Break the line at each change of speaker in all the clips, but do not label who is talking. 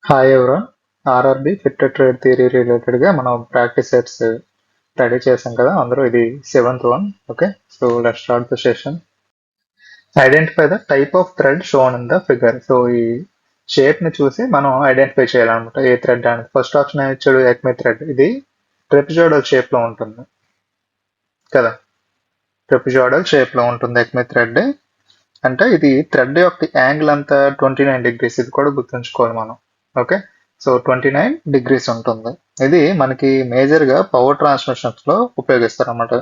Hi everyone. RRB fit trade theory రిలేటెడ్గా మనం practice sets ready చేసాం కదా, అందులో ఇది 7th one. Okay, so let's start the session. Identify the type of thread shown in the figure. So ఈ shape ని చూసి మనం ఐడెంటిఫై చేయాలన్నమాట, ఏ థ్రెడ్ అని. ఫస్ట్ ఆప్షన్ ఇచ్చాడు ఎక్మే థ్రెడ్. ఇది ట్రెపిజాయిడల్ షేప్ లో ఉంటుంది కదా, ట్రెపిజాయిడల్ షేప్ లో ఉంటుంది ఎక్మే థ్రెడ్. అంటే ఇది థ్రెడ్ యొక్క యాంగిల్ అంతా 29 degrees. ఇది కూడా గుర్తుంచుకోవాలి మనం. ఓకే, సో 29 degrees ఉంటుంది. ఇది మనకి మేజర్ గా పవర్ ట్రాన్స్మిషన్స్ లో ఉపయోగిస్తారు అన్నమాట.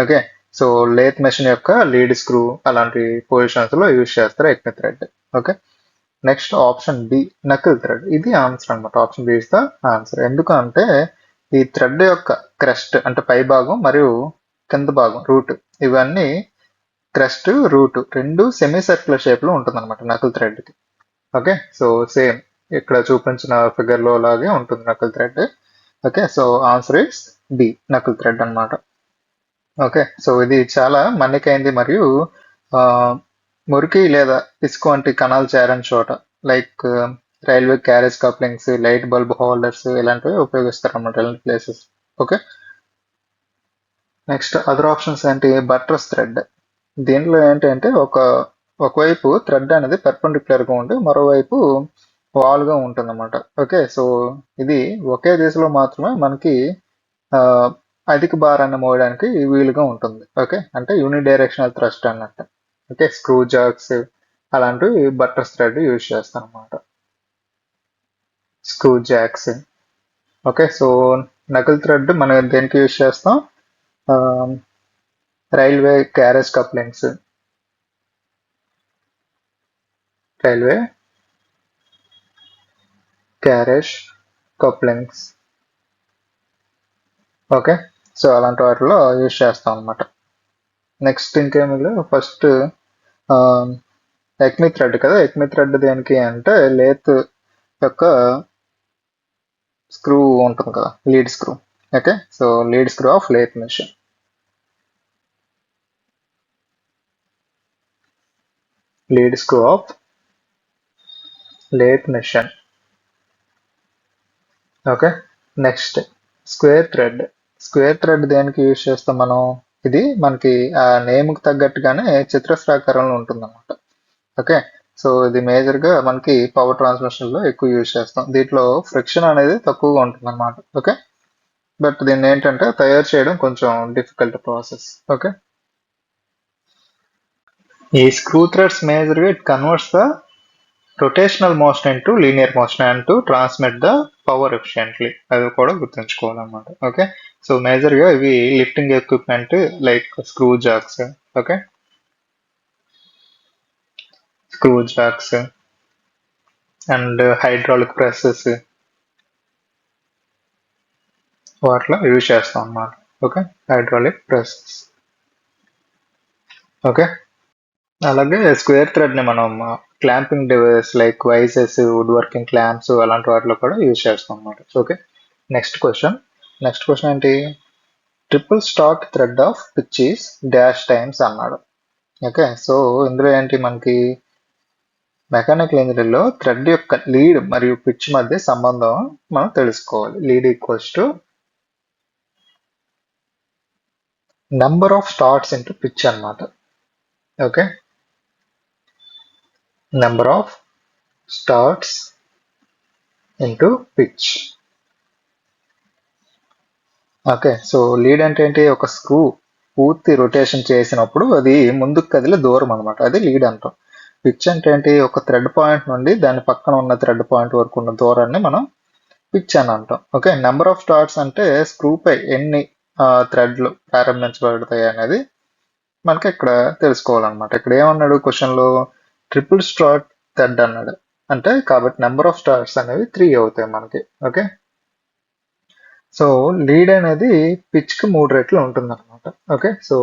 ఓకే, సో లేత్ మెషిన్ యొక్క లీడ్ స్క్రూ అలాంటి పొజిషన్స్ లో యూజ్ చేస్తారు acme thread. Okay, next option B knuckle thread. ఇది ఆన్సర్ అనమాట. Option B is the answer. ఎందుకంటే ఈ థ్రెడ్ యొక్క క్రెస్ట్ అంటే పై భాగం మరియు కింద భాగం రూట్, ఇవన్నీ క్రెస్ట్ రూట్ రెండు సెమీ సర్క్యులర్ షేప్ లో ఉంటుంది అనమాట నకిల్ థ్రెడ్ కి. ఓకే, సో సేమ్ ఇక్కడ చూపించిన ఫిగర్ లో లాగే ఉంటుంది knuckle thread. Okay, so answer is B knuckle thread అనమాట. ఓకే, సో ఇది చాలా మన్నికైంది మరియు ఆ, మురికి లేదా ఇసుక వంటి కణాలు చేరని చోట, like railway carriage couplings, light bulb holders ఇలాంటివి ఉపయోగిస్తారు అనమాట ఇలాంటి places. Okay, next other options ఏంటి, బట్రస్ థ్రెడ్. దీనిలో ఏంటంటే ఒకవైపు థ్రెడ్ అనేది పెర్పెండిక్యులర్ గా ఉండి మరోవైపు వాల్గా ఉంటుంది అనమాట. ఓకే, సో ఇది ఒకే దిశలో మాత్రమే మనకి ఆ, అధిక భారాన్ని మోయడానికి వీలుగా ఉంటుంది. ఓకే, అంటే యూనిడైరెక్షనల్ థ్రస్ట్ అన్నట్టు. ఓకే, స్క్రూ జాక్స్ అలాంటివి బట్రస్ థ్రెడ్ యూజ్ చేస్తాం అనమాట. Screw jacks. Okay, so knuckle thread మనం దేనికి యూజ్ చేస్తాం, railway carriage couplings, railway carriage couplings. Okay, so అలాంటి వాటిలో యూజ్ చేస్తాం అనమాట. నెక్స్ట్ ఇంకేమి లేదు. ఫస్ట్ ఎక్మి థ్రెడ్ కదా, ఎక్మి థ్రెడ్ దేనికి అంటే లేత్ యొక్క స్క్రూ ఉంటుంది కదా, lead screw. Okay, so lead screw of lathe machine. Lead screw of lathe machine. Okay, next square thread. Square thread దేనికి యూజ్ చేస్తాం మనం, ఇది మనకి ఆ నేమ్కి తగ్గట్టుగానే చతురస్రాకారంలో ఉంటుంది అనమాట. ఓకే, సో ఇది మేజర్ గా మనకి పవర్ ట్రాన్స్మిషన్ లో ఎక్కువ యూజ్ చేస్తాం. దీంట్లో ఫ్రిక్షన్ అనేది తక్కువగా ఉంటుంది అనమాట. ఓకే, బట్ దీన్ని ఏంటంటే తయారు చేయడం కొంచెం డిఫికల్ట్ ప్రాసెస్. ఓకే, ఈ స్క్రూ థ్రెడ్స్ మేజర్ గా it converts the rotational motion into linear motion and to transmit the power efficiently. అది కూడా గుర్తుంచుకోవాలన్నమాట. ఓకే, సో మేజర్ గా ఇవి lifting equipment like screw jacks. Okay, screw jacks and hydraulic presses వాటిలో use చేస్తాం అన్నమాట. Okay, hydraulic presses. Okay, అలాగే square thread ని మనం clamping device like vices, wood working clamps అలాంటి వాటిలో కూడా యూజ్ చేస్తాం అన్నమాట. Okay, next question. Next question ఏంటి, triple start thread of pitch is dash times అన్నాడు. ఓకే, సో ఇందులో ఏంటి, మనకి మెకానికల్ ఇంజనీరింగ్ లో థ్రెడ్ యొక్క లీడ్ మరియు పిచ్ మధ్య సంబంధం మనం తెలుసుకోవాలి. Lead equals to number of starts into pitch అన్నమాట. Okay, number of starts into pitch. Okay, so lead అంటే ఏంటి, ఒక స్క్రూ పూర్తి రొటేషన్ చేసినప్పుడు అది ముందుకు కదిలే దూరం అనమాట, అది లీడ్ అంటాం. పిచ్ అంటే ఏంటి, ఒక థ్రెడ్ పాయింట్ నుండి దాని పక్కన ఉన్న థ్రెడ్ పాయింట్ వరకు ఉన్న దూరాన్ని మనం పిచ్ అని అంటాం. ఓకే, నెంబర్ ఆఫ్ స్టార్ట్స్ అంటే స్క్రూ పై ఎన్ని థ్రెడ్లు ప్రారంభించబడతాయి అనేది మనకి ఇక్కడ తెలుసుకోవాలన్నమాట. ఇక్కడ ఏమన్నాడు క్వశ్చన్ లో, ట్రిపుల్ స్టార్ట్ థ్రెడ్ అన్నాడు. అంటే కాబట్టి నెంబర్ ఆఫ్ స్టార్ట్స్ అనేవి 3 అవుతాయి మనకి. ఓకే, సో లీడ్ అనేది పిచ్ కి 3 రెట్లు ఉంటుంది అనమాట. Okay, so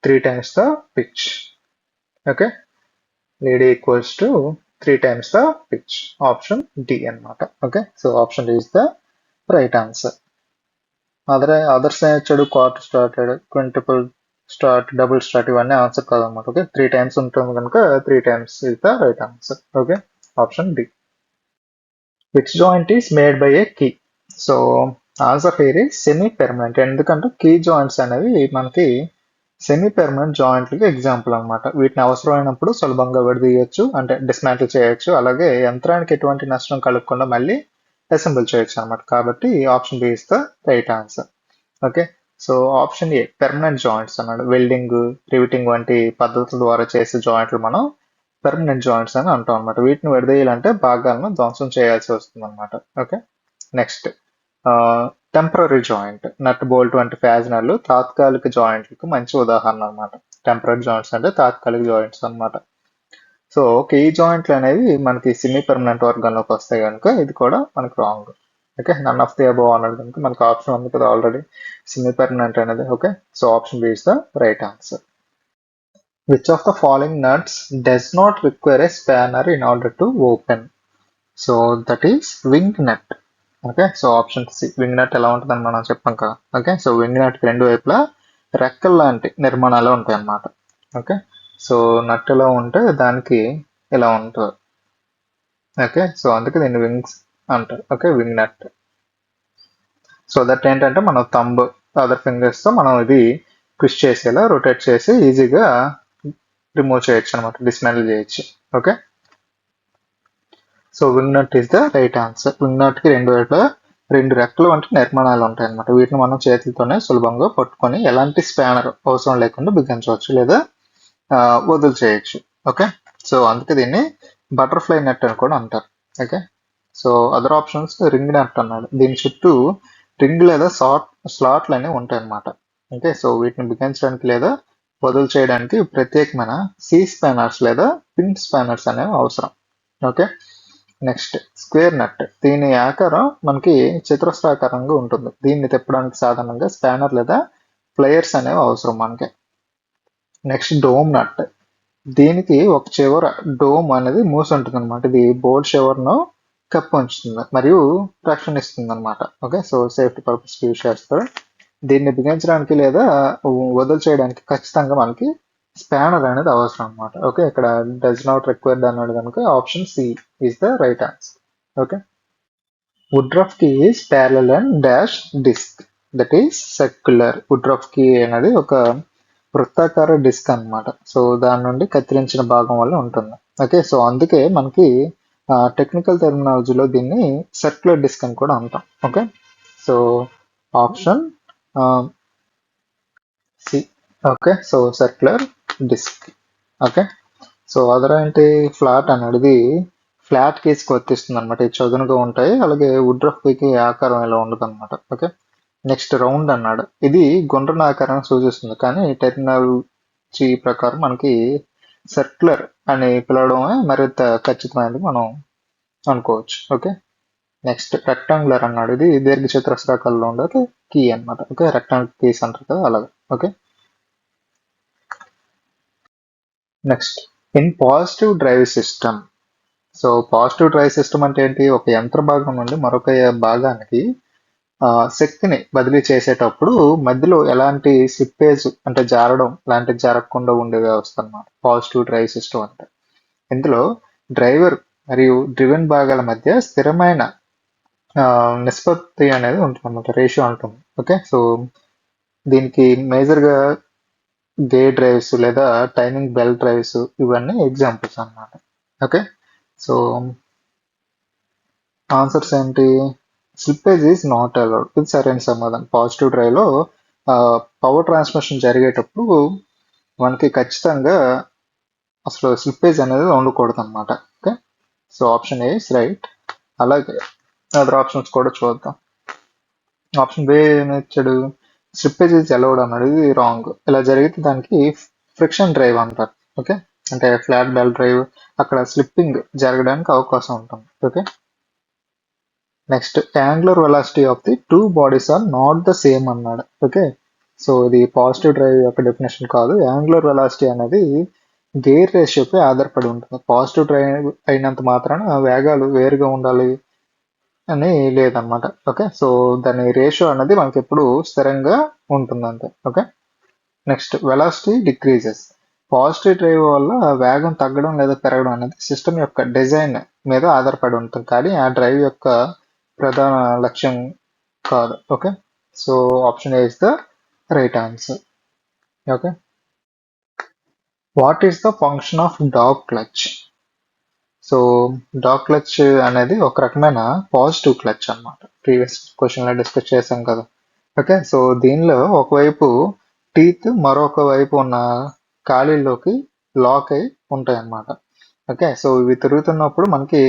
3 times the pitch. Okay, lead equals to 3 times the pitch. Option D అన్నమాట. Okay, so option D is the right answer. Others ఏం ఇచ్చాడు, quarter started, quintuple start, double start, ఇవన్నీ answer కాదన్నమాట. Okay, 3 times ఉంటుంది కనుక 3 times is the right answer. Okay, option D. Which joint is made by A key? So answer here is semi permanent. ఎందుకంటే key joints అనేవి మనకి semi permanent జాయింట్లకి example అన్నమాట. వీటిని అవసరమైనప్పుడు సులభంగా విడదీయొచ్చు, అంటే డిస్మాంటిల్ చేయొచ్చు, అలాగే యంత్రానికి ఎటువంటి నష్టం కలగకుండా మళ్ళీ అసెంబుల్ చేయొచ్చు అన్నమాట. కాబట్టి option B is the right answer. Okay, so option A permanent joints అన్నాడు. వెల్డింగ్, రివిటింగ్ వంటి పద్ధతుల ద్వారా చేసే జాయింట్లు మనం పెర్మనెంట్ జాయింట్స్ అని అంటాం అనమాట. వీటిని విడదీయాలంటే భాగాలను ధ్వంసం చేయాల్సి వస్తుంది అనమాట. Okay, next temporary joint. Nut bolt వంటి ఫ్యాజనర్లు తాత్కాలిక జాయింట్లకు మంచి ఉదాహరణ అనమాట. టెంపరీ జాయింట్స్ అంటే తాత్కాలిక జాయింట్స్ అనమాట. సో కీ జాయింట్లు అనేవి మనకి సెమీ పర్మనెంట్ వర్గంలోకి వస్తాయి కనుక ఇది కూడా మనకి wrong. Okay, none of the above అన్నది కనుక మనకి ఆప్షన్ ఉంది కదా ఆల్రెడీ సెమీ పర్మనెంట్ అనేది. Okay, so option B is the right answer. Which of the following nuts does not require a spanner in order to open? So that is wing nut. Okay, so option C wing nut ఎలా ఉంటుందని మనం చెప్పాం కదా. Okay, so wing నట్కి రెండు వైపులా రెక్కల లాంటి నిర్మాణాలు ఉంటాయి అన్నమాట. ఓకే, సో నట్ ఎలా ఉంటే దానికి ఇలా ఉంటుంది. ఓకే, సో అందుకే దీన్ని వింగ్స్ అంటారు. Okay, wing nut. So that ఏంటంటే మనం థంబ్ అదర్ ఫింగర్స్తో మనం ఇది పుష్ చేసేలా రొటేట్ చేసి ఈజీగా రిమూవ్ చేయొచ్చు అనమాట, డిస్మాంటిల్ చేయొచ్చు. Okay, so wing nut is the right answer. Wing నట్కి రెండు వైపులా రెండు రెక్కలు వంటి నిర్మాణాలు ఉంటాయి అనమాట. వీటిని మనం చేతులతోనే సులభంగా పట్టుకొని ఎలాంటి స్పానర్ అవసరం లేకుండా బిగించవచ్చు లేదా వదులు చేయొచ్చు. ఓకే, సో అందుకే దీన్ని బటర్ఫ్లై నెట్ అని కూడా అంటారు. Okay, so other options ring net అన్నాడు. దీని చుట్టూ రింగ్ లేదా స్లాట్లు అనేవి ఉంటాయి అన్నమాట. ఓకే, సో వీటిని బిగించడానికి లేదా వదులు చేయడానికి ప్రత్యేకమైన సి స్పానర్స్ లేదా పిన్ స్పానర్స్ అనేవి అవసరం. ఓకే, నెక్స్ట్ స్క్వేర్ నట్. దీని ఆకారం మనకి చతురస్రాకారంగా ఉంటుంది. దీన్ని తిప్పడానికి సాధారణంగా స్పానర్ లేదా ప్లేయర్స్ అనేవి అవసరం మనకి. నెక్స్ట్ డోమ్ నట్. దీనికి ఒక చివర డోమ్ అనేది మూసి ఉంటుంది అనమాట. ఇది బోర్డ్ చివరను కప్పి ఉంచుతుంది మరియు రక్షణ ఇస్తుంది అనమాట. Okay, so safety purpose use చేస్తారు. దీన్ని బిగించడానికి లేదా వదులు చేయడానికి ఖచ్చితంగా మనకి స్పానర్ అనేది అవసరం అనమాట. ఓకే, ఇక్కడ డస్ నాట్ రిక్వైర్డ్ అన్నాడు కనుక option C is the right answer. Okay, Woodruff key is parallel and dash disk that is circular. Woodruff key అనేది ఒక వృత్తాకార డిస్క్ అన్నమాట. సో దాని నుండి కత్తిరించిన భాగం వల్ల ఉంటుంది. ఓకే, సో అందుకే మనకి టెక్నికల్ టెర్మినాలజీలో దీన్ని సర్క్యులర్ డిస్క్ అని కూడా అంటాం. Okay, so option C. Okay, so circular disc. Okay, so other ఏంటి ఫ్లాట్ అన్నాడు. ఇది ఫ్లాట్ కేసుకి వర్తిస్తుంది అనమాట. ఇది చదునుగా ఉంటాయి, అలాగే వుడ్రఫ్ కీకి ఆకారం ఇలా ఉండదు అనమాట. ఓకే, నెక్స్ట్ రౌండ్ అన్నాడు. ఇది గుండ్రన ఆకారాన్ని సూచిస్తుంది, కానీ టెర్మినాలజీ ప్రకారం మనకి సర్క్యులర్ అని పిలవడమే మరింత ఖచ్చితమైనది మనం అనుకోవచ్చు. ఓకే, నెక్స్ట్ రెక్టాంగులర్ అన్నాడు. ఇది దీర్ఘ చతురస్రాకారంలో ఉండదు కీ అనమాట. ఓకే, రెక్టాంగులర్ కీస్ అంటారు కదా అలాగే. Okay, next in positive drive system. So positive drive system అంటే ఏంటి? ఒక యంత్ర భాగం నుండి మరొక భాగానికి శక్తిని బదిలీ చేసేటప్పుడు మధ్యలో ఎలాంటి స్లిప్పేజ్ అంటే జారడం లాంటిది జరగకుండా ఉండే వ్యవస్థ అన్నమాట పాజిటివ్ డ్రైవ్ సిస్టమ్ అంటే. ఇందులో డ్రైవర్ మరియు డ్రివెన్ భాగాల మధ్య స్థిరమైన నిష్పత్తి అనేది ఉంటుంది అన్నమాట, రేషియో ఉంటుంది. ఓకే, సో దీనికి మేజర్గా గేర్ డ్రైవ్స్ లేదా టైమింగ్ బెల్ డ్రైవ్స్ ఇవన్నీ ఎగ్జాంపుల్స్ అన్నమాట. ఓకే, సో ఆన్సర్స్ ఏంటి? Slippage is not allowed. ఇది సరైన సమాధానం. పాజిటివ్ డ్రైవ్లో పవర్ ట్రాన్స్మిషన్ జరిగేటప్పుడు మనకి ఖచ్చితంగా అసలు స్లిప్పేజ్ అనేది ఉండకూడదు అనమాట. Okay, so option A is right. అలాగే అదర్ ఆప్షన్స్ కూడా చూద్దాం. ఆప్షన్ బి ఏమి ఇచ్చాడు? స్లిప్పేజ్ ఈజ్ అలౌడ్ అన్నాడు. ఇది రాంగ్. ఇలా జరిగితే దానికి ఫ్రిక్షన్ డ్రైవ్ అంటారు. ఓకే, అంటే ఫ్లాట్ బెల్ డ్రైవ్, అక్కడ స్లిప్పింగ్ జరగడానికి అవకాశం ఉంటుంది. Okay, next angular velocity of the two bodies are not the same అన్నాడు. ఓకే, సో ఇది పాజిటివ్ డ్రైవ్ యొక్క డెఫినేషన్ కాదు. యాంగులర్ వెలాసిటీ అనేది గేర్ రేషియోపై ఆధారపడి ఉంటుంది. పాజిటివ్ డ్రైవ్ అయినంత మాత్రాన వేగాలు వేరుగా ఉండాలి అని లేదన్నమాట. ఓకే, సో దాని రేషియో అనేది మనకి ఎప్పుడు స్థిరంగా ఉంటుంది అంతే. Okay, next velocity decreases. Positive drive వల్ల వేగం తగ్గడం లేదా పెరగడం అనేది సిస్టమ్ యొక్క డిజైన్ మీద ఆధారపడి ఉంటుంది, కానీ ఆ డ్రైవ్ యొక్క ప్రధాన లక్ష్యం కాదు. Okay, so option A is the right answer. Okay, what is the function of dog clutch? So dog clutch అనేది ఒక రకమైన పాజిటివ్ క్లచ్ అన్నమాట. ప్రీవియస్ క్వశ్చన్ లో డిస్కస్ చేశాం కదా. ఓకే, సో దీనిలో ఒకవైపు టీత్ మరొక వైపు ఉన్న ఖాళీల్లోకి లాక్ అయి ఉంటాయి అన్నమాట. ఓకే, సో ఇవి తిరుగుతున్నప్పుడు మనకి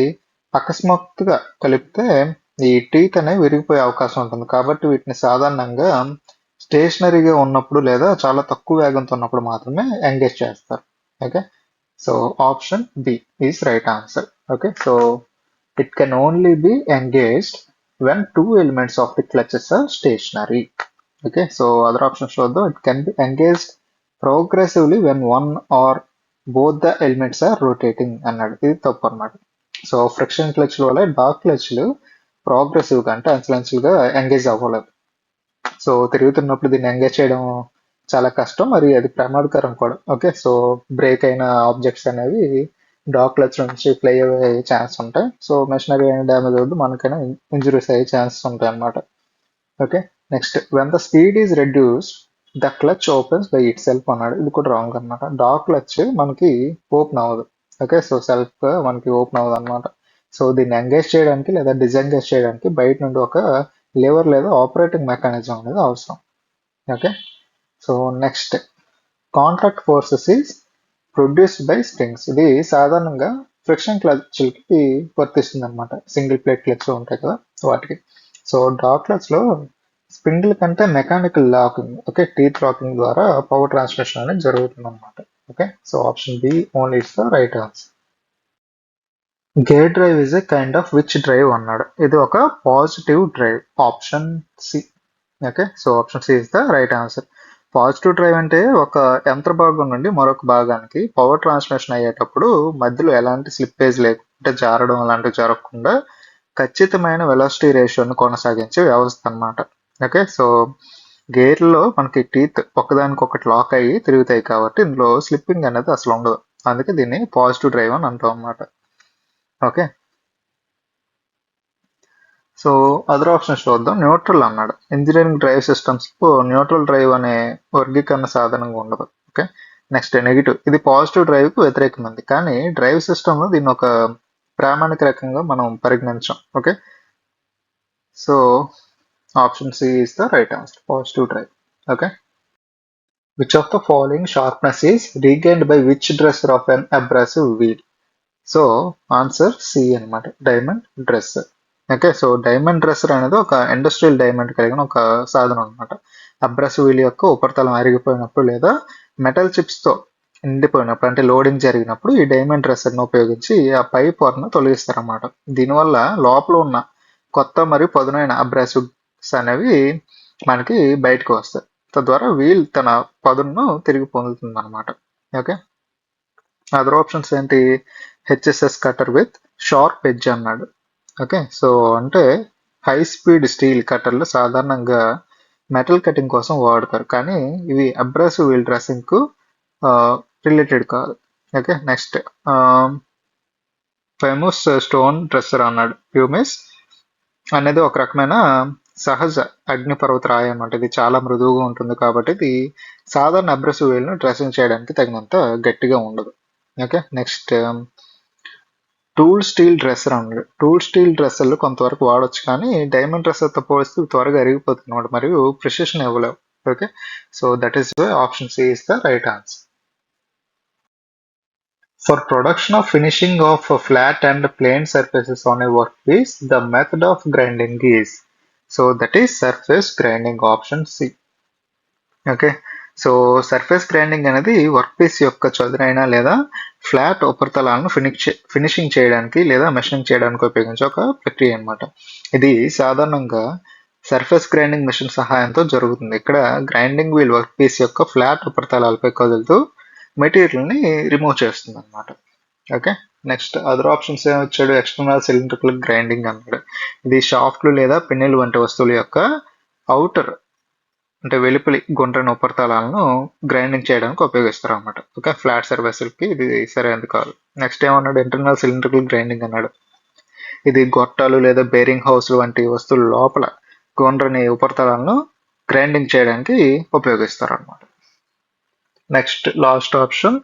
అకస్మాత్తుగా కలిపితే ఈ టీత్ అనేవి విరిగిపోయే అవకాశం ఉంటుంది. కాబట్టి వీటిని సాధారణంగా స్టేషనరీగా ఉన్నప్పుడు లేదా చాలా తక్కువ వేగంతో ఉన్నప్పుడు మాత్రమే ఎంగేజ్ చేస్తారు. Okay, so option B is right answer. Okay, so it can only be engaged when two elements of the clutches are stationary. Okay, so other options show though it can be engaged progressively when one or both the elements are rotating అన్నాడు. ఇది తప్పు అన్నమాట. So friction clutch వల్ల dog క్లచ్లు progressive గా అంటే అంచెలంచెలుగా engage అవ్వలేదు. So తిరుగుతున్నప్పుడు దీన్ని ఎంగేజ్ చేయడం చాలా కష్టం, మరి అది ప్రమాదకరం కూడా. ఓకే, సో బ్రేక్ అయిన ఆబ్జెక్ట్స్ అనేవి డాగ్ క్లచ్ నుంచి ఫ్లై అయ్యే ఛాన్స్ ఉంటాయి. సో మెషినరీ అయిన డ్యామేజ్ అవుతుంది, మనకైనా ఇంజురీస్ అయ్యే ఛాన్సెస్ ఉంటాయి అన్నమాట. Okay, next when the speed is reduced the clutch opens by it self అన్నాడు. ఇది కూడా రాంగ్ అనమాట. డాగ్ క్లచ్ మనకి ఓపెన్ అవ్వదు. ఓకే, సో సెల్ఫ్ మనకి ఓపెన్ అవ్వదు అనమాట. సో దీన్ని ఎంగేజ్ చేయడానికి లేదా డిజెంగేజ్ చేయడానికి బయట నుండి ఒక లివర్ లేదా ఆపరేటింగ్ మెకానిజం అనేది అవసరం. Okay, so next contact forces is produced by springs. ఇది సాధారణంగా ఫ్రిక్షన్ క్లచ్లకి వర్తిస్తుంది అనమాట. సింగిల్ ప్లేట్ క్లచ్ ఉంటాయి కదా వాటికి. సో డాగ్ క్లచ్ లో స్ప్రింగ్ల కంటే mechanical locking, okay, teeth locking ద్వారా పవర్ ట్రాన్స్మిషన్ అనేది జరుగుతుంది అనమాట. Okay, so option B only is the right answer. Gear drive is a kind of which drive అన్నాడు. ఇది ఒక positive drive. Option C. Okay, so option C is the right answer. Positive drive అంటే ఒక యంత్ర భాగం నుండి మరొక భాగానికి పవర్ ట్రాన్స్మిషన్ అయ్యేటప్పుడు మధ్యలో ఎలాంటి స్లిప్పేజ్ లేకుంటే జారడం అలాంటివి జరగకుండా ఖచ్చితమైన వెలాసిటీ రేషియోను కొనసాగించే వ్యవస్థ అన్నమాట. ఓకే, సో గేర్లో మనకి టీత్ ఒకదానికొకటి లాక్ అయ్యి తిరుగుతాయి కాబట్టి ఇందులో స్లిప్పింగ్ అనేది అసలు ఉండదు. అందుకే దీన్ని పాజిటివ్ డ్రైవ్ అని అంటాం అన్నమాట. ఓకే, సో అదర్ ఆప్షన్స్ చూద్దాం. న్యూట్రల్ అన్నాడు. Engineering drive systems neutral drive అనే వర్గీకరణ సాధనంగా ఉండదు. Okay, next negative. ఇది పాజిటివ్ డ్రైవ్ కు వ్యతిరేకమైంది, కానీ డ్రైవ్ సిస్టమ్ లో దీన్ని ఒక ప్రామాణిక రకంగా మనం పరిగణించాం. Okay, so option C is the right answer, positive drive. Okay, which of the following sharpness is regained by which dresser of an abrasive wheel? So answer C అనమాట, diamond dresser. Okay, so diamond dresser అనేది ఒక industrial diamond కలిగిన ఒక సాధనం అనమాట. Abrasive wheel యొక్క ఉపరితలం అరిగిపోయినప్పుడు లేదా మెటల్ చిప్స్ తో నిండిపోయినప్పుడు అంటే లోడింగ్ జరిగినప్పుడు ఈ డైమండ్ డ్రెస్సర్ ను ఉపయోగించి ఆ పై పొరను తొలగిస్తారన్నమాట. దీనివల్ల లోపల ఉన్న కొత్త మరియు పదునైన అబ్రాసివ్స్ అనేవి మనకి బయటకు వస్తాయి. తద్వారా వీల్ తన పదును తిరిగి పొందుతుంది అనమాట. ఓకే, అదర్ ఆప్షన్స్ ఏంటి? HSS cutter with sharp edge అన్నాడు. ఓకే, సో అంటే హై స్పీడ్ స్టీల్ కట్టర్లు సాధారణంగా మెటల్ కటింగ్ కోసం వాడతారు, కానీ ఇవి అబ్రాసివ్ వీల్ డ్రెస్సింగ్ కు రిలేటెడ్ కాదు. Okay, next famous stone dresser అన్నాడు. ప్యూమిస్ అనేది ఒక రకమైన సహజ అగ్నిపర్వత రాయి అన్నమాట. ఇది చాలా మృదువుగా ఉంటుంది కాబట్టి ఇది సాధారణ అబ్రాసివ్ వీల్ ను డ్రెస్సింగ్ చేయడానికి తగినంత గట్టిగా ఉండదు. Okay, next tool steel dresser అన్నాడు. టూల్ స్టీల్ డ్రెస్సర్లు కొంతవరకు వాడొచ్చు, కానీ డైమండ్ డ్రెస్సర్తో పోలిస్తే త్వరగా అరిగిపోతుంది అన్నమాట, మరియు ప్రిసిషన్ ఇవ్వలేవు. Okay, so that is why option C is the right answer. For production of finishing of flat and plane surfaces on a workpiece, the method of grinding is, so that is surface grinding, option C. Okay, so surface grinding అనేది work piece యొక్క చదునైన లేదా flat ఉపరితలాలను finishing చేయడానికి లేదా machining చేయడానికి ఉపయోగించే ఒక ప్రక్రియ అన్నమాట. ఇది సాధారణంగా సర్ఫేస్ గ్రైండింగ్ మెషిన్ సహాయంతో జరుగుతుంది. ఇక్కడ గ్రైండింగ్ వీల్ వర్క్ పీస్ యొక్క ఫ్లాట్ ఉపరితలాలపై కదులుతూ మెటీరియల్ ని రిమూవ్ చేస్తుంది అనమాట. ఓకే, నెక్స్ట్ అదర్ ఆప్షన్స్ ఏమొచ్చాడు? ఎక్స్టర్నల్ సిలిండ్రికల్ గ్రైండింగ్ అన్నాడు. ఇది షాఫ్ట్లు లేదా పిన్నులు వంటి వస్తువుల యొక్క అవుటర్ అంటే వెలుపలి గుండ్రని ఉపరితలాలను గ్రైండింగ్ చేయడానికి ఉపయోగిస్తారు అనమాట. ఓకే, ఫ్లాట్ సర్ఫేస్లకి ఇది సరైనది కాదు. నెక్స్ట్ ఏమన్నాడు? ఇంటర్నల్ సిలిండ్రికల్ గ్రైండింగ్ అన్నాడు. ఇది గొట్టాలు లేదా బేరింగ్ హౌస్లు వంటి వస్తువుల లోపల గుండ్రని ఉపరితలాలను గ్రైండింగ్ చేయడానికి ఉపయోగిస్తారు అన్నమాట. Next last option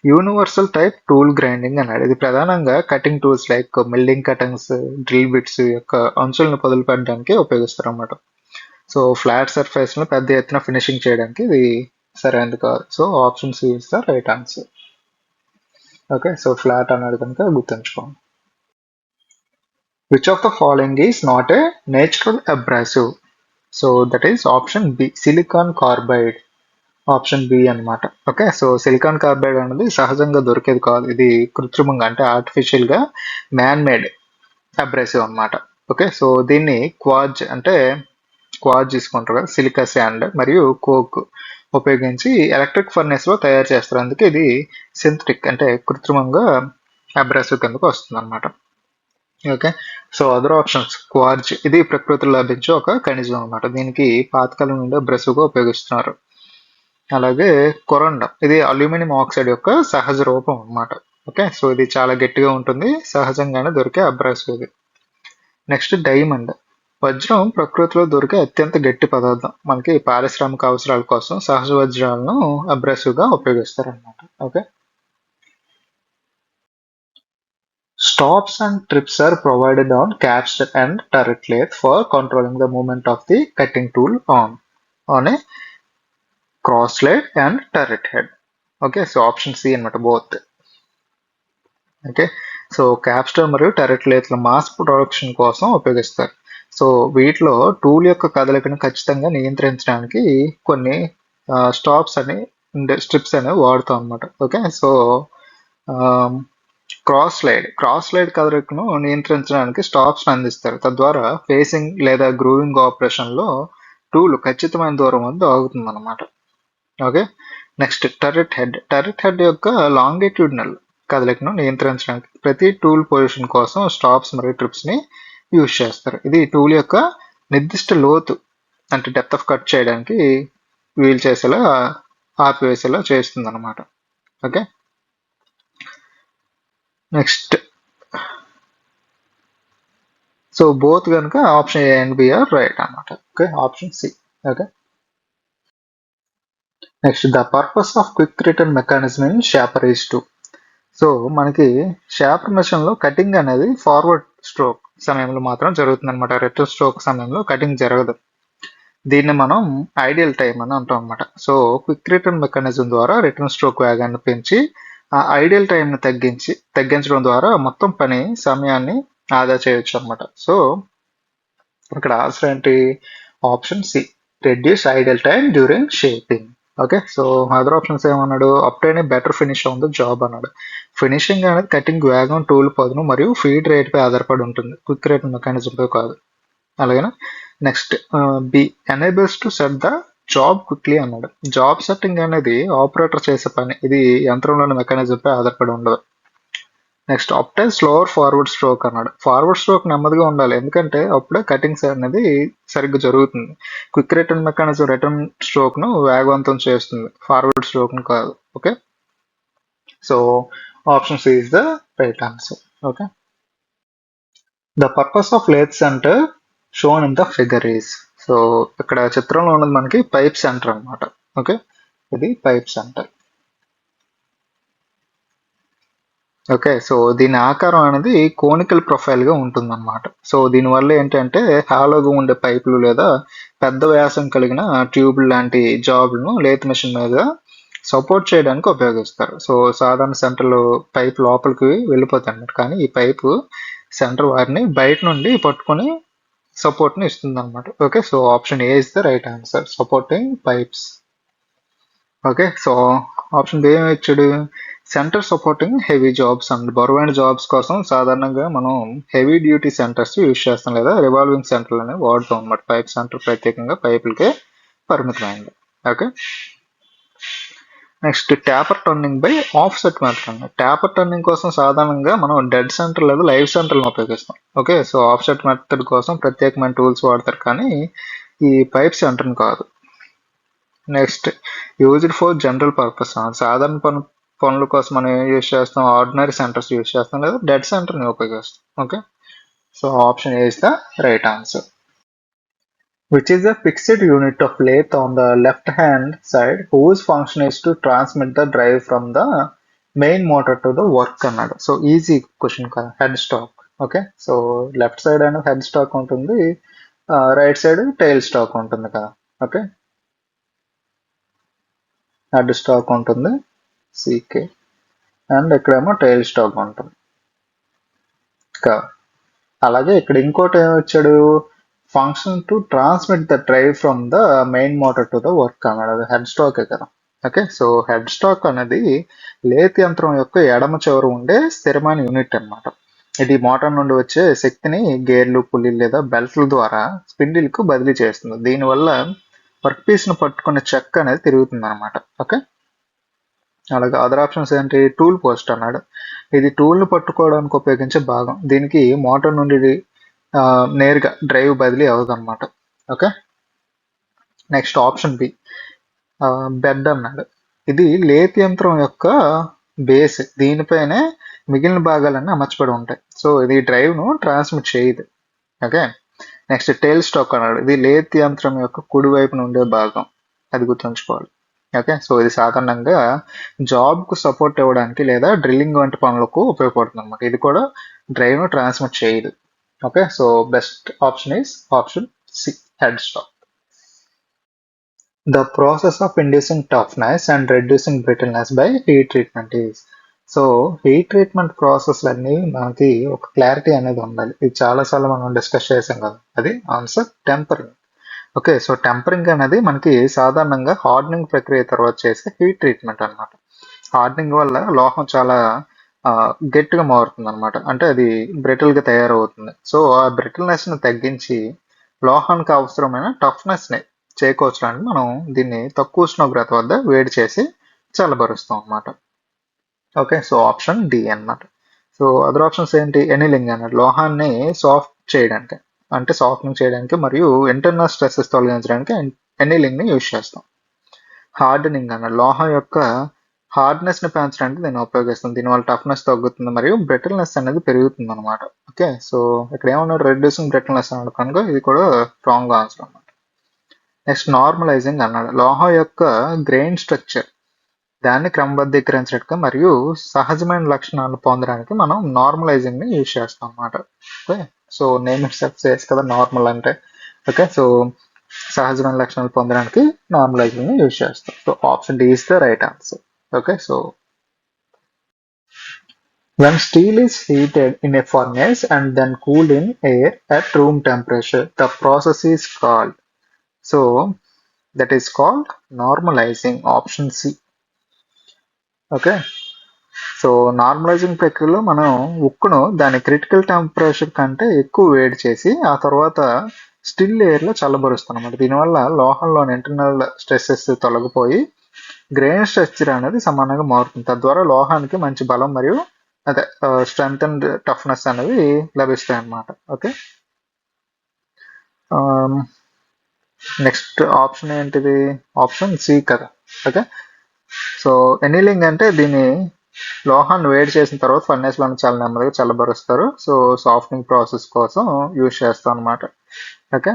universal type tool grinding అన్నాడు. ఇది ప్రధానంగా cutting tools like milling cuttings, drill bits యొక్క అంచులను పొదులుపెట్టడానికి ఉపయోగిస్తారు అన్నమాట. సో ఫ్లాట్ సర్ఫేస్ ను పెద్ద ఎత్తున ఫినిషింగ్ చేయడానికి ఇది సరైనది కాదు. So option C is the right answer. Okay, so flat అన్నాడు కనుక గుర్తుంచుకోండి. Which of the following is not a natural abrasive? So that is option B, silicon carbide. Option B అన్నమాట. ఓకే, సో సిలికాన్ కార్బైడ్ అనేది సహజంగా దొరికేది కాదు. ఇది కృత్రిమంగా అంటే ఆర్టిఫిషియల్ గా మ్యాన్ మేడ్ అబ్రాసివ్ అన్నమాట. ఓకే, సో దీన్ని క్వార్జ్ తీసుకుంటారు కదా, సిలికా శాండ్ మరియు కోక్ ఉపయోగించి ఎలక్ట్రిక్ ఫర్నేస్ లో తయారు చేస్తారు. అందుకే ఇది సింథటిక్ అంటే కృత్రిమంగా అబ్రాసివ్ కిందకు వస్తుంది అనమాట. Okay, so other options quartz, ఇది ప్రకృతిలో లభించే ఒక ఖనిజం అనమాట. దీనికి పాతకాలం నుండి అబ్రాసివ్గా ఉపయోగిస్తున్నారు. అలాగే కొరండం, ఇది అల్యూమినియం ఆక్సైడ్ యొక్క సహజ రూపం అన్నమాట. ఓకే, సో ఇది చాలా గట్టిగా ఉంటుంది, సహజంగానే దొరికే అబ్రాసివ్ ఇది. నెక్స్ట్ డైమండ్, వజ్రం ప్రకృతిలో దొరికే అత్యంత గట్టి పదార్థం. మనకి పారిశ్రామిక అవసరాల కోసం సహజ వజ్రాలను అబ్రాసివ్ గా ఉపయోగిస్తారు అన్నమాట. Okay, stops and trips are provided on capstan and turret lathe for controlling the movement of the cutting tool on a cross lathe and turret head. Okay, so option C అన్నమాట both. Okay, so క్యాప్స్టర్ మరియు tarot లేత్ల mass production కోసం ఉపయోగిస్తారు. So వీటిలో tool యొక్క కదలికను ఖచ్చితంగా నియంత్రించడానికి కొన్ని స్టాప్స్ అని స్ట్రిప్స్ అనేవి వాడుతాం అనమాట. ఓకే, సో క్రాస్ లైడ్ కదలికను నియంత్రించడానికి స్టాప్స్ అందిస్తారు. తద్వారా ఫేసింగ్ లేదా గ్రూవింగ్ ఆపరేషన్ లో టూల్ ఖచ్చితమైన దూరం వద్ద ఆగుతుంది అనమాట. ఓకే, నెక్స్ట్ టర్రెట్ హెడ్ యొక్క లాంగిట్యూడినల్ కదలికను నియంత్రించడానికి ప్రతి టూల్ పొజిషన్ కోసం స్టాప్స్ మరియు ట్రిప్స్ ని యూజ్ చేస్తారు. ఇది టూల్ యొక్క నిర్దిష్ట లోతు అంటే డెప్త్ ఆఫ్ కట్ చేయడానికి వీలు చేసేలా ఆపివేసేలా చేస్తుంది అనమాట. ఓకే, నెక్స్ట్ సో బోత్ కనుక option A and B are right అనమాట. Okay, option C. Okay, next the purpose of quick return mechanism in shaper is to. So మనకి షాపర్ మెషిన్ లో కటింగ్ అనేది ఫార్వర్డ్ స్ట్రోక్ సమయంలో మాత్రం జరుగుతుంది అనమాట. Return stroke సమయంలో కటింగ్ జరగదు. దీన్ని మనం ఐడియల్ టైం అని అంటాం అనమాట. సో క్విక్ రిటర్న్ మెకానిజం ద్వారా రిటర్న్ స్ట్రోక్ వేగాన్ని పెంచి ఆ ఐడియల్ టైంని తగ్గించడం ద్వారా మొత్తం పని సమయాన్ని ఆదా చేయొచ్చు అనమాట. సో ఇక్కడ ఆన్సర్ ఏంటి? Option C, reduce idle time during shaping. Okay, so other options ఏమన్నాడు? Obtain a better finish on the job అన్నాడు. ఫినిషింగ్ అనేది కటింగ్ వేగం, టూల్ పదును మరియు ఫీడ్ రేట్ పై ఆధారపడి ఉంటుంది, క్విక్ రేట్ మెకానిజం పై కాదు. అలాగే next B, enables to set the job quickly అన్నాడు. జాబ్ సెట్టింగ్ అనేది ఆపరేటర్ చేసే పని, ఇది యంత్రంలోని మెకానిజం పై ఆధారపడి ఉండదు. Next obtain slower forward stroke అన్నాడు. ఫార్వర్డ్ స్ట్రోక్ నెమ్మదిగా ఉండాలి, ఎందుకంటే అప్పుడే కటింగ్స్ అనేది సరిగ్గా జరుగుతుంది. Quick return mechanism return stroke ను వేగవంతం చేస్తుంది, ఫార్వర్డ్ స్ట్రోక్ ను కాదు. Okay, so option C is the right answer. Okay, the purpose of lathe centre shown in the figure is. So ఇక్కడ చిత్రంలో ఉన్నది మనకి పైప్ సెంటర్ అన్నమాట. ఓకే, ఇది పైప్ సెంటర్. ఓకే, సో దీని ఆకారం అనేది కోనికల్ ప్రొఫైల్ గా ఉంటుంది అనమాట. సో దీనివల్ల ఏంటంటే హాలోగా ఉండే పైపులు లేదా పెద్ద వ్యాసం కలిగిన ట్యూబ్ లాంటి జాబ్లను లేత్ మెషిన్ మీద సపోర్ట్ చేయడానికి ఉపయోగిస్తారు. సో సాధారణ సెంటర్లో పైప్ లోపలికి వెళ్ళిపోతాయి అన్నమాట, కానీ ఈ పైపు సెంటర్ వారిని బయట నుండి పట్టుకొని సపోర్ట్ ని ఇస్తుంది అనమాట. Okay, so option A is the right answer, supporting pipes. Okay, so option B ఏమి ఇచ్చాడు? Centre supporting heavy jobs and బరువైన జాబ్స్ కోసం సాధారణంగా మనం హెవీ డ్యూటీ సెంటర్స్ యూజ్ చేస్తాం, లేదా రివాల్వింగ్ సెంటర్లు అనేవి వాడుతాం అనమాట. పైప్ సెంటర్ ప్రత్యేకంగా పైపులకే పరిమితమైంది. Okay, next taper turning by offset method అన్నమాట. ట్యాపర్ టర్నింగ్ కోసం సాధారణంగా మనం డెడ్ సెంటర్ లేదా లైవ్ సెంటర్లను ఉపయోగిస్తాం. Okay, so offset method కోసం ప్రత్యేకమైన టూల్స్ వాడతారు, కానీ ఈ పైప్ సెంటర్ని కాదు. Next used for general purpose, సాధారణ పనుల కోసం మనం యూజ్ చేస్తాం, ఆర్డినరీ సెంటర్స్ యూజ్ చేస్తాం, లేదా డెడ్ సెంటర్ని ఉపయోగిస్తాం. Okay, so option A is the right answer. Which is a fixed unit of lathe on the left hand side whose function is to transmit the drive from the main motor to the work అన్నాడు. So easy question కదా, head stock. Okay, so left side అనేది head stock ఉంటుంది, right side tail stock ఉంటుంది కదా. Okay, head stock ఉంటుంది సీకే, and ఇక్కడేమో tail stock ఉంటుంది కదా. అలాగే ఇక్కడ ఇంకోటి ఏమొచ్చాడు, function to transmit the drive from the main motor to the work అన్నాడు. అది హెడ్ స్టాకే కదా. ఓకే, సో హెడ్ స్టాక్ అనేది లేత్ యంత్రం యొక్క ఎడమ చివర ఉండే స్థిరమైన యూనిట్ అన్నమాట. ఇది మోటార్ నుండి వచ్చే శక్తిని గేర్లు, పుల్లీలు లేదా బెల్ట్ల ద్వారా స్పిన్డిల్ కు బదిలీ చేస్తుంది. దీనివల్ల వర్క్ పీస్ ను పట్టుకునే చెక్క అనేది తిరుగుతుంది అనమాట. ఓకే, అలాగే అదర్ ఆప్షన్స్ ఏంటి, టూల్ పోస్ట్ అన్నాడు. ఇది టూల్ ను పట్టుకోవడానికి ఉపయోగించే భాగం. దీనికి మోటార్ నుండి నేరుగా డ్రైవ్ బదిలీ అవ్వదు అనమాట. Okay, next option B bed అన్నాడు. ఇది లేత్ యంత్రం యొక్క బేస్, దీనిపైనే మిగిలిన భాగాలన్నీ అమర్చబడి ఉంటాయి. సో ఇది డ్రైవ్ ను ట్రాన్స్మిట్ చేయదు. ఓకే, నెక్స్ట్ టైల్ స్టాక్ అన్నాడు. ఇది లేత్ యంత్రం యొక్క కుడి వైపున ఉండే భాగం, అది గుర్తుంచుకోవాలి. ఓకే, సో ఇది సాధారణంగా జాబ్ కు సపోర్ట్ ఇవ్వడానికి లేదా డ్రిల్లింగ్ వంటి పనులకు ఉపయోగపడుతుంది అనమాట. ఇది కూడా డ్రైవ్ ను ట్రాన్స్మిట్ చేయదు. Okay, so best option is option C, head stock. The process of inducing toughness and reducing brittleness by heat treatment is. So heat treatment ప్రాసెస్లన్నీ మనకి ఒక క్లారిటీ అనేది ఉండాలి. ఇది చాలాసార్లు మనం డిస్కస్ చేసాం కదా. అది answer tempering. Okay, so tempering అనేది మనకి సాధారణంగా హార్డనింగ్ ప్రక్రియ తర్వాత చేసే హీట్ ట్రీట్మెంట్ అన్నమాట. హార్డనింగ్ వల్ల లోహం చాలా గట్టిగా మారుతుంది అనమాట, అంటే అది బ్రిటిల్గా తయారవుతుంది. సో ఆ బ్రిటిల్నెస్ని తగ్గించి లోహానికి అవసరమైన టఫ్నెస్ని చేకూర్చడానికి మనం దీన్ని తక్కువ ఉష్ణోగ్రత వద్ద వేడి చేసి చల్లబరుస్తాం అన్నమాట. ఓకే, సో ఆప్షన్ డి అన్నమాట. సో అదర్ ఆప్షన్స్ ఏంటి, ఎనీలింగ్ అన్నమాట. లోహాన్ని సాఫ్ట్ చేయడానికి, అంటే సాఫ్ట్నింగ్ చేయడానికి మరియు ఇంటర్నల్ స్ట్రెసెస్ తొలగించడానికి ఎనీలింగ్ ని యూజ్ చేస్తాం. హార్డనింగ్ అన్న లోహం యొక్క హార్డ్నెస్ ని పెంచడానికి దీన్ని ఉపయోగిస్తుంది. దీనివల్ల టఫ్నెస్ తగ్గుతుంది మరియు బ్రిటిల్నెస్ అనేది పెరుగుతుంది అనమాట. ఓకే, సో ఇక్కడ ఏమన్నాడు, రెడ్యూసింగ్ బ్రిటిల్నెస్ అన్నాడు, కనుక ఇది కూడా రాంగ్ ఆన్సర్ అన్నమాట. నెక్స్ట్ నార్మలైజింగ్ అన్నాడు. లోహం యొక్క గ్రెయిన్ స్ట్రక్చర్ దాన్ని క్రమబద్ధీకరించడానికి మరియు సహజమైన లక్షణాలను పొందడానికి మనం నార్మలైజింగ్ ని యూజ్ చేస్తాం అన్నమాట. Okay, so name itself says కదా నార్మల్ అంటే. ఓకే, సో సహజమైన లక్షణాలు పొందడానికి నార్మలైజింగ్ ని యూజ్ చేస్తాం. So option D is the right answer. Okay, so when steel is heated in a furnace and then cooled in air at room temperature, the process is called. So that is called normalizing. Option C. Okay, so normalising ప్రక్రియలో మనం ఉక్కును దాని critical temperature కంటే ఎక్కువ వేడి చేసి ఆ తర్వాత still ఎయిర్లో చల్లబరుస్తాం అన్నమాట. దీనివల్ల లోహంలోని ఇంటర్నల్ స్ట్రెసెస్ తొలగిపోయి గ్రెయిన్ స్ట్రక్చర్ అనేది సమానంగా మారుతుంది. తద్వారా లోహానికి మంచి బలం మరియు అదే స్ట్రెంగ్త్ అండ్ టఫ్నెస్ అనేవి లభిస్తాయి అన్నమాట. ఓకే, నెక్స్ట్ ఆప్షన్ ఏంటిది, ఆప్షన్ సి కదా. ఓకే, సో ఎనీలింగ్ అంటే దీన్ని లోహాన్ని వేడి చేసిన తర్వాత ఫర్నేస్ లో చాలా నెమ్మదిగా చల్లబరుస్తారు. సో సాఫ్ట్నింగ్ ప్రాసెస్ కోసం యూజ్ చేస్తాం అనమాట. ఓకే,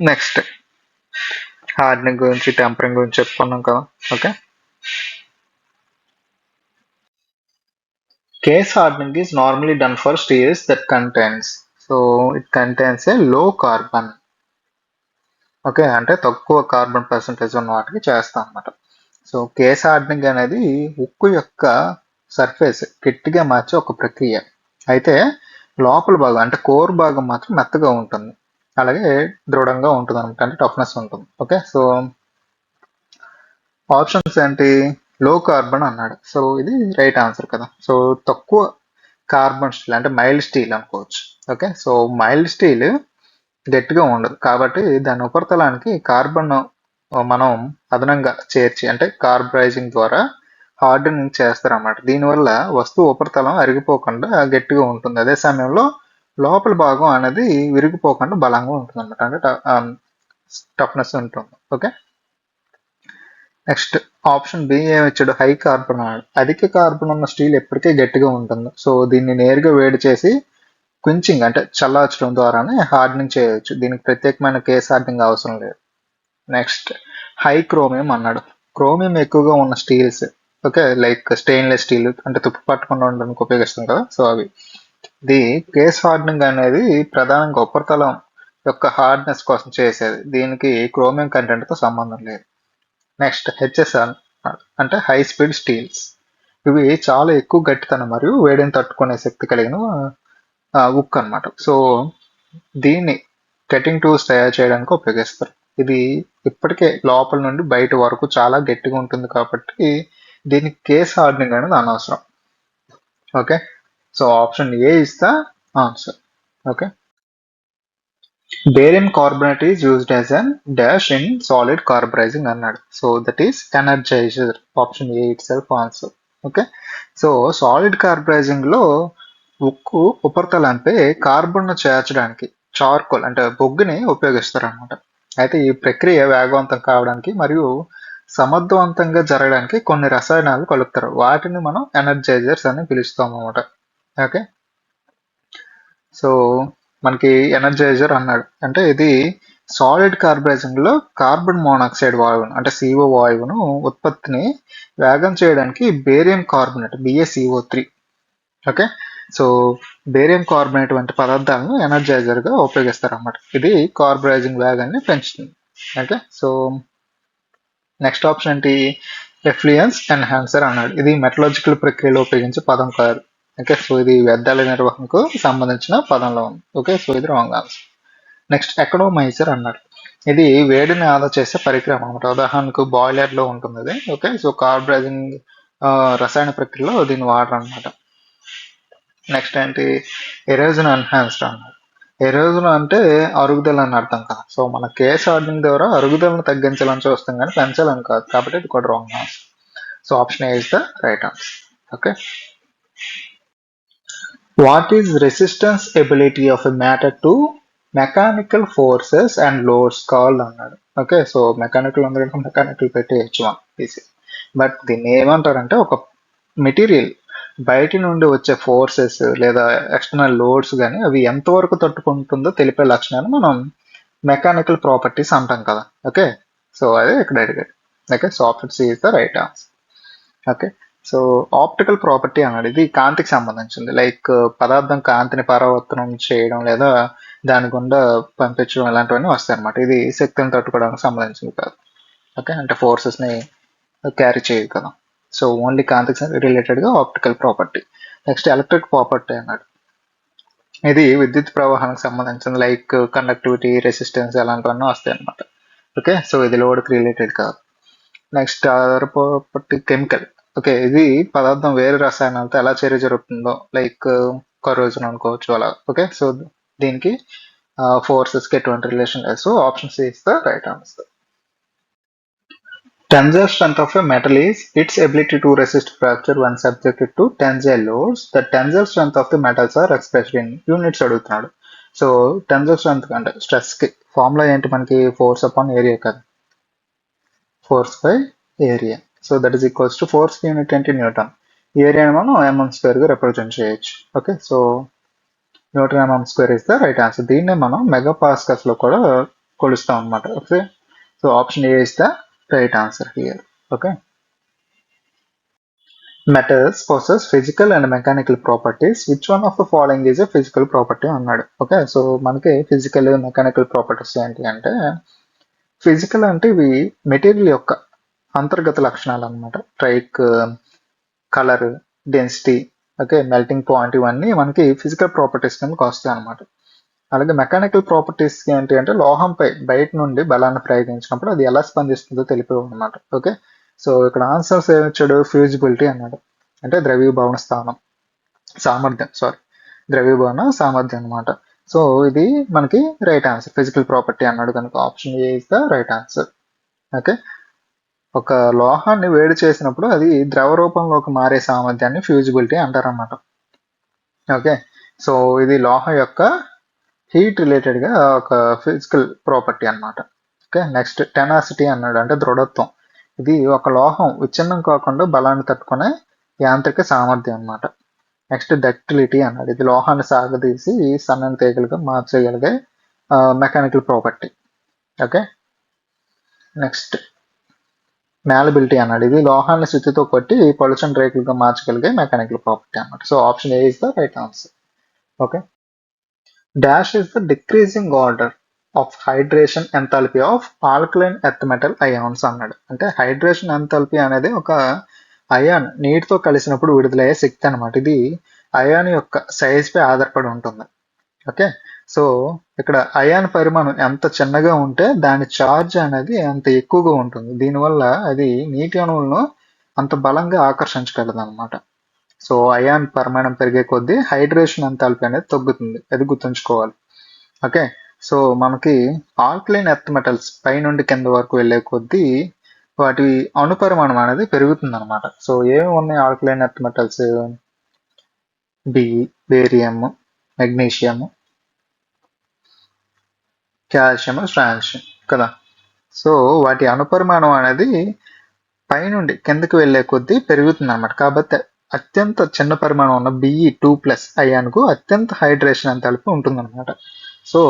నెక్స్ట్ హార్డనింగ్ గురించి, టెంపరింగ్ గురించి చెప్పుకున్నాం కదా. Okay, case hardening is normally done for steels that contains, so it contains a low carbon. Okay, అంటే తక్కువ కార్బన్ పర్సంటేజ్ ఉన్న వాటికి చేస్తాం అనమాట. సో కేస్ హార్డనింగ్ అనేది ఉక్కు యొక్క సర్ఫేస్ గట్టిగా మార్చే ఒక ప్రక్రియ. అయితే లోపల భాగం అంటే కోర్ భాగం మాత్రం మెత్తగా ఉంటుంది, అలాగే దృఢంగా ఉంటుంది అనమాట, అంటే టఫ్నెస్ ఉంటుంది. ఓకే, సో ఆప్షన్స్ ఏంటి, లో కార్బన్ అన్నాడు. సో ఇది రైట్ ఆన్సర్ కదా. సో తక్కువ కార్బన్ స్టీల్ అంటే మైల్డ్ స్టీల్ అనుకోవచ్చు. ఓకే, సో మైల్డ్ స్టీల్ గట్టిగా ఉండదు కాబట్టి దాని ఉపరితలానికి కార్బన్ మనం అదనంగా చేర్చి అంటే కార్బరైజింగ్ ద్వారా హార్డనింగ్ చేస్తారన్నమాట. దీనివల్ల వస్తువు ఉపరితలం అరిగిపోకుండా గట్టిగా ఉంటుంది, అదే సమయంలో లోపల భాగం అనేది విరిగిపోకుండా బలంగా ఉంటుంది అనమాట, అంటే టఫ్నెస్ ఉంటుంది. ఓకే, నెక్స్ట్ ఆప్షన్ బి ఏమి ఇచ్చాడు, హై కార్బన్ అన్నాడు. అధిక కార్బన్ ఉన్న స్టీల్ ఎప్పటికీ గట్టిగా ఉంటుంది. సో దీన్ని నేరుగా వేడి చేసి క్వించింగ్ అంటే చల్లార్చడం ద్వారానే హార్డనింగ్ చేయవచ్చు. దీనికి ప్రత్యేకమైన కేస్ హార్డనింగ్ అవసరం లేదు. నెక్స్ట్ హై క్రోమియం అన్నాడు. క్రోమియం ఎక్కువగా ఉన్న steels, okay, like stainless steel అంటే తుప్పు పట్టకుండా ఉండడానికి ఉపయోగిస్తాం కదా, సో అవి. ఇది కేస్ హార్డనింగ్ అనేది ప్రధానంగా ఉపరితలం యొక్క హార్డ్నెస్ కోసం చేసేది. దీనికి క్రోమియం కంటెంట్ తో సంబంధం లేదు. నెక్స్ట్ హెచ్ఎస్ఆర్ అంటే హై స్పీడ్ స్టీల్స్. ఇవి చాలా ఎక్కువ గట్టితనం మరియు వేడిని తట్టుకునే శక్తి కలిగిన ఉక్కు అన్నమాట. సో దీన్ని కటింగ్ టూల్స్ తయారు చేయడానికి ఉపయోగిస్తారు. ఇది ఇప్పటికే లోపల నుండి బయట వరకు చాలా గట్టిగా ఉంటుంది కాబట్టి దీనికి కేస్ హార్డనింగ్ అనేది అనవసరం. Okay, so option A is the answer. Okay, barium carbonate is used as an dash in solid carburizing అన్నాడు. So that is energizer. Option A itself answer. Okay, so solid carburizing లో ఉక్కు ఉపరితలంపై carbon చేర్చడానికి charcoal అంటే బొగ్గుని ఉపయోగిస్తారు అనమాట. అయితే ఈ ప్రక్రియ వేగవంతం కావడానికి మరియు సమర్థవంతంగా జరగడానికి కొన్ని రసాయనాలు కలుపుతారు. వాటిని మనం ఎనర్జైజర్స్ అని పిలుస్తాం అనమాట. ఓకే, సో మనకి ఎనర్జైజర్ అన్నాడు అంటే ఇది సాలిడ్ కార్బరైజింగ్ లో కార్బన్ మోనాక్సైడ్ వాయువును అంటే CO వాయువును ఉత్పత్తిని వేగం చేయడానికి barium carbonate BaCO3, okay, so barium carbonate వంటి పదార్థాలను ఎనర్జైజర్ గా ఉపయోగిస్తారు అన్నమాట. ఇది కార్బరైజింగ్ వేగాన్ని పెంచుతుంది. ఓకే, సో నెక్స్ట్ ఆప్షన్ ఏంటి? ఎఫ్లూయెన్స్ ఎన్హాన్సర్ అన్నాడు. ఇది మెటలాజికల్ ప్రక్రియలో ఉపయోగించే పదం కాదు. ఓకే, సో ఇది వ్యర్థాల నిర్వహణకు సంబంధించిన పదంలో ఉంది. ఓకే, సో ఇది రాంగ్ ఆన్సర్. నెక్స్ట్ ఎకనోమైజర్ అన్నాడు. ఇది వేడిని ఆదా చేసే పరికరం అనమాట. ఉదాహరణకు బాయిలర్ లో ఉంటుంది అది. ఓకే, సో కార్బరైజింగ్ రసాయన ప్రక్రియలో దీన్ని వాడరు అనమాట. నెక్స్ట్ ఏంటి? ఎరోజన్ ఎన్హాన్స్డ్ అన్నాడు. ఎరోజన్ అంటే అరుగుదల అని అర్థం కదా. సో మన కేస్ హార్డనింగ్ ద్వారా అరుగుదలను తగ్గించాలని చూస్తాం కానీ పెంచాలని కాదు, కాబట్టి ఇది కూడా wrong answer. So option A is the right answer. Okay, what is resistance ability of a matter to mechanical forces and loads called అన్నాడు. ఓకే, సో మెకానికల్ అందరికీ మెకానికల్ పెట్టేయచ్చు మనం ఈజీ. బట్ దీన్ని ఏమంటారంటే ఒక మెటీరియల్ బయట నుండి వచ్చే ఫోర్సెస్ లేదా ఎక్స్టర్నల్ లోడ్స్ కానీ అవి ఎంతవరకు తట్టుకుంటుందో తెలిపే లక్షణాన్ని మనం మెకానికల్ ప్రాపర్టీస్ అంటాం కదా. ఓకే, సో అదే ఇక్కడ అడిగాడు. Okay, so option C is the right answer. Okay, so optical property అన్నాడు. ఇది కాంతికి సంబంధించింది. లైక్ పదార్థం కాంతిని పరావర్తనం చేయడం లేదా దాని గుండా పంపించడం ఇలాంటివన్నీ వస్తాయి అనమాట. ఇది శక్తిని తట్టుకోవడానికి సంబంధించింది కాదు. ఓకే, అంటే ఫోర్సెస్ ని క్యారీ చేయదు కదా. సో ఓన్లీ కాంతికి రిలేటెడ్ గా optical property. Next electric property అన్నాడు. ఇది విద్యుత్ ప్రవాహానికి సంబంధించింది. లైక్ కండక్టివిటీ, రెసిస్టెన్స్ అలాంటివన్నీ వస్తాయి అనమాట. ఓకే, సో ఇది లోడ్కి రిలేటెడ్ కాదు. Next other property chemical. Okay, ఇది పదార్థం వేరే రసాయనాలతో ఎలా చర్య జరుగుతుందో లైక్ కరోజన్ అనుకోవచ్చు అలా. ఓకే, సో దీనికి ఫోర్సెస్ కి ఎటువంటి రిలేషన్ లేదు. So option C is the right answer. Tensile strength of a metal is its ability to resist fracture when subjected to tensile loads. The tensile strength of the metals are expressed in units అడుగుతున్నాడు. So tensile strength అంటే stress కి formula ఏంటి మనకి? Force upon area కదా, force by area. So that is equals to force unit ఏంటి? Newton. ఏరియాని మనం mm² గా రిప్రజెంట్ చేయొచ్చు. Okay, so Newton mm² is the right answer. దీన్నే మనం మెగా పాస్కల్స్ లో కూడా కొలుస్తాం అనమాట. Okay, so option A is the right answer here. Okay, metals possess physical and mechanical properties. Which one of the following is a physical property అన్నాడు. Okay, so మనకి physical mechanical properties ఏంటి అంటే, physical అంటే ఇవి material యొక్క అంతర్గత లక్షణాలు అనమాట. Like colour, density, okay, melting point, ఇవన్నీ మనకి ఫిజికల్ ప్రాపర్టీస్ కిందకి వస్తాయి అనమాట. అలాగే మెకానికల్ ప్రాపర్టీస్ ఏంటి అంటే లోహంపై బయట నుండి బలాన్ని ప్రయోగించినప్పుడు అది ఎలా స్పందిస్తుందో తెలిపేవి అనమాట. ఓకే, సో ఇక్కడ ఆన్సర్స్ ఏమిచ్చాడు? ఫ్యూజిబిలిటీ అన్నాడు. అంటే ద్రవీభవన స్థానం సామర్థ్యం, ద్రవీభవన సామర్థ్యం అనమాట. సో ఇది మనకి రైట్ ఆన్సర్. ఫిజికల్ ప్రాపర్టీ అన్నాడు కనుక option A is the right answer. Okay, ఒక లోహాన్ని వేడి చేసినప్పుడు అది ద్రవ రూపంలోకి మారే సామర్థ్యాన్ని ఫ్యూజిబిలిటీ అంటారన్నమాట. ఓకే, సో ఇది లోహం యొక్క హీట్ రిలేటెడ్ గా ఒక ఫిజికల్ ప్రాపర్టీ అన్నమాట. ఓకే, నెక్స్ట్ టెనాసిటీ అన్నాడు. అంటే దృఢత్వం. ఇది ఒక లోహం విచ్ఛిన్నం కాకుండా బలాన్ని తట్టుకునే యాంత్రిక సామర్థ్యం అన్నమాట. నెక్స్ట్ డక్టిలిటీ అన్నాడు, ఇది లోహాన్ని సాగదీసి సన్నని తీగలుగా మార్చగలిగే mechanical property. Okay, next malleability అన్నాడు, ఇది లోహాన్ని శుద్ధితో కొట్టి పలుచని రేకులుగా మార్చగలిగే మెకానికల్ ప్రాపర్టీ అన్నమాట. So option A is the right answer. Okay, dash is the decreasing order of hydration enthalpy of alkaline earth metal ions అన్నాడు. అంటే హైడ్రేషన్ ఎంథాల్పీ అనేది ఒక అయాన్ నీటితో కలిసినప్పుడు విడుదలయ్యే శక్తి అనమాట. ఇది అయాన్ యొక్క సైజ్ పై ఆధారపడి ఉంటుంది. ఓకే, సో ఇక్కడ అయాన్ పరిమాణం ఎంత చిన్నగా ఉంటే దాని ఛార్జ్ అనేది అంత ఎక్కువగా ఉంటుంది. దీనివల్ల అది నీటి అణువులను అంత బలంగా ఆకర్షించగలదు అనమాట. సో అయాన్ పరిమాణం పెరిగే కొద్దీ హైడ్రేషన్ ఎంథాల్పీ అనేది తగ్గుతుంది, అది గుర్తుంచుకోవాలి. ఓకే, సో మనకి ఆల్కలైన్ ఎర్త్ మెటల్స్ పై నుండి కింద వరకు వెళ్ళే కొద్దీ వాటి అణు పరిమాణం అనేది పెరుగుతుంది అనమాట. సో ఏమి ఉన్నాయి alkaline earth metals? Barium, magnesium, calcium, strontium కదా. సో వాటి అణుపరిమాణం అనేది పైనుండి కిందకి వెళ్ళే కొద్దీ పెరుగుతుంది అనమాట. కాబట్టి అత్యంత చిన్న పరిమాణం ఉన్న Be2+ అయాన్కు అత్యంత హైడ్రేషన్ ఎంథాల్పీ ఉంటుందన్నమాట. సో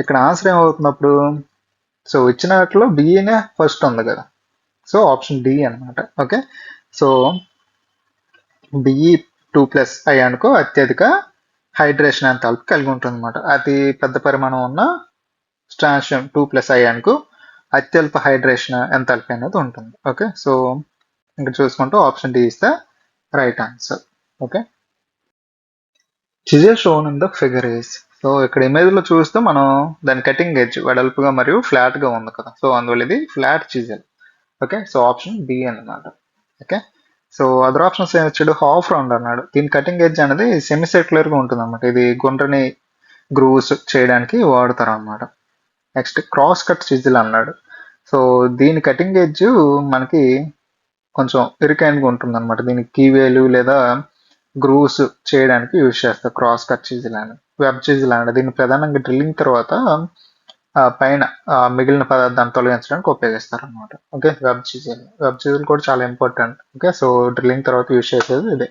ఇక్కడ ఆన్సర్ ఏమవుతున్నప్పుడు, సో ఇచ్చిన వాటిలో బిఏనే ఫస్ట్ ఉంది కదా, సో ఆప్షన్ డి అనమాట. ఓకే, సో Be2+ అయాన్కు అత్యధిక హైడ్రేషన్ ఎంథాల్పీ కలిగి ఉంటుంది అనమాట. అతి పెద్ద పరిమాణం ఉన్న స్ట్రాన్షియం 2+ అయాన్కు అత్యల్ప హైడ్రేషన్ ఎంథాల్పీ అనేది ఉంటుంది. ఓకే, సో ఇక్కడ చూసుకుంటూ option D is the right answer. Okay, chisel shown in the figure is, so ఇక్కడ ఇమేజ్ లో చూస్తే మనం దాని కటింగ్ ఎడ్జ్ వెడల్పుగా మరియు ఫ్లాట్ గా ఉంది కదా, సో అందువల్ల ఇది flat chisel. Okay, so option B అన్నమాట. ఓకే, సో అదర్ ఆప్షన్స్ ఏమి వచ్చాడు, హాఫ్ రౌండ్ అన్నాడు. దీని కటింగ్ ఎడ్జ్ అనేది సెమీ సర్క్యులర్ గా ఉంటుంది అనమాట. ఇది గుండ్రని గ్రూవ్స్ చేయడానికి వాడతారు అనమాట. నెక్స్ట్ క్రాస్ కట్ చిజిల్ అన్నాడు. సో దీని కటింగ్ ఎడ్జ్ మనకి కొంచెం ఇరుకైనగా ఉంటుంది అనమాట. దీనికి కీవేలు లేదా గ్రూవ్స్ చేయడానికి యూజ్ చేస్తారు క్రాస్ కట్ చిజిల్ అని. వెబ్ చిజిల్ అన్నాడు, దీన్ని ప్రధానంగా డ్రిల్లింగ్ తర్వాత పైన మిగిలిన పదార్థాన్ని తొలగించడానికి ఉపయోగిస్తారు అనమాట. ఓకే, వెబ్ చిజిల్ కూడా చాలా ఇంపార్టెంట్. ఓకే, సో డ్రిల్లింగ్ తర్వాత యూజ్ చేసేది ఇదే.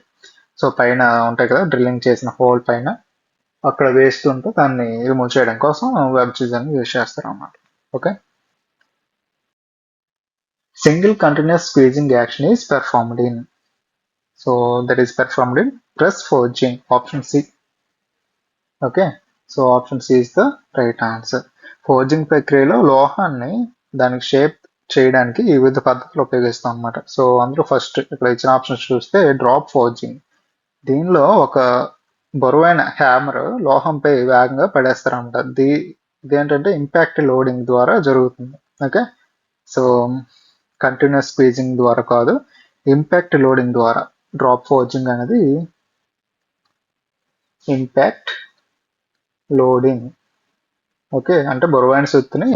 సో పైన ఉంటాయి కదా, డ్రిల్లింగ్ చేసిన హోల్ పైన అక్కడ వేస్ట్ ఉంటే దాన్ని రిమూవ్ చేయడం కోసం వెబ్ చిజిల్ యూజ్ చేస్తారు అన్నమాట. Okay, single continuous squeezing action is performed in, so that is performed in press forging, option C. Okay, so option C is the right answer. Forging ప్రక్రియలో లోహాన్ని దానికి shape చేయడానికి వివిధ పద్ధతులు ఉపయోగిస్తాం అనమాట. సో అందులో ఫస్ట్ ఇక్కడ ఇచ్చిన ఆప్షన్స్ చూస్తే డ్రాప్ ఫోర్జింగ్, దీనిలో ఒక బరువైన హ్యామర్ లోహంపై వేగంగా పడేస్తారు అనమాట. ఇదేంటంటే ఇంపాక్ట్ లోడింగ్ ద్వారా జరుగుతుంది. ఓకే, సో కంటిన్యూస్ స్క్వీజింగ్ ద్వారా కాదు, ఇంపాక్ట్ లోడింగ్ ద్వారా డ్రాప్ ఫోర్జింగ్ అనేది ఇంపాక్ట్ లోడింగ్. ఓకే, అంటే బరువైన సుత్తిని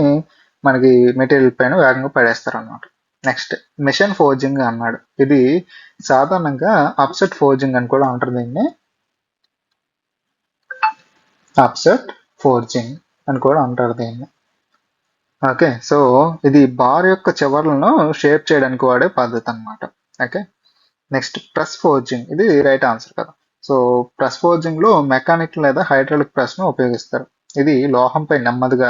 మనకి మెటీరియల్ పైన వేగంగా పడేస్తారు అనమాట. నెక్స్ట్ మిషన్ ఫోర్జింగ్ అన్నాడు, ఇది సాధారణంగా అప్సెట్ ఫోర్జింగ్ అని కూడా అంటారు, దీన్ని అప్సెట్ ఫోర్జింగ్ అని కూడా అంటారు దీన్ని. ఓకే, సో ఇది బార్ యొక్క చివర్లను షేప్ చేయడానికి వాడే పద్ధతి అనమాట. ఓకే, నెక్స్ట్ ప్రెస్ ఫోర్జింగ్, ఇది రైట్ ఆన్సర్ కదా. సో ప్రెస్ ఫోర్జింగ్ లో మెకానిక్ లేదా హైడ్రాలిక్ ప్రెస్ ను ఉపయోగిస్తారు. ఇది లోహంపై నెమ్మదిగా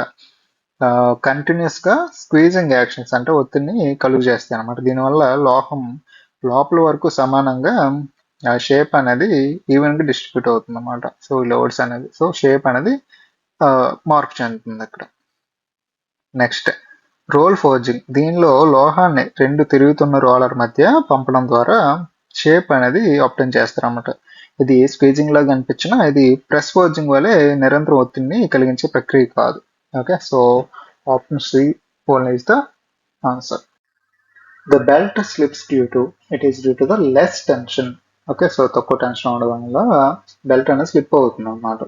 కంటిన్యూస్ గా స్క్వీజింగ్ యాక్షన్స్ అంటే ఒత్తిడిని కలుగు చేస్తాయి అనమాట. దీనివల్ల లోహం లోపల వరకు సమానంగా షేప్ అనేది ఈవెన్ గా డిస్ట్రిబ్యూట్ అవుతుంది అనమాట. సో లోడ్స్ అనేది, సో షేప్ అనేది మార్పు చెందుతుంది అక్కడ. నెక్స్ట్ రోల్ ఫోర్జింగ్, దీనిలో లోహాన్ని రెండు తిరుగుతున్న రోలర్ మధ్య పంపడం ద్వారా షేప్ అనేది ఆబ్టైన్ చేస్తారు అన్నమాట. ఇది స్క్వీజింగ్ లాగా అనిపించినా ఇది ప్రెస్ ఫోర్జింగ్ వలె నిరంతరం ఒత్తిడిని కలిగించే ప్రక్రియ కాదు. Okay, so option C only is the answer. The belt slips it is due to the less tension. Okay, so తక్కువ టెన్షన్ ఉండడం వల్ల బెల్ట్ అనేది స్లిప్ అవుతుంది అన్నమాట.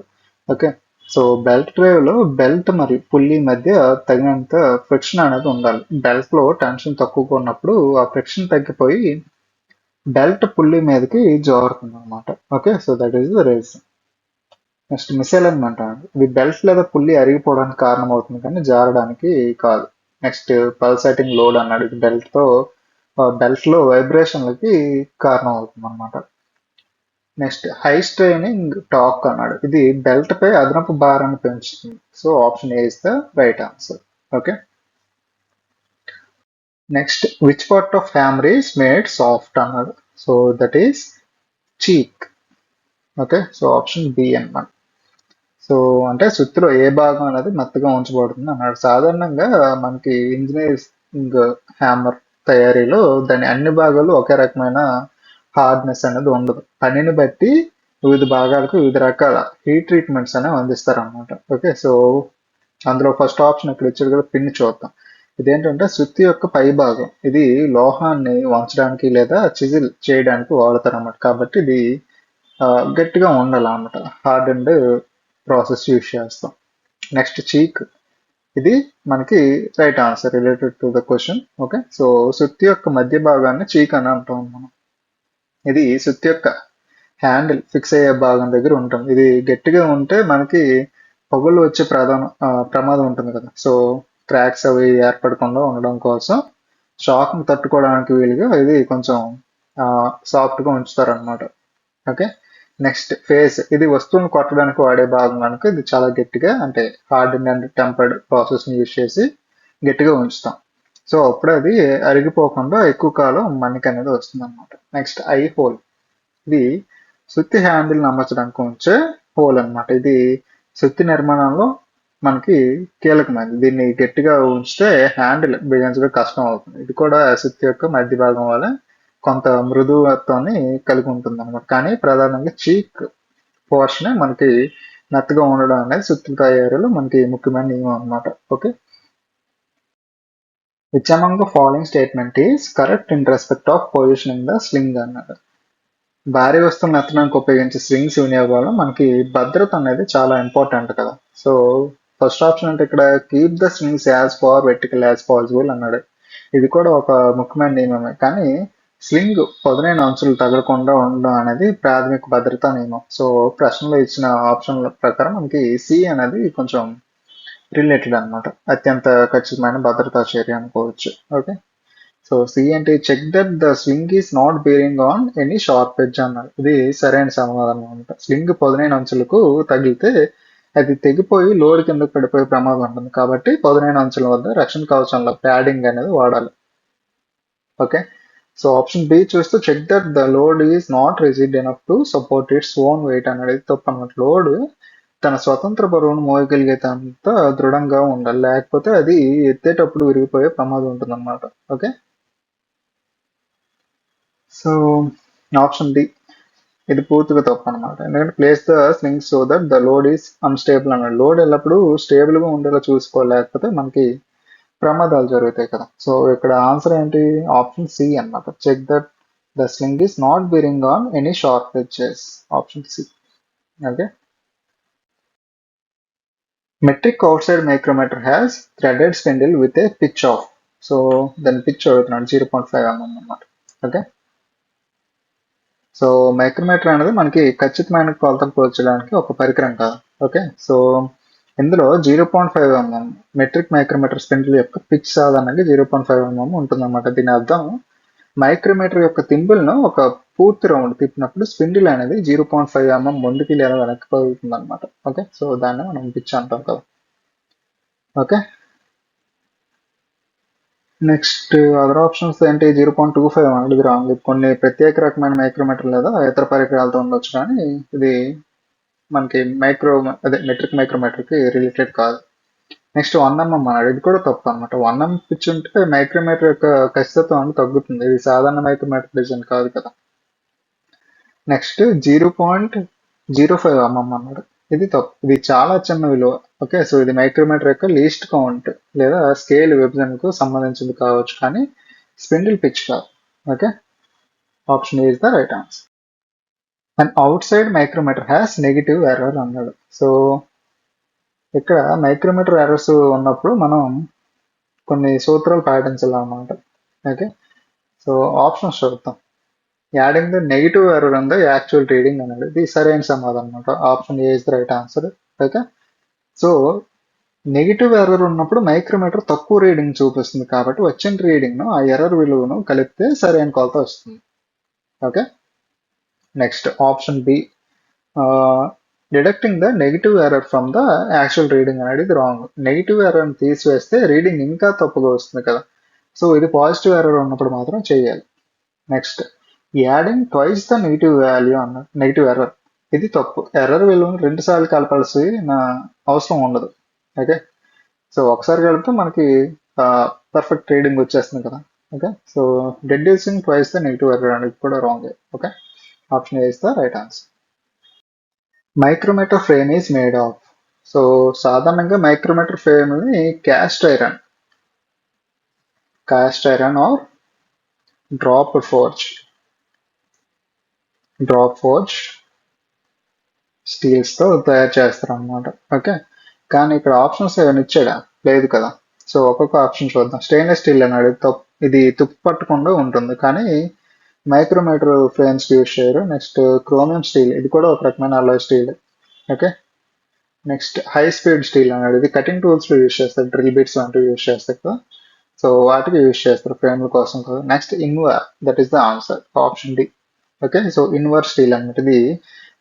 ఓకే, సో బెల్ట్ డ్రైవ్ లో బెల్ట్ మరియు పుల్లీ మధ్య తగినంత ఫ్రిక్షన్ అనేది ఉండాలి. బెల్ట్ లో టెన్షన్ తక్కువగా ఉన్నప్పుడు ఆ ఫ్రిక్షన్ తగ్గిపోయి బెల్ట్ పుల్లీ మీదకి జారుతుంది అనమాట. Okay, so that is the reason. Next misalignment అండి, ఇది బెల్ట్ లేదా పుల్లీ అరిగిపోవడానికి కారణం అవుతుంది కానీ జారడానికి కాదు. నెక్స్ట్ పల్సేటింగ్ లోడ్ అన్నాడు, ఇది బెల్ట్ లో వైబ్రేషన్లకి కారణం అవుతుంది అనమాట. నెక్స్ట్ హై స్ట్రైనింగ్ టాక్ అన్నాడు. ఇది బెల్ట్ పై అదనపు భారాన్ని పెంచుతుంది. So option A is the right answer. Okay. Next which part of hammer is made soft అన్నాడు. So that is cheek. Okay. So option B అన్నమాట. సో అంటే సుత్తిలో ఏ భాగం అనేది మెత్తగా ఉంచబడుతుంది అన్నాడు. సాధారణంగా మనకి ఇంజనీరింగ్ హ్యామర్ తయారీలో దాని అన్ని భాగాలు ఒకే రకమైన హార్డ్నెస్ అనేది ఉండదు. పనిని బట్టి వివిధ భాగాలకు వివిధ రకాల హీట్ ట్రీట్మెంట్స్ అనేవి అందిస్తారు అనమాట. ఓకే. సో అందులో ఫస్ట్ ఆప్షన్ ఇక్కడ ఇచ్చారు కదా, పిన్ చూద్దాం. ఇదేంటంటే సుత్తి యొక్క పై భాగం. ఇది లోహాన్ని వంచడానికి లేదా చిజిల్ చేయడానికి వాడతారు అన్నమాట. కాబట్టి ఇది గట్టిగా ఉండాలన్నమాట. హార్డ్ అండ్ ప్రాసెస్ యూజ్ చేస్తాం. నెక్స్ట్ చీక్. ఇది మనకి right answer related to the question. Okay. So సుత్తి యొక్క మధ్య భాగాన్ని చీక్ అని అంటాం మనం. ఇది సుత్తి యొక్క హ్యాండిల్ ఫిక్స్ అయ్యే భాగం దగ్గర ఉంటుంది. ఇది గట్టిగా ఉంటే మనకి పొగలు వచ్చే ప్రమాదం ఉంటుంది కదా. సో క్రాక్స్ అవి ఏర్పడకుండా ఉండడం కోసం షాక్ని తట్టుకోవడానికి వీలుగా ఇది కొంచెం సాఫ్ట్గా ఉంచుతారనమాట. ఓకే. Next face. ఇది వస్తువులను కొట్టడానికి వాడే భాగం కనుక ఇది చాలా గట్టిగా, అంటే హార్డ్ అండ్ టెంపర్డ్ ప్రాసెస్ని యూజ్ చేసి గట్టిగా ఉంచుతాం. సో అప్పుడు అది అరిగిపోకుండా ఎక్కువ కాలం మన్నిక అనేది వస్తుంది అనమాట. Next I whole. ఇది సుత్తి హ్యాండిల్ అమర్చడానికి ఉంచే హోల్ అన్నమాట. ఇది సుత్తి నిర్మాణంలో మనకి కీలకమైనది. దీన్ని గట్టిగా ఉంచితే హ్యాండిల్ బిగించడం కష్టం అవుతుంది. ఇది కూడా సుత్తి యొక్క మధ్య భాగం వల్ల కొంత మృదుత్వాన్ని కలిగి ఉంటుంది అనమాట. కానీ ప్రధానంగా చీక్ పోర్షన్ మనకి మెత్తగా ఉండడం అనేది సుత్తి తయారీలో మనకి ముఖ్యమైన నియమం అనమాట. Okay. Which among the following statement is correct in respect of positioning the swing అన్నది. భారీ వస్తువులను ఎత్తడానికి ఉపయోగించే స్వింగ్స్ వినియోగంలో మనకి భద్రత అనేది చాలా ఇంపార్టెంట్ కదా. సో ఫస్ట్ ఆప్షన్ అంటే ఇక్కడ keep the swings as far vertical as possible అన్నాడు. ఇది కూడా ఒక ముఖ్యమైన నియమమే. కానీ స్వింగ్ పదునైన అంచులు తగలకుండా ఉండడం అనేది ప్రాథమిక భద్రతా నియమం. సో ప్రశ్నలో ఇచ్చిన ఆప్షన్ల ప్రకారం మనకి సి అనేది కొంచెం రిలేటెడ్ అనమాట. అత్యంత ఖచ్చితమైన భద్రతా చర్య అనుకోవచ్చు. ఓకే. సో సి అంటే check that the swing is not bearing on any sharp edge అన్నారు. ఇది సరైన సమాధానం అనమాట. స్వింగ్ పదునైన అంచులకు తగిలితే అది తెగిపోయి లోడ్ కిందకు పడిపోయే ప్రమాదం ఉంటుంది. కాబట్టి పదునైన అంచుల వద్ద రక్షణ కవచంలో ప్యాడింగ్ అనేది వాడాలి. ఓకే. సో ఆప్షన్ బి చూస్తే check that the load is not rigid enough to support its own weight అనేది తప్పు అనమాట. లోడ్ తన స్వతంత్ర బరువును మోయగలిగేంత దృఢంగా ఉండాలి. లేకపోతే అది ఎత్తేటప్పుడు విరిగిపోయే ప్రమాదం ఉంటుంది అనమాట. ఓకే. సో ఆప్షన్ డి ఇది పూర్తిగా తప్పు అనమాట. ఎందుకంటే place the swing so that the load is unstable అన్నాడు. లోడ్ ఎల్లప్పుడూ స్టేబుల్ గా ఉండేలా చూసుకోవాలి. లేకపోతే మనకి ప్రమాదాలు జరుగుతాయి కదా. సో ఇక్కడ ఆన్సర్ ఏంటి? ఆప్షన్ సి అన్నమాట. Check that the swing is not bearing on any sharp edges. Option C. Okay. Metric outside micrometer has threaded spindle with a pitch of. So దాని పిచ్ అవుతున్నాడు 0.5 అన్నమాట. Okay. So micrometer అనేది మనకి ఖచ్చితమైన కొలతలు పోల్చడానికి ఒక పరికరం కాదు. ఓకే. సో ఇందులో 0.5 mm మెట్రిక్ మైక్రోమీటర్ స్పిండిల్ యొక్క పిచ్ సాధారణంగా 0.5 mm ఉంటుందన్నమాట. దీని అర్థం మైక్రోమీటర్ యొక్క థింబుల్ను ఒక పూర్తి రౌండ్ తిప్పినప్పుడు స్పిండిల్ అనేది 0.5 mm ముందుకి లేదా వెనక్కి పగులుతుంది అనమాట. ఓకే. సో దాన్ని మనం పిచ్ అంటాం కదా. ఓకే. నెక్స్ట్ అదర్ ఆప్షన్స్ ఏంటి? 0.25 అనేది రాంగ్. కొన్ని ప్రత్యేక రకమైన మైక్రోమీటర్ లేదా ఇతర పరికరాలతో ఉండొచ్చు, కానీ ఇది మనకి మెట్రిక్ మైక్రోమీటర్ కి రిలేటెడ్ కాదు. నెక్స్ట్ 1 mm అన్నాడు. ఇది కూడా తప్పు అనమాట. 1 mm పిచ్ ఉంటే మైక్రోమీటర్ యొక్క ఖచ్చితత్వం అనేది తగ్గుతుంది. ఇది సాధారణ మైక్రోమీటర్ డిజైన్ కాదు కదా. నెక్స్ట్ 0.05 mm అన్నాడు. ఇది తప్పు. ఇది చాలా చిన్న విలువ. ఓకే. సో ఇది మైక్రోమీటర్ యొక్క లీస్ట్ కౌంట్ లేదా స్కేల్ విభజనకు సంబంధించింది కావచ్చు, కానీ స్పిండిల్ పిచ్ కాదు. Okay. Option is the right answer. And outside micrometer has negative error అన్నాడు. సో ఇక్కడ మైక్రోమీటర్ ఎర్రర్స్ ఉన్నప్పుడు మనం కొన్ని సూత్రాలు పాటించాలి అన్నమాట. ఓకే. సో ఆప్షన్స్ చూద్దాం. Adding the negative error in the actual reading అన్నాడు. ఇది సరైన సమాధానం అనమాట. Option A is the right answer. Okay. So negative error ఉన్నప్పుడు మైక్రోమీటర్ తక్కువ రీడింగ్ చూపిస్తుంది. కాబట్టి వచ్చిన రీడింగ్ ను ఆ ఎర్రర్ విలువను కలిపితే సరైన కొలత వస్తుంది. Okay. Next option B, deducting the negative error from the actual reading అనేది ఇది రాంగ్. నెగిటివ్ ఎర్రర్ని తీసివేస్తే రీడింగ్ ఇంకా తప్పుగా వస్తుంది కదా, సో ఇది పాజిటివ్ ఎర్రర్ ఉన్నప్పుడు మాత్రం చేయాలి. Next adding twice the negative value అన్న నెగిటివ్ ఎర్రర్, ఇది తప్పు. ఎర్రర్ విలువను 2 సార్లు కలపాల్సిన అవసరం ఉండదు. ఓకే, సో ఒకసారి కలిపితే మనకి పర్ఫెక్ట్ రీడింగ్ వచ్చేస్తుంది కదా. Okay, so reducing twice the negative error అనేది కూడా wrong. Okay, option A is the right answer. Micrometer frame is made of. So సాధారణంగా మైక్రోమీటర్ ఫ్రేమ్ ని cast iron or drop forge steels తో తయారు చేస్తారు అనమాట. ఓకే, కానీ ఇక్కడ ఆప్షన్స్ ఏమైనా ఇచ్చాడా? లేదు కదా. సో ఒక్కొక్క ఆప్షన్ చూద్దాం. స్టెయిన్లెస్ స్టీల్ అన్నాడు, ఇది తుప్పు పట్టకుండా ఉంటుంది, కానీ మైక్రోమీటర్ ఫ్రేమ్స్ యూజ్ చేయరు. నెక్స్ట్ క్రోమియం స్టీల్, ఇది కూడా ఒక రకమైన alloy steel. Okay, next high speed steel అన్నాడు, ఇది కటింగ్ టూల్స్ లో యూజ్ చేస్తారు, డ్రిల్ బిట్స్ లాంటివి యూజ్ చేస్తారు కదా, సో వాటికి యూజ్ చేస్తారు ఫ్రేమ్ల కోసం కదా. Next invar, that is the answer, option D. Okay, so invar steel అన్నమాట, ఇది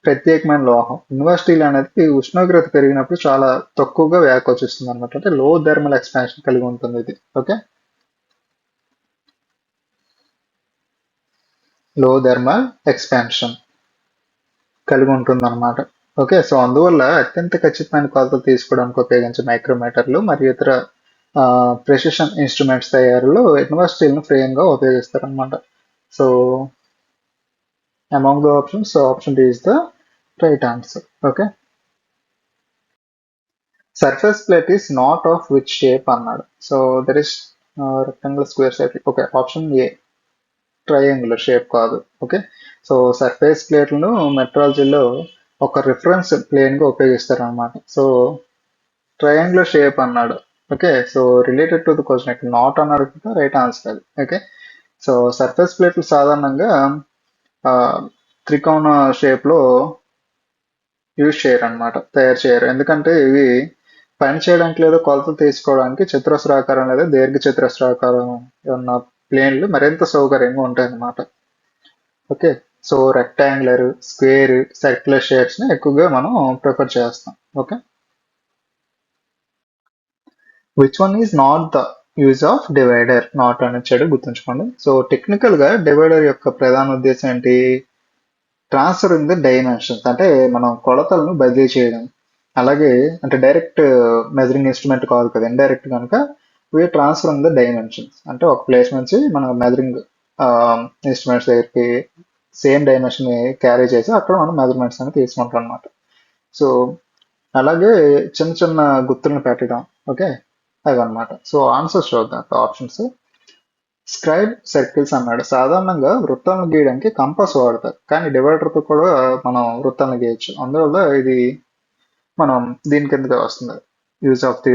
ప్రత్యేకమైన లోహం. ఇన్వర్ స్టీల్ అనేది ఉష్ణోగ్రత పెరిగినప్పుడు చాలా తక్కువగా వ్యాకోచిస్తుంది అనమాట, అంటే లో థర్మల్ ఎక్స్పాన్షన్ కలిగి ఉంటుంది ఇది. ఓకే, లో థర్మల్ ఎక్స్పాన్షన్ కలిగి ఉంటుంది అనమాట. ఓకే, సో అందువల్ల అత్యంత ఖచ్చితమైన కొలతలు తీసుకోవడానికి ఉపయోగించే మైక్రోమీటర్లు మరియు ఇతర ప్రెసిషన్ ఇన్స్ట్రుమెంట్స్ తయారీలో ఇన్వర్ స్టీల్ ను ఫ్రేమ్ గా ఉపయోగిస్తారు అనమాట. So among the options, so option D is the right answer. Okay, surface plate is not of which shape అన్నాడు. So there is rectangular, square, circle. Okay, option A triangular shape కాదు. Okay, so surface ప్లేట్లను మెట్రాలజీలో ఒక reference plane గా ఉపయోగిస్తారు అనమాట. So triangular shape అన్నాడు. Okay, so related to the question ఇక్కడ నాట్ అన్నాడు కదా, రైట్ ఆన్సర్ అది. ఓకే, సో సర్ఫేస్ ప్లేట్లు సాధారణంగా త్రికోణ షేప్ లో యూజ్ చేయరు అనమాట, తయారు చేయరు. ఎందుకంటే ఇవి పని చేయడానికి లేదా కొలతలు తీసుకోవడానికి చతురస్రాకారం లేదా దీర్ఘ చతురస్రాకారం ఉన్న ప్లేన్లు మరింత సౌకర్యంగా ఉంటాయి అన్నమాట. Okay, so rectangular, square, circular shapes ని ఎక్కువగా మనం ప్రిఫర్ చేస్తాం. Okay, which one is not the use of divider? Not అని ఇచ్చాడు, గుర్తుంచుకోండి. సో టెక్నికల్ గా డివైడర్ యొక్క ప్రధాన ఉద్దేశం ఏంటి? ట్రాన్స్ఫర్ ఇన్ ద డైమెన్షన్స్, అంటే మనం కొలతలను బదిలీ చేయడం. అలాగే అంటే డైరెక్ట్ మెజరింగ్ ఇన్స్ట్రుమెంట్ కాదు కదా, ఇండైరెక్ట్ కనుక we transfer in the dimensions, అంటే ఒక ప్లేస్ నుంచి మన మెజరింగ్ ఇన్స్ట్రుమెంట్స్ దగ్గరికి సేమ్ డైమెన్షన్ క్యారీ చేసి అక్కడ మనం మెజర్మెంట్స్ అనేది తీసుకుంటాం అనమాట. సో అలాగే చిన్న చిన్న గుర్తులను పెట్టడం. ఓకే, అవన్నమాట. సో ఆన్సర్స్ చూద్దాం, ఆప్షన్స్. స్క్రైబ్ సర్కిల్స్ అన్నాడు, సాధారణంగా వృత్తాలను గీయడానికి కంపాస్ వాడతారు, కానీ డివైడర్ తో కూడా మనం వృత్తాలను గీయచ్చు. అందువల్ల ఇది మనం దీని కిందకే వస్తుంది, యూజ్ ఆఫ్ ది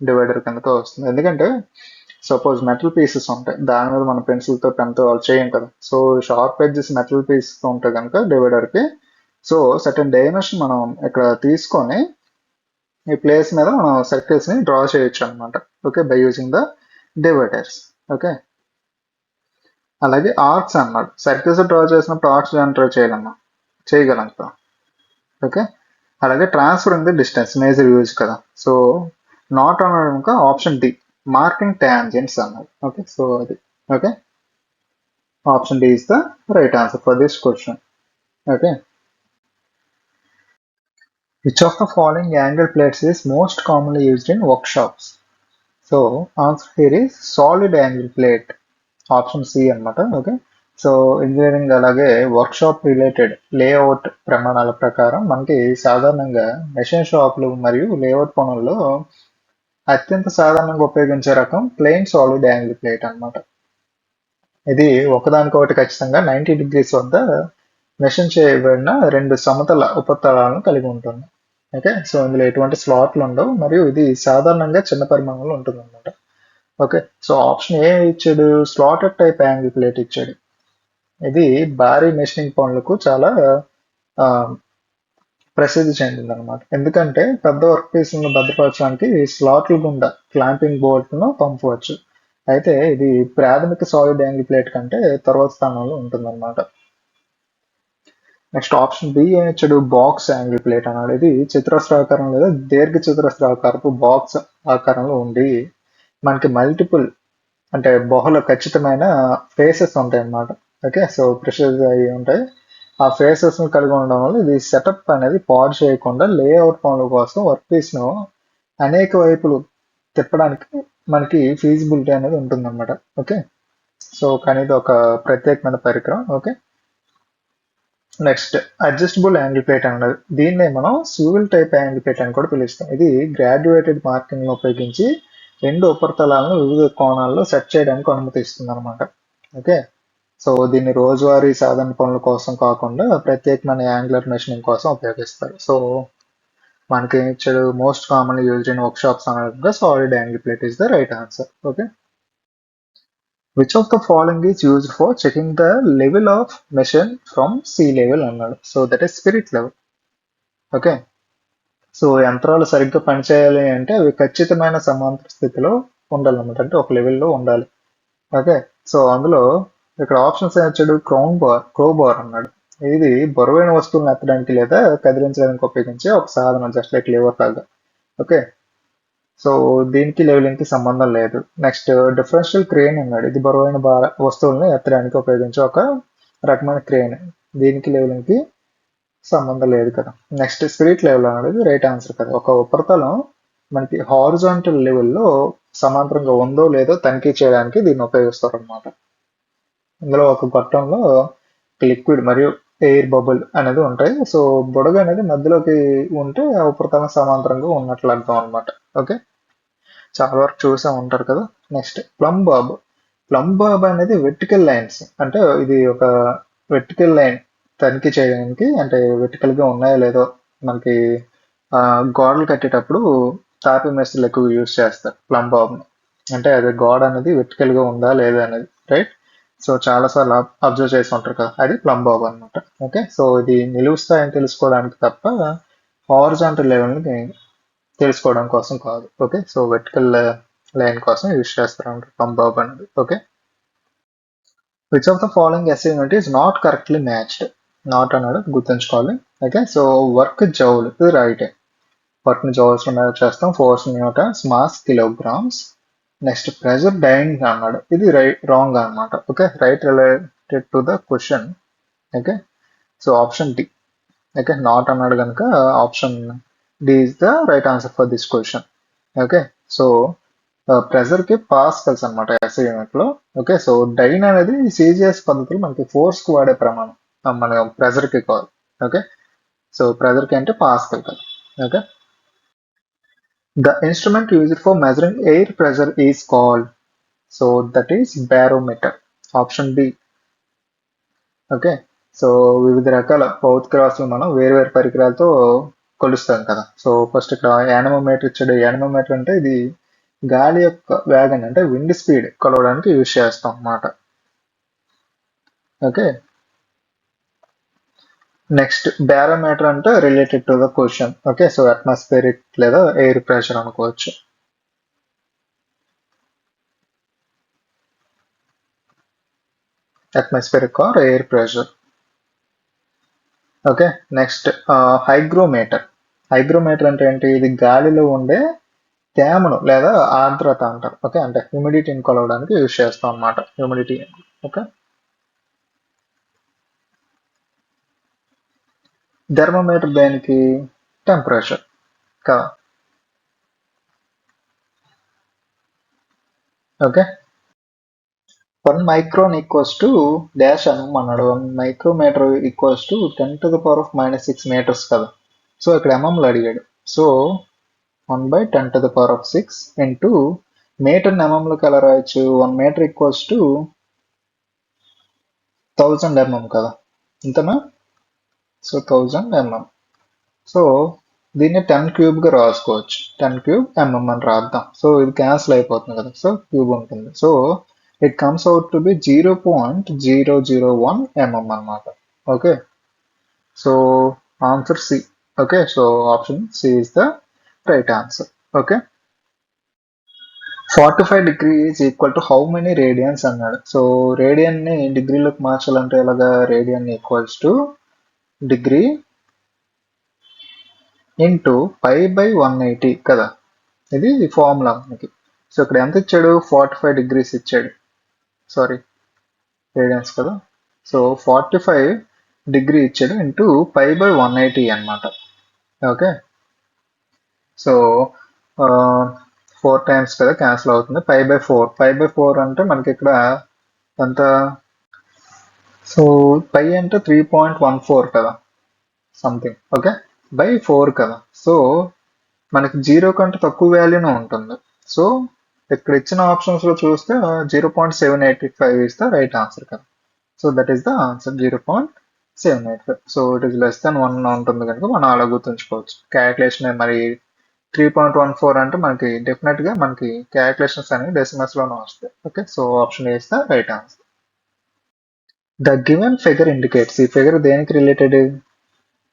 డివైడర్ కిందకే వస్తుంది. ఎందుకంటే సపోజ్ మెటల్ పీసెస్ ఉంటాయి, దాని మీద మనం పెన్సిల్ తో పెన్ తో చేయం కదా, so sharp edges metal pieces తో ఉంటాయి కనుక డివైడర్ కి, సో సర్టెన్ డైమెన్షన్ మనం ఇక్కడ తీసుకొని ఈ ప్లేస్ మీద మనం సర్కిల్స్ ని డ్రా చేయొచ్చు అనమాట. Okay, by using the dividers. Okay, అలాగే ఆర్క్స్ అన్నాడు, సర్కిల్స్ డ్రా చేసినప్పుడు ఆర్క్స్ జనరేట్ చేయగలం కదా. ఓకే, అలాగే transferring the distance major use కదా. సో నాట్ అన్నాడు ఇంకా ఆప్షన్ డి, మార్కింగ్ టాంజెంట్స్ అన్నాడు. ఓకే, సో అది. Okay, option D is the right answer for this question. Okay, which of the following angle plates is most commonly used in workshops? So answer here is solid angle plate, option C అనమాట. Okay, so engineering అలాగే workshop related layout ప్రమాణాల ప్రకారం మనకి సాధారణంగా machine షాపులు మరియు layout పనుల్లో అత్యంత సాధారణంగా ఉపయోగించే రకం ప్లెయిన్ సాలిడ్ యాంగిల్ ప్లేట్ అనమాట. ఇది ఒకదానికొకటి ఖచ్చితంగా 90 degrees వద్ద మెషిన్ చేయబడిన రెండు సమతల ఉపరితలాలను కలిగి ఉంటుంది. ఓకే, సో ఇందులో ఎటువంటి స్లాట్లు ఉండవు మరియు ఇది సాధారణంగా చిన్న పరిమాణంలో ఉంటుంది అనమాట. ఓకే, సో ఆప్షన్ ఏ ఇచ్చాడు, స్లాటెడ్ టైప్ యాంగిల్ ప్లేట్ ఇచ్చాడు. ఇది భారీ మెషినింగ్ పనులకు చాలా ప్రసిద్ధి చెందింది అనమాట. ఎందుకంటే పెద్ద వర్క్ పీస్లను భద్రపరచడానికి స్లాట్ల గుండా క్లాంపింగ్ బోల్ట్ను పంపవచ్చు. అయితే ఇది ప్రాథమిక సాలిడ్ యాంగిల్ ప్లేట్ కంటే తర్వాత స్థానంలో ఉంటుంది అనమాట. నెక్స్ట్ ఆప్షన్ బి ఏమి ఇచ్చాడు, బాక్స్ యాంగిల్ ప్లేట్ అన్నాడు. ఇది చతురస్రాకారం లేదా దీర్ఘ చతురస్రాకారపు బాక్స్ ఆకారంలో ఉండి మనకి మల్టిపుల్ అంటే బహుళ ఖచ్చితమైన ఫేసెస్ ఉంటాయి అన్నమాట. ఓకే, సో ప్రెషర్స్ అవి ఉంటాయి. ఆ ఫేసెస్ ను కలిగి ఉండడం వల్ల ఇది సెటప్ అనేది పాడు చేయకుండా లేఅవుట్ పనుల కోసం వర్క్ పీస్ ను అనేక వైపులు తిప్పడానికి మనకి ఫీజిబిలిటీ అనేది ఉంటుందన్నమాట. ఓకే, సో కానీ ఇది ఒక ప్రత్యేకమైన పరికరం. Okay, next adjustable angle plate అన్నది దీన్నే మనం స్వివెల్ టైప్ యాంగిల్ ప్లేట్ అని కూడా పిలుస్తాం. ఇది గ్రాడ్యుయేటెడ్ మార్కింగ్ ఉపయోగించి రెండు ఉపరితలాలను వివిధ కోణాల్లో సెట్ చేయడానికి అనుమతిస్తుంది అనమాట. ఓకే, సో దీన్ని రోజువారీ సాధారణ పనుల కోసం కాకుండా ప్రత్యేకమైన యాంగులర్ మెషినింగ్ కోసం ఉపయోగిస్తారు. సో మనకి ఇచ్చాడు most commonly used in work shops అనగా solid angle plate is the right answer. Okay, which of the following is used for checking the level of machine from sea level అన్నాడు. So that is spirit level. Okay, so యంత్రాలు సరిగ్గా పనిచేయాలి అంటే అవి ఖచ్చితమైన సమాంతర స్థితిలో ఉండాలన్నమాట, అంటే ఒక లెవెల్లో ఉండాలి. ఓకే, సో అందులో ఇక్కడ ఆప్షన్స్ ఇచ్చాడు, క్రో బార్ అన్నాడు. ఇది బరువైన వస్తువులను ఎత్తడానికి లేదా కదిలించడానికి ఉపయోగించే ఒక సాధనం, జస్ట్ లైక్ లివర్ లాగా. ఓకే, సో దీనికి లెవెలింగ్ కి సంబంధం లేదు. నెక్స్ట్ డిఫరెన్షియల్ క్రేన్ అన్నాడు. ఇది బరువైన వస్తువులను ఎత్తడానికి ఉపయోగించే ఒక రకమైన క్రేన్. దీనికి లెవెలింగ్ కి సంబంధం లేదు కదా. నెక్స్ట్ స్పిరిట్ లెవెల్ అనేది రైట్ ఆన్సర్ కదా. ఒక ఉపరితలం మనకి హారిజాంటల్ లెవెల్లో సమాంతరంగా ఉందో లేదో తనిఖీ చేయడానికి దీన్ని ఉపయోగిస్తారు అనమాట. ఇందులో ఒక గొట్టంలో లిక్విడ్ మరియు ఎయిర్ బబుల్ అనేది ఉంటాయి. సో బుడగ అనేది మధ్యలోకి ఉంటే ఆ ఉపరితలం సమాంతరంగా ఉన్నట్లు అర్థం అనమాట. ఓకే, చాలా వరకు చూసే ఉంటారు కదా. Next plum Bob. Plum bob అనేది వెర్టికల్ లైన్స్, అంటే ఇది ఒక వెర్టికల్ లైన్ తనిఖీ చేయడానికి, అంటే వెర్టికల్ గా ఉన్నాయో లేదో మనకి గోడలు కట్టేటప్పుడు తాపి మేస్త్రీలు ఎక్కువ యూజ్ చేస్తారు ప్లమ్ బాబ్ ని, అంటే అది గోడ అనేది వెర్టికల్ గా ఉందా లేదా అనేది. రైట్, సో చాలా సార్లు అబ్జర్వ్ చేసి ఉంటారు కదా, అది ప్లమ్ బాబ్ అనమాట. ఓకే, సో ఇది నిలువు స్థాయిని తెలుసుకోవడానికి తప్ప హారిజాంటల్ లెవెల్ ని తెలుసుకోవడం కోసం కాదు. ఓకే, సో వెర్టికల్ లైన్ కోసం యూజ్ చేస్తారు ప్లమ్ బాబ్ అనేది. Okay, which of the following assignment is not correctly matched. Not అన్నాడు, గుర్తుంచుకోవాలి. ఓకే, సో వర్క్ జౌల్ ఇది రైట్. వర్క్ ని జౌల్స్ లో మెజర్ చేస్తాం. Force newtons, mass kilograms. Next pressure dyne అన్నాడు, ఇది రైట్ రాంగ్ అనమాట. Okay, right related to the question. Okay, so option D. Okay, not అన్నాడు కనుక option D is the right answer for this question. Okay, so pressure కి Pascal's అనమాట SI unit లో. Okay, so dyne అనేది CGS పద్ధతిలో మనకి force కి వాడే ప్రమాణం, మన ప్రెజర్ కి కాదు. ఓకే, సో ప్రెజర్ కి అంటే పాస్కల్ కదా. Okay, the instrument used for measuring air pressure is called, so that is barometer. Option B. Okay, so వివిధ రకాల భౌతిక రాశులు మనం వేరు పరికరాలతో కొలుస్తాం కదా. సో ఫస్ట్ ఇక్కడ యానమోమీటర్ ఇచ్చాడు. యానమోమీటర్ అంటే ఇది గాలి యొక్క వేగాన్ని, అంటే విండ్ స్పీడ్ కొలవడానికి యూజ్ చేస్తాం అన్నమాట. ఓకే, నెక్స్ట్ బారోమీటర్ అంటే related to the question. Okay, so atmospheric లేదా ఎయిర్ ప్రెషర్ అనుకోవచ్చు. Atmospheric or air pressure. Okay, next hygrometer. Hygrometer అంటే ఏంటి, ఇది గాలిలో ఉండే తేమను లేదా ఆర్ద్రత అంటారు. ఓకే, అంటే హ్యూమిడిటీని కొలవడానికి యూజ్ చేస్తాం అన్నమాట, హ్యూమిడిటీ. ఓకే, థర్మోమీటర్ దేనికి, టెంపరేచర్ కదా. Okay, 1 micron equals to dash mm అన్నాడు. 1 micrometer equals to 10 to the power of -6 meters కదా. సో ఇక్కడ ఎంఎంలు అడిగాడు. So 1 by 10 to the power of 6 into metre ఎంఎంలోకి ఎలా రాయొచ్చు, 1 మీటర్ ఈక్వల్స్ టు 1000 mm కదా, ఇంతనా. So 1000 mm. సో దీన్ని 10 క్యూబ్ గా రాసుకోవచ్చు. 10 క్యూబ్ mm అని రాద్దాం. సో ఇది క్యాన్సిల్ అయిపోతుంది కదా, సో క్యూబ్ ఉంటుంది. So it comes out to be 0.001 mm అన్నమాట. Okay, so answer C. Okay, so option C is the right answer. Okay, 45 degree is equal to how many radians అన్నాడు. So radian ని డిగ్రీలోకి మార్చాలంటే ఎలాగా, radian equals to degree into pi by 180 కదా, ఇది formula మనకి. So ఇక్కడ ఎంత ఇచ్చాడు, 45 డిగ్రీస్ ఇచ్చాడు, సారీ రేడియన్స్ కదా. సో 45 డిగ్రీ ఇచ్చాడు ఇంటూ పై బై 180 అనమాట. ఓకే, సో 4 టైమ్స్ కదా క్యాన్సిల్ అవుతుంది, పై బై 4 అంటే మనకి ఇక్కడ ఎంత, సో పై అంటే 3.14 కదా సంథింగ్, ఓకే, బై 4 కదా. సో మనకి 0 కంటే తక్కువ వాల్యూనే ఉంటుంది. సో ఇక్కడ ఇచ్చిన ఆప్షన్స్ లో చూస్తే 0.785 ఇస్ ద రైట్ ఆన్సర్ కదా. So that is the answer 0.785. So it is less than 1 ఉంటుంది కనుక మనం అలా గుర్తుంచుకోవచ్చు. క్యాలిక్యులేషన్ మరి 3.14 అంటే మనకి డెఫినెట్ గా మనకి క్యాలిక్యులేషన్స్ అనేవి డెసిమల్స్ లోనే వస్తాయి. Okay, so option A is the right answer. The given figure indicates, ఈ ఫిగర్ దేనికి రిలేటెడ్,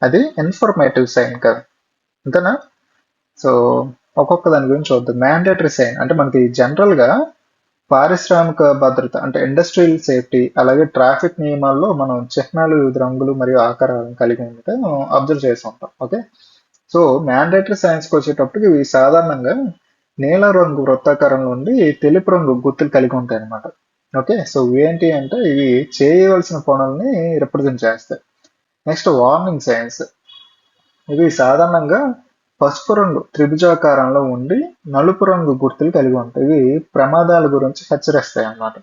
అది ఇన్ఫర్మేటివ్ సైన్ కదా, అంతేనా. సో ఒక్కొక్క దాని గురించి చూద్దాం. మ్యాండేటరీ సైన్ అంటే మనకి జనరల్ గా పారిశ్రామిక భద్రత అంటే ఇండస్ట్రియల్ సేఫ్టీ, అలాగే ట్రాఫిక్ నియమాల్లో మనం చిహ్నాలు వివిధ రంగులు మరియు ఆకారాలను కలిగి ఉంటే మనం అబ్జర్వ్ చేసి ఉంటాం. ఓకే, సో మ్యాండేటరీ సైన్స్కి వచ్చేటప్పటికి ఇవి సాధారణంగా నీల రంగు వృత్తాకారంలో ఉండి తెలుపు రంగు గుర్తులు కలిగి ఉంటాయి అనమాట. ఓకే, సో ఏంటి అంటే ఇవి చేయవలసిన పనుల్ని రిప్రజెంట్ చేస్తాయి. నెక్స్ట్ వార్నింగ్ సైన్స్, ఇవి సాధారణంగా పసుపు రంగు త్రిభుజాకారంలో ఉండి నలుపు రంగు గుర్తులు కలిగి ఉంటాయి. ఇవి ప్రమాదాల గురించి హెచ్చరిస్తాయి అన్నమాట.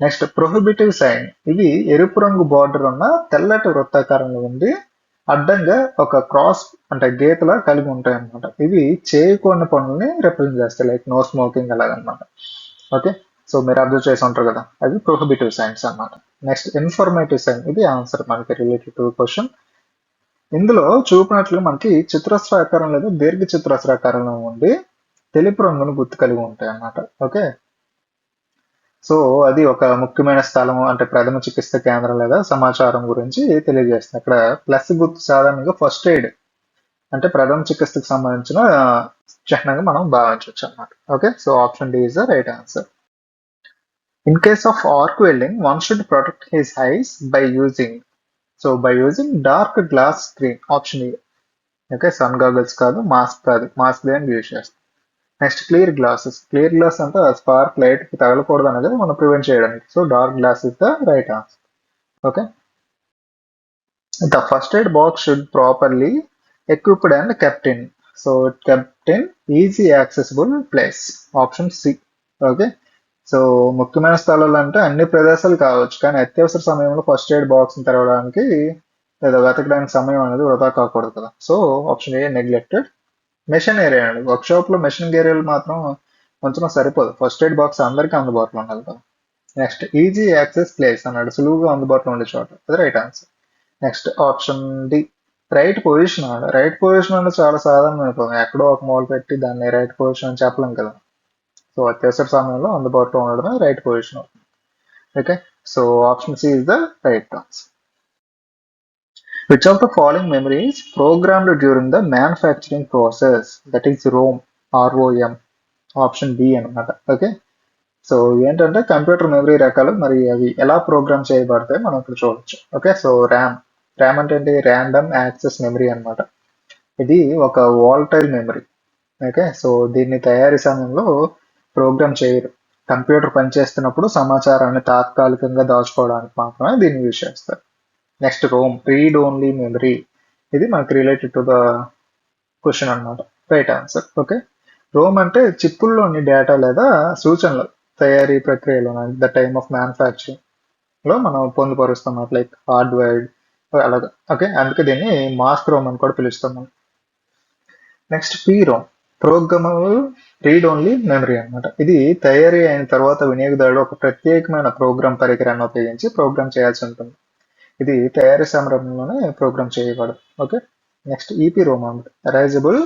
నెక్స్ట్ ప్రొహిబిటివ్ సైన్, ఇవి ఎరుపు రంగు బార్డర్ ఉన్న తెల్లటి వృత్తాకారంలో ఉండి అడ్డంగా ఒక క్రాస్ అంటే గీతలా కలిగి ఉంటాయి అన్నమాట. ఇవి చేయకూడని పనుల్ని రిప్రజెంట్ చేస్తాయి, లైక్ నో స్మోకింగ్ అలాగనమాట. ఓకే, సో మీరు అబ్జర్వ్ చేసి ఉంటారు కదా, అది ప్రొహిబిటివ్ సైన్స్ అన్నమాట. నెక్స్ట్ ఇన్ఫర్మేటివ్ సైన్, ఇది ఆన్సర్ మనకి రిలేటెడ్ టు క్వశ్చన్. ఇందులో చూపినట్లు మనకి చతురస్రాకారం లేదా దీర్ఘ చతురస్రాకారంలో ఉండి తెలుపు రంగును గుర్తు కలిగి ఉంటాయి అన్నమాట. ఓకే, సో అది ఒక ముఖ్యమైన స్థలం అంటే ప్రథమ చికిత్స కేంద్రం లేదా సమాచారం గురించి తెలియజేస్తుంది. అక్కడ ప్లస్ గుర్తు సాధారణంగా ఫస్ట్ ఎయిడ్ అంటే ప్రథమ చికిత్సకు సంబంధించిన చిహ్నంగా మనం భావించవచ్చు అన్నమాట. Okay, so option D is the right answer. In case of arc welding, one should protect his eyes by using, so by using dark glass screen, option A. Okay, sun goggles కాదు, mask కాదు, mask దేని use చేస్తాం. Next clear glasses, clear glass అంటే spark light తగలకూడదు అనేది మనం prevent చేయడానికి. So dark glass is the right answer. Okay, the first aid box should properly equipped and kept in, so kept in easy accessible place, option C. Okay, so ముఖ్యమైన స్థలాలు అంటే అన్ని ప్రదేశాలు కావచ్చు, కానీ అత్యవసర సమయంలో ఫస్ట్ ఎయిడ్ బాక్స్ తెరవడానికి లేదా వెతకడానికి సమయం అనేది వృధా కాకూడదు కదా. సో ఆప్షన్ ఏ నెగ్లెక్టెడ్. మెషిన్ ఏరియా అండి, వర్క్ షాప్ లో మెషిన్ ఏరియాలు మాత్రం కొంచెం సరిపోదు, ఫస్ట్ ఎయిడ్ బాక్స్ అందరికీ అందుబాటులో ఉండాలి కదా. నెక్స్ట్ ఈజీ యాక్సెస్ ప్లేస్ అన్నాడు, సులువుగా అందుబాటులో ఉండే చోట, అది right answer. Next option D right position అన్నాడు. రైట్ పొజిషన్ అంటే చాలా సాధారణమైన పదం, ఎక్కడో ఒక మూల పెట్టి దాన్ని రైట్ పొజిషన్ అని చెప్పలేం కదా. సో అత్యవసర సమయంలో అందుబాటులో ఉండడమే రైట్ పొజిషన్ అవుతుంది. Okay, so option C is the right answer. Which of the following memory is programmed during the manufacturing process? That is ROM, ROM. Option B అనమాట. ఓకే, సో ఏంటంటే కంప్యూటర్ మెమరీ రకాలు మరి అవి ఎలా programme చేయబడతాయి మనం ఇక్కడ చూడొచ్చు. ఓకే, సో ర్యామ్ అంటే ఏంటి, ర్యాండమ్ యాక్సెస్ మెమరీ అనమాట. ఇది ఒక వాలటైల్ మెమరీ. ఓకే, సో దీన్ని తయారీ సమయంలో ప్రోగ్రామ్ చేయరు, కంప్యూటర్ పనిచేస్తున్నప్పుడు సమాచారాన్ని తాత్కాలికంగా దాచుకోవడానికి మాత్రమే దీన్ని యూజ్ చేస్తారు. Next Rome, read only memory, ఇది మనకి రిలేటెడ్ టు ద క్వశ్చన్ అనమాట, రైట్ ఆన్సర్. ఓకే, రోమ్ అంటే చిప్పుల్లోని డేటా లేదా సూచనలు తయారీ ప్రక్రియలో ద టైమ్ ఆఫ్ మ్యానుఫ్యాక్చరింగ్ లో మనం పొందుపరుస్తాం, లైక్ హార్డ్వేర్డ్ అలాగా. ఓకే, అందుకే దీన్ని మాస్క్ రోమ్ అని కూడా పిలుస్తాం మనం. Next P Rome, programmable read only memory అనమాట. ఇది తయారీ అయిన తర్వాత వినియోగదారుడు ఒక ప్రత్యేకమైన ప్రోగ్రామ్ పరికరాన్ని ఉపయోగించి ప్రోగ్రామ్ చేయాల్సి ఉంటుంది. ఇది తయారీ సమయంలోనే ప్రోగ్రామ్ చేయబడదు. ఓకే, నెక్స్ట్ ఈపీ రోమ్ అనమాట, erasable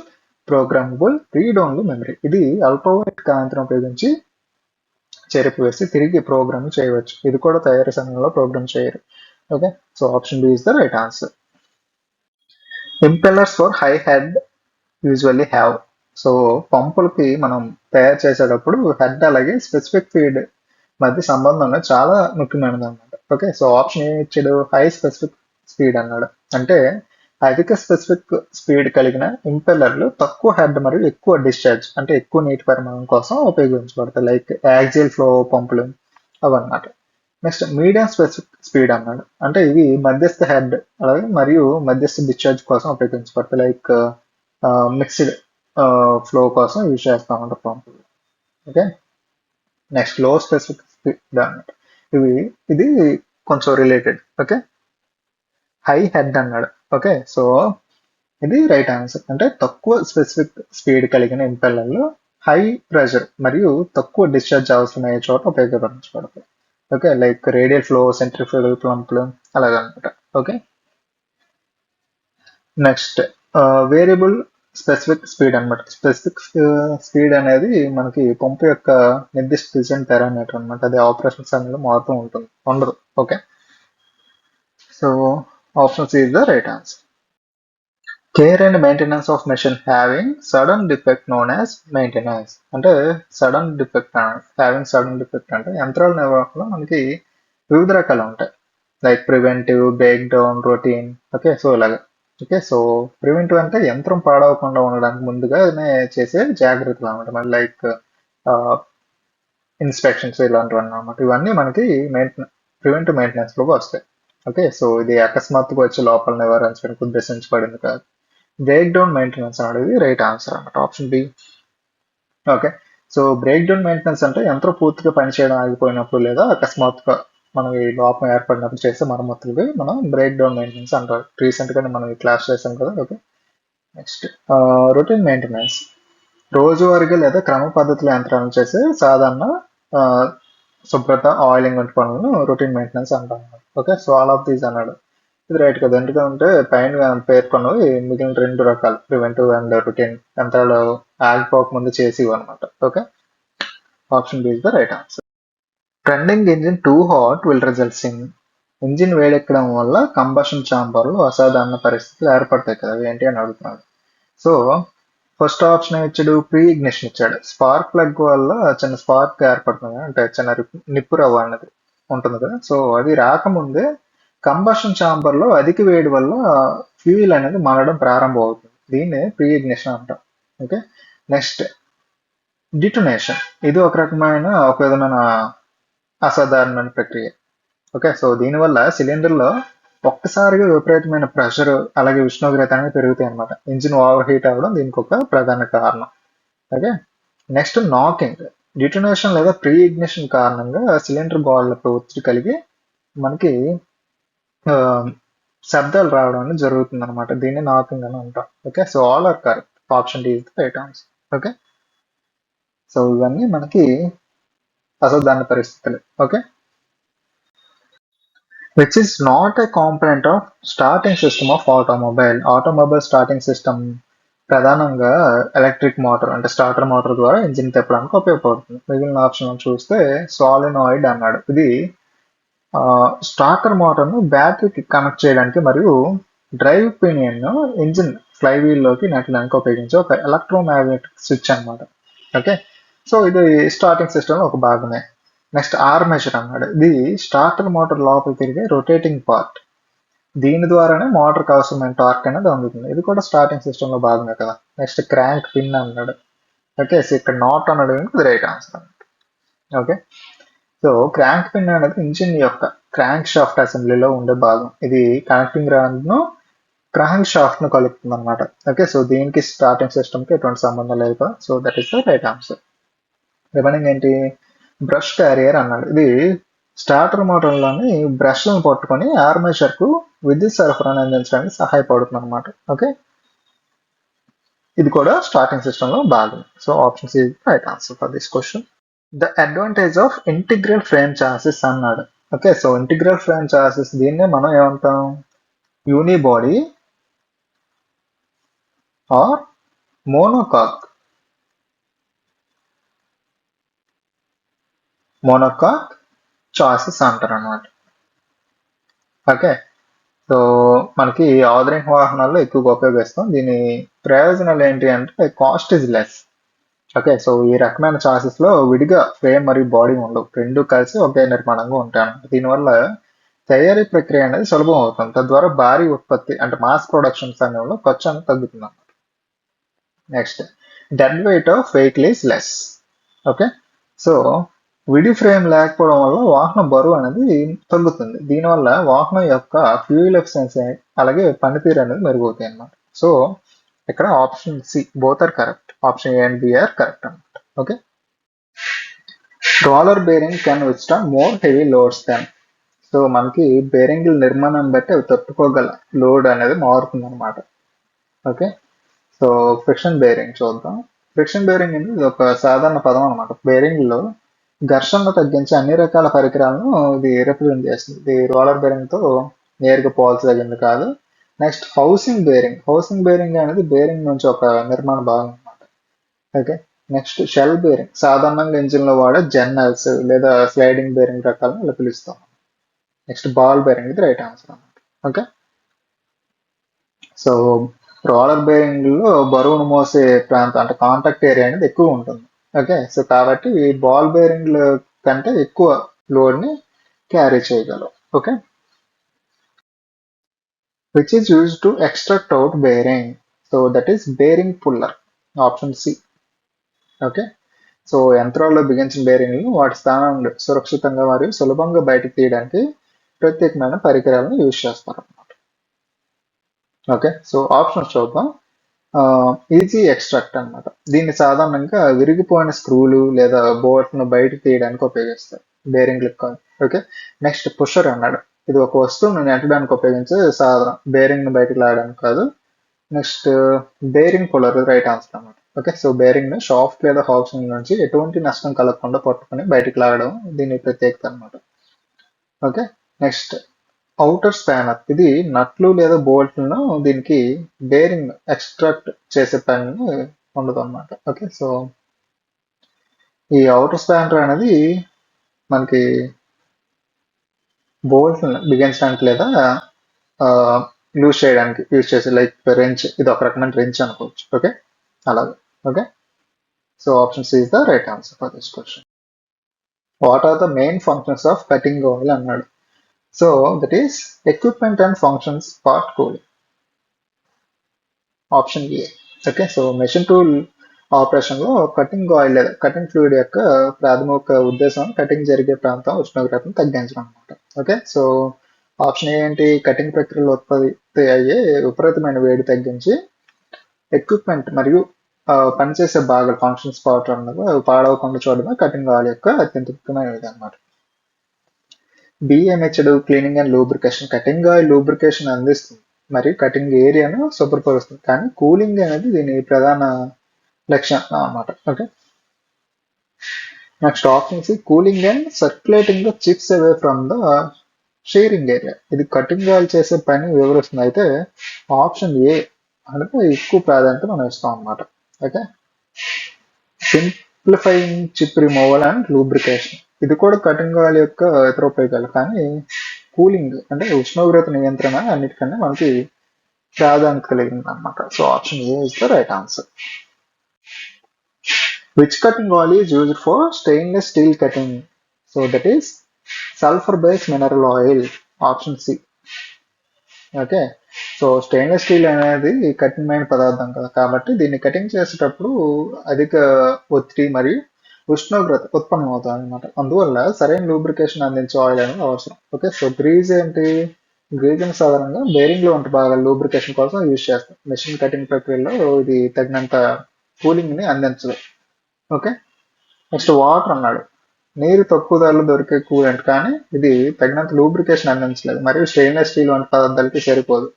programmable read only memory. ఇది అల్ట్రావైట్ కాంతిని ఉపయోగించి చెరిపివేసి తిరిగి ప్రోగ్రామ్ చేయవచ్చు. ఇది కూడా తయారీ సమయంలో ప్రోగ్రామ్ చేయరు. Okay, so option B is the right answer. Impellers for high head usually have, so పంపులకి మనం తయారు చేసేటప్పుడు హెడ్ అలాగే స్పెసిఫిక్ ఫీడ్ మధ్య సంబంధం అనేది చాలా ముఖ్యమైనది అనమాట. ఓకే, సో ఆప్షన్ ఏ ఇచ్చాడు, హై స్పెసిఫిక్ స్పీడ్ అన్నాడు. అంటే అధిక స్పెసిఫిక్ స్పీడ్ కలిగిన ఇంపెల్లర్లు తక్కువ హెడ్ మరియు ఎక్కువ డిశ్చార్జ్ అంటే ఎక్కువ నీటి పరిమాణం కోసం ఉపయోగించబడతాయి. లైక్ యాక్సియల్ ఫ్లో పంపులు అవన్నమాట. నెక్స్ట్ మీడియం స్పెసిఫిక్ స్పీడ్ అన్నాడు. అంటే ఇవి మధ్యస్థ హెడ్ అలాగే మరియు మధ్యస్థ డిశ్చార్జ్ కోసం ఉపయోగించబడతాయి. లైక్ మిక్స్డ్ ఫ్లో కోసం యూజ్ చేస్తాం అన్నమాట పంపులు. ఓకే. నెక్స్ట్ లో స్పెసిఫిక్ స్పీడ్ అన్నమాట. ఇది కొంచెం రిలేటెడ్. ఓకే. హై హెడ్ అన్నాడు. ఓకే. సో ఇది రైట్ ఆన్సర్. అంటే తక్కువ స్పెసిఫిక్ స్పీడ్ కలిగిన ఇంపెల్లర్లు హై ప్రెషర్ మరియు తక్కువ డిశ్చార్జ్ అవసరమయ్యే చోట ఉపయోగించబడతాయి. Okay. Like radial flow, centrifugal పంపులు అలాగనమాట. Okay. Next variable specific speed అన్నమాట. స్పెసిఫిక్ స్పీడ్ అనేది మనకి పంపు యొక్క నిర్దిష్ట డిజైన్ పారామీటర్ అన్నమాట. అది ఆపరేషన్ సమయంలో మారుతూ ఉండదు. Okay. So option C is the right answer. Care and maintenance of machine having sudden defect known as maintenance. అంటే sudden defect having sudden defect అంటే యంత్రాల నిర్వహణలో మనకి వివిధ రకాలు ఉంటాయి. Like preventive, breakdown, routine. Okay. So ఇలాగా. Okay. So preventive అంటే యంత్రం పాడవకుండా ఉండడానికి ముందుగానే చేసే జాగ్రత్తలు అనమాట. మరి లైక్ ఇన్స్పెక్షన్స్ ఇలాంటివి అన్నమాట. ఇవన్నీ మనకి ప్రివెంటివ్ మెయింటెనెన్స్ లోకి వస్తాయి. ఓకే. సో ఇది అకస్మాత్తుగా వచ్చి లోపల నివారించడానికి ఉద్దేశించబడింది కాదు. బ్రేక్ డౌన్ మెయింటెనెన్స్ అనేది రైట్ ఆన్సర్ అన్నమాట. Option B. Okay. So break down maintenance అంటే యంత్రం పూర్తిగా పనిచేయడం ఆగిపోయినప్పుడు లేదా అకస్మాత్తుగా మనకి లోపం ఏర్పడినప్పుడు చేసే మరమ్మతులకి మనం బ్రేక్ డౌన్ మెయింటెనెన్స్ అంటారు. రీసెంట్ గానే మనం క్లాస్ చేసాం కదా. ఓకే. నెక్స్ట్ రొటీన్ మెయింటెనెన్స్ రోజువారీగా లేదా క్రమ పద్ధతిలో యంత్రాలను చేసే సాధారణ శుభ్రత, ఆయిలింగ్ వంటి పనులను రొటీన్ మెయింటెనెన్స్ అంటాం. Okay. So all of these అన్నాడు. ఇది రైట్ కదా. ఎందుకంటే పైన పేర్కొన్నవి మిగిలిన రెండు రకాలు ప్రివెంటివ్ అండ్ రొటీన్ యంత్రాలు ఆగిపోక ముందు చేసేవి అనమాట. Okay. Option B is the right answer. Trending engine too hot will results in. Engine వేడెక్కడం వల్ల కంబషన్ ఛాంబర్లో అసాధారణ పరిస్థితులు ఏర్పడతాయి కదా. ఏంటి అని అడుగుతున్నాడు. సో ఫస్ట్ ఆప్షన్ ఇచ్చాడు, ప్రీ ఇగ్నిషన్ ఇచ్చాడు. స్పార్క్ ప్లగ్ వల్ల చిన్న స్పార్క్ ఏర్పడుతుంది, అంటే చిన్న నిప్పు రవ్వ అనేది ఉంటుంది కదా. సో అది రాకముందే కంబషన్ ఛాంబర్ లో అధిక వేడి వల్ల ఫ్యూయిల్ అనేది మారడం ప్రారంభం అవుతుంది. దీన్ని ప్రీ ఇగ్నిషన్ అంటాం. ఓకే. Next detonation. ఇది ఒక విధమైన అసాధారణమైన ప్రక్రియ. ఓకే. సో దీనివల్ల సిలిండర్లో ఒక్కసారిగా విపరీతమైన ప్రెషర్ అలాగే ఉష్ణోగ్రత అనేది పెరుగుతాయి అనమాట. ఇంజిన్ ఓవర్ హీట్ అవ్వడం దీనికి ఒక ప్రధాన కారణం. ఓకే. Next knocking. డిటోనేషన్ లేదా ప్రీ ఇగ్నిషన్ కారణంగా సిలిండర్ గోడలపై ఒత్తిడి కలిగి మనకి శబ్దాలు రావడం అనేది జరుగుతుంది అనమాట. దీన్ని నాకింగ్ అని అంటాం. Okay. So all are correct. Option D is the right answer. Okay. So ఇవన్నీ మనకి అసాధారణ పరిస్థితులు. Okay. Which is not a component of starting system of automobile. Automobile starting system ప్రధానంగా ఎలక్ట్రిక్ మోటార్ అంటే స్టార్టర్ మోటార్ ద్వారా engine తిప్పడానికి ఉపయోగపడుతుంది. మిగిలిన ఆప్షన్ చూస్తే సాలినాయిడ్ అన్నాడు. ఇది స్టార్టర్ మోటార్ను బ్యాటరీకి కనెక్ట్ చేయడానికి మరియు డ్రైవ్ పినియన్ ను ఇంజిన్ ఫ్లైవీల్ లోకి నెట్టడానికి ఉపయోగించే ఒక ఎలక్ట్రోమాగ్నెటిక్ స్విచ్ అన్నమాట. ఓకే. సో ఇది స్టార్టింగ్ సిస్టమ్ ఒక భాగమే. నెక్స్ట్ ఆర్మేచర్ అన్నాడు. ఇది స్టార్టర్ మోటార్ లోపల తిరిగే రొటేటింగ్ పార్ట్. దీని ద్వారానే మోటార్కి అవసరమైన టార్క్ అనేది అందుతుంది. ఇది కూడా స్టార్టింగ్ సిస్టమ్ లో భాగమే కదా. నెక్స్ట్ క్రాంక్ పిన్ అన్నాడు. ఓకే. సో ఇక్కడ నాట్ అన్నాడు ఇది రైట్ ఆన్సర్ అన్నమాట. ఓకే. సో క్రాంక్ పిన్ అనేది ఇంజిన్ యొక్క క్రాంక్ షాఫ్ట్ అసెంబ్లీలో ఉండే భాగం. ఇది కనెక్టింగ్ రాడ్ ను క్రాంక్ షాఫ్ట్ ను కలుపుతుంది అనమాట. ఓకే. సో దీనికి స్టార్టింగ్ సిస్టమ్ కి ఎటువంటి సంబంధం లేదు కదా. So that is the right answer. Remaining ఏంటి, బ్రష్ క్యారియర్ అన్నాడు. ఇది స్టార్టర్ మోటార్లోని బ్రష్లను పట్టుకొని ఆర్మేచర్ కు విద్యుత్ సరఫరాను అందించడానికి సహాయపడుతుంది అనమాట. ఓకే. ఇది కూడా స్టార్టింగ్ సిస్టమ్ లో భాగం. So option C right answer for this question. The advantage of integral frame chassis అన్నాడు. Okay. So integral frame chassis దీన్నే మనం ఏమంటాం, యూనిబాడీ ఆర్ మోనోకాక్ చాసిస్ అంటారు అన్నమాట. ఓకే. సో మనకి ఆధునిక వాహనాల్లో ఎక్కువగా ఉపయోగిస్తాం. దీని ప్రయోజనాలు ఏంటి అంటే cost is less. Okay. So ఈ రకమైన చాసెస్ లో విడిగా ఫ్రేమ్ మరియు బాడీ ఉండవు, రెండు కలిసి ఒకే నిర్మాణంగా ఉంటాయి అన్నమాట. దీనివల్ల తయారీ ప్రక్రియ అనేది సులభం అవుతుంది. తద్వారా భారీ ఉత్పత్తి అంటే మాస్ ప్రొడక్షన్ సమయంలో ఖర్చు అనేది తగ్గుతుంది. Next, dead weight of vehicle is less. Okay, so విడి ఫ్రేమ్ లేకపోవడం వల్ల వాహనం బరువు అనేది తగ్గుతుంది. దీనివల్ల వాహనం యొక్క ఫ్యూయల్ ఎఫిషియన్సీ అలాగే పనితీరు అనేది మెరుగవుతాయి అన్నమాట. సో ఇక్కడ option C both are correct. Option A and B are correct అన్నమాట. Okay, roller bearing can withstand more heavy loads than. So మనకి బేరింగ్ల నిర్మాణాన్ని బట్టి అవి తట్టుకోగల లోడ్ అనేది మారుతుంది అనమాట. ఓకే, సో ఫ్రిక్షన్ బేరింగ్ చూద్దాం. ఫ్రిక్షన్ బేరింగ్ అనేది ఒక సాధారణ పదం అనమాట. బేరింగ్ లో ఘర్షణను తగ్గించే అన్ని రకాల పరికరాలను ఇది రిప్రజెంట్ చేస్తుంది. ఇది రోలర్ బేరింగ్ తో నేరుగా పోల్చదగింది కాదు. Next, housing bearing. Housing bearing అనేది బేరింగ్ నుంచి ఒక నిర్మాణ భాగం అనమాట. Okay, next shell bearing. సాధారణంగా ఇంజిన్ లో వాడే జర్నల్స్ లేదా స్లైడింగ్ బేరింగ్ రకాలను ఇలా పిలుస్తాం. నెక్స్ట్, బాల్ బేరింగ్ ఇది రైట్ ఆన్సర్ అనమాట. ఓకే, సో రోలర్ బేరింగ్ లో బరువును మోసే ప్రాంతం అంటే కాంటాక్ట్ ఏరియా అనేది ఎక్కువ ఉంటుంది. ఓకే, సో కాబట్టి బాల్ బేరింగ్ కంటే ఎక్కువ లోడ్ ని క్యారీ చేయగలవు. Okay, which is use to extract out bearing. So that is bearing puller. Option C. Okay, so యంత్రాల్లో బిగించిన బేరింగ్లు వాటి స్థానం నుండి సురక్షితంగా మరియు సులభంగా బయటకు తీయడానికి ప్రత్యేకమైన పరికరాలను యూజ్ చేస్తారు అన్నమాట. ఓకే, సో ఆప్షన్స్ చూద్దాం. ఈజీ ఎక్స్ట్రాక్ట్ అన్నమాట. దీన్ని సాధారణంగా విరిగిపోయిన స్క్రూలు లేదా బోల్ట్ను బయటకు తీయడానికి ఉపయోగిస్తారు, బేరింగ్లకు కాదు. ఓకే, నెక్స్ట్ పుషర్ అన్నాడు. ఇది ఒక వస్తువును నెట్టడానికి ఉపయోగించే సాధనం, బేరింగ్ ను బయటకు లాగడానికి కాదు. Next, bearing puller right answer అన్నమాట. ఓకే, సో బేరింగ్ ను షాఫ్ట్ లేదా హౌసింగ్ నుంచి ఎటువంటి నష్టం కలగకుండా పట్టుకుని బయటకు లాగడం దీని ప్రత్యేకత అన్నమాట. Okay, next, outer spanner. ఇది నట్లు లేదా బోల్ట్లను దీనికి బేరింగ్ ఎక్స్ట్రాక్ట్ చేసే పని ఉండదు అనమాట. ఓకే, సో ఈ ఔటర్ స్పానర్ అనేది మనకి బోల్ట్ బిగించడానికి లేదా లూజ్ చేయడానికి యూజ్ చేసే లైక్ రెంచ్. ఇది ఒక రకమైన రెంచ్ అనుకోవచ్చు. ఓకే, అలాగే. Okay, so option C is the right answer for this question. What are the main functions of cutting oil అన్నాడు. So that is equipment and functions part cooling. Option A. Okay, so machine tool operation లో cutting oil లేదా cutting fluid యొక్క ప్రాథమిక ఉద్దేశం cutting జరిగే ప్రాంతం ఉష్ణోగ్రతను తగ్గించడం అనమాట. ఓకే, సో ఆప్షన్ ఏంటి? కటింగ్ ప్రక్రియలో ఉత్పత్తి అయ్యే విపరీతమైన వేడి తగ్గించి ఎక్విప్మెంట్ మరియు పనిచేసే భాగాలు ఫంక్షన్స్ పార్ట్ అన్నది అవి పాడవకుండా చూడడమే కటింగ్ ఆయిల్ యొక్క అత్యంత ముఖ్యమైన విధి అనమాట. బిఎంహెచ్డ్ cleaning and lubrication. Cutting oil lubrication అందిస్తుంది మరియు కటింగ్ ఏరియాను శుభ్రపరుస్తుంది, కానీ కూలింగ్ అనేది దీని ప్రధాన లక్ష్యం అన్నమాట. Okay, next option C cooling and circulating the chips away from the shearing area. ఇది కటింగ్ ఆయిల్ చేసే పని వివరిస్తుంది. అయితే ఆప్షన్ ఏ అంటే ఎక్కువ ప్రాధాన్యత మనం ఇస్తాం అన్నమాట. Okay, simplifying chip removal and lubrication. ఇది కూడా కటింగ్ ఆయిల్ యొక్క ఇతర ఉపయోగాలు, కానీ కూలింగ్ అంటే ఉష్ణోగ్రత నియంత్రణ అన్నిటికన్నా మనకి ప్రాధాన్యత కలిగింది అనమాట. So option A is the right answer. Which cutting oil is used for stainless steel cutting? So that is sulfur-based mineral oil. Option C. Okay, so stainless steel అనేది కఠినమైన పదార్థం కదా, కాబట్టి దీన్ని కటింగ్ చేసేటప్పుడు అధిక ఒత్తిడి మరియు ఉష్ణోగ్రత ఉత్పన్నం అవుతుంది అనమాట. అందువల్ల సరైన లూబ్రికేషన్ అందించే ఆయిల్ అనేది అవసరం. ఓకే, సో గ్రీజ్ ఏంటి? గ్రీజ్ అని సాధారణంగా బేరింగ్ లో ఉంటే బాగా లూబ్రికేషన్ కోసం యూజ్ చేస్తాం. మెషిన్ కటింగ్ ప్రక్రియలో ఇది తగినంత కూలింగ్ ని అందించదు. ఓకే, నెక్స్ట్ వాటర్ అన్నాడు. నీరు తక్కువ ధరలో దొరికే కూలెంట్, కానీ ఇది తగినంత లూబ్రికేషన్ అందించలేదు మరియు స్టెయిన్లెస్ స్టీల్ వంటి పదార్థాలకి సరిపోదు.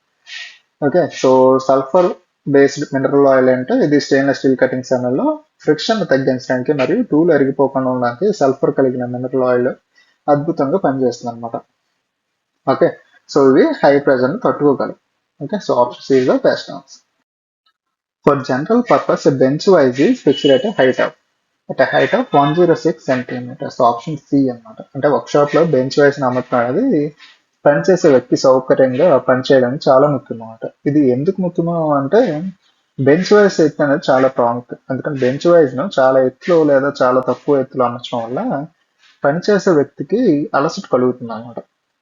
Okay, so sulphur based mineral oil అంటే ఇది స్టెయిన్లెస్ స్టీల్ కటింగ్ సమయంలో ఫ్రిక్షన్ తగ్గించడానికి మరియు టూల్ అరిగిపోకుండా ఉండడానికి సల్ఫర్ కలిగిన మినరల్ ఆయిల్ అద్భుతంగా పనిచేస్తుంది అనమాట. ఓకే, సో ఇవి హై ప్రెషర్ ని తట్టుకోగలవు. Okay, so option C is the best answer. For general purpose bench vice is fixed at height of 106 centimetres. Option C అన్నమాట. అంటే వర్క్ షాప్ లో బెంచ్ వైజ్ అమర్చడం అనేది పనిచేసే వ్యక్తి సౌకర్యంగా పనిచేయడానికి చాలా ముఖ్యం అన్నమాట. ఇది ఎందుకు ముఖ్యమో అంటే బెంచ్ వైజ్ ఎత్తు అనేది చాలా ప్రాముఖ్యం. ఎందుకంటే బెంచ్ వైజ్ ను చాలా ఎత్తులో లేదా చాలా తక్కువ ఎత్తులో అమర్చడం వల్ల పనిచేసే వ్యక్తికి అలసట కలుగుతుంది అనమాట.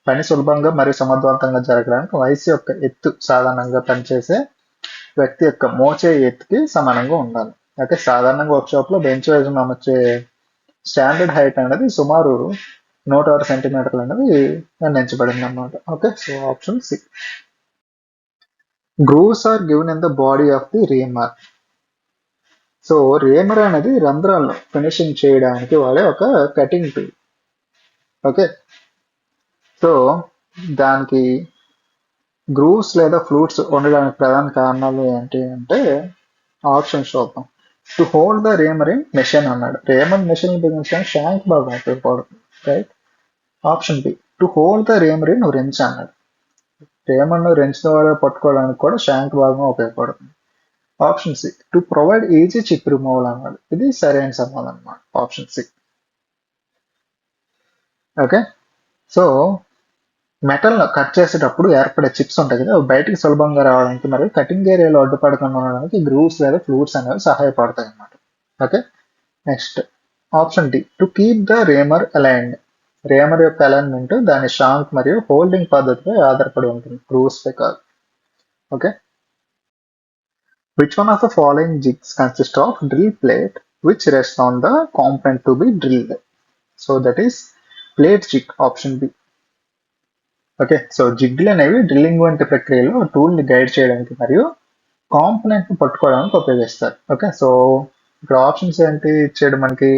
పని సులభంగా మరియు సమర్థవంతంగా జరగడానికి వయసు యొక్క ఎత్తు సాధారణంగా పనిచేసే వ్యక్తి యొక్క మోచే ఎత్తుకి సమానంగా ఉండాలి. అయితే సాధారణంగా వర్క్షాప్ లో బెంచ్ వైజ్ అమర్చే స్టాండర్డ్ హైట్ అనేది సుమారు 106 సెంటీమీటర్లు అనేది నిర్ణయించబడింది అన్నమాట. Okay, so option C. Grooves are given in the body of the reamer. So reamer అనేది రంధ్రాలను ఫినిషింగ్ చేయడానికి వాడే ఒక కటింగ్ టూల్. ఓకే, సో దానికి గ్రూవ్స్ లేదా ఫ్లూట్స్ ఉండడానికి ప్రధాన కారణాలు ఏంటి అంటే ఆప్షన్స్ చూద్దాం. To hold the reamer in machine అన్నాడు. రేమర్ మెషిన్ బిగించడానికి షాంక్ బాగా ఉపయోగపడుతుంది, right. Option B, to hold the reamer in wrench అన్నాడు. రేమర్ ను రెంచ్ ద్వారా పట్టుకోవడానికి కూడా షాంక్ భాగం ఉపయోగపడుతుంది. Option C, to provide easy chip removal అన్నాడు. ఇది సరైన సమాధానం అన్నమాట, option C. Okay, so metal cut చేసేటప్పుడు ఏర్పడే చిప్స్ ఉంటాయి కదా, అవి బయటికి సులభంగా రావడానికి మరియు కటింగ్ ఏరియాలో అడ్డుపడకుండా ఉండడానికి గ్రూవ్స్ లేదా ఫ్లూట్స్ అనేవి సహాయపడతాయి అన్నమాట. Okay, next option D, to keep the reamer aligned. Reamer యొక్క అలైన్మెంట్ దాని షాంక్ మరియు హోల్డింగ్ పద్ధతిపై ఆధారపడి ఉంటుంది, గ్రూవ్స్ పై కాదు. Okay, which one of the following jigs consist of drill plate which rests on the component to be drilled? So that is plate jig, option B. Okay, so జిగ్లు అనేవి drilling వంటి ప్రక్రియలో tool ని guide చేయడానికి మరియు component ని పట్టుకోవడానికి ఉపయోగిస్తారు. ఓకే, సో ఇక్కడ ఆప్షన్స్ ఏంటి ఇచ్చాడు మనకి.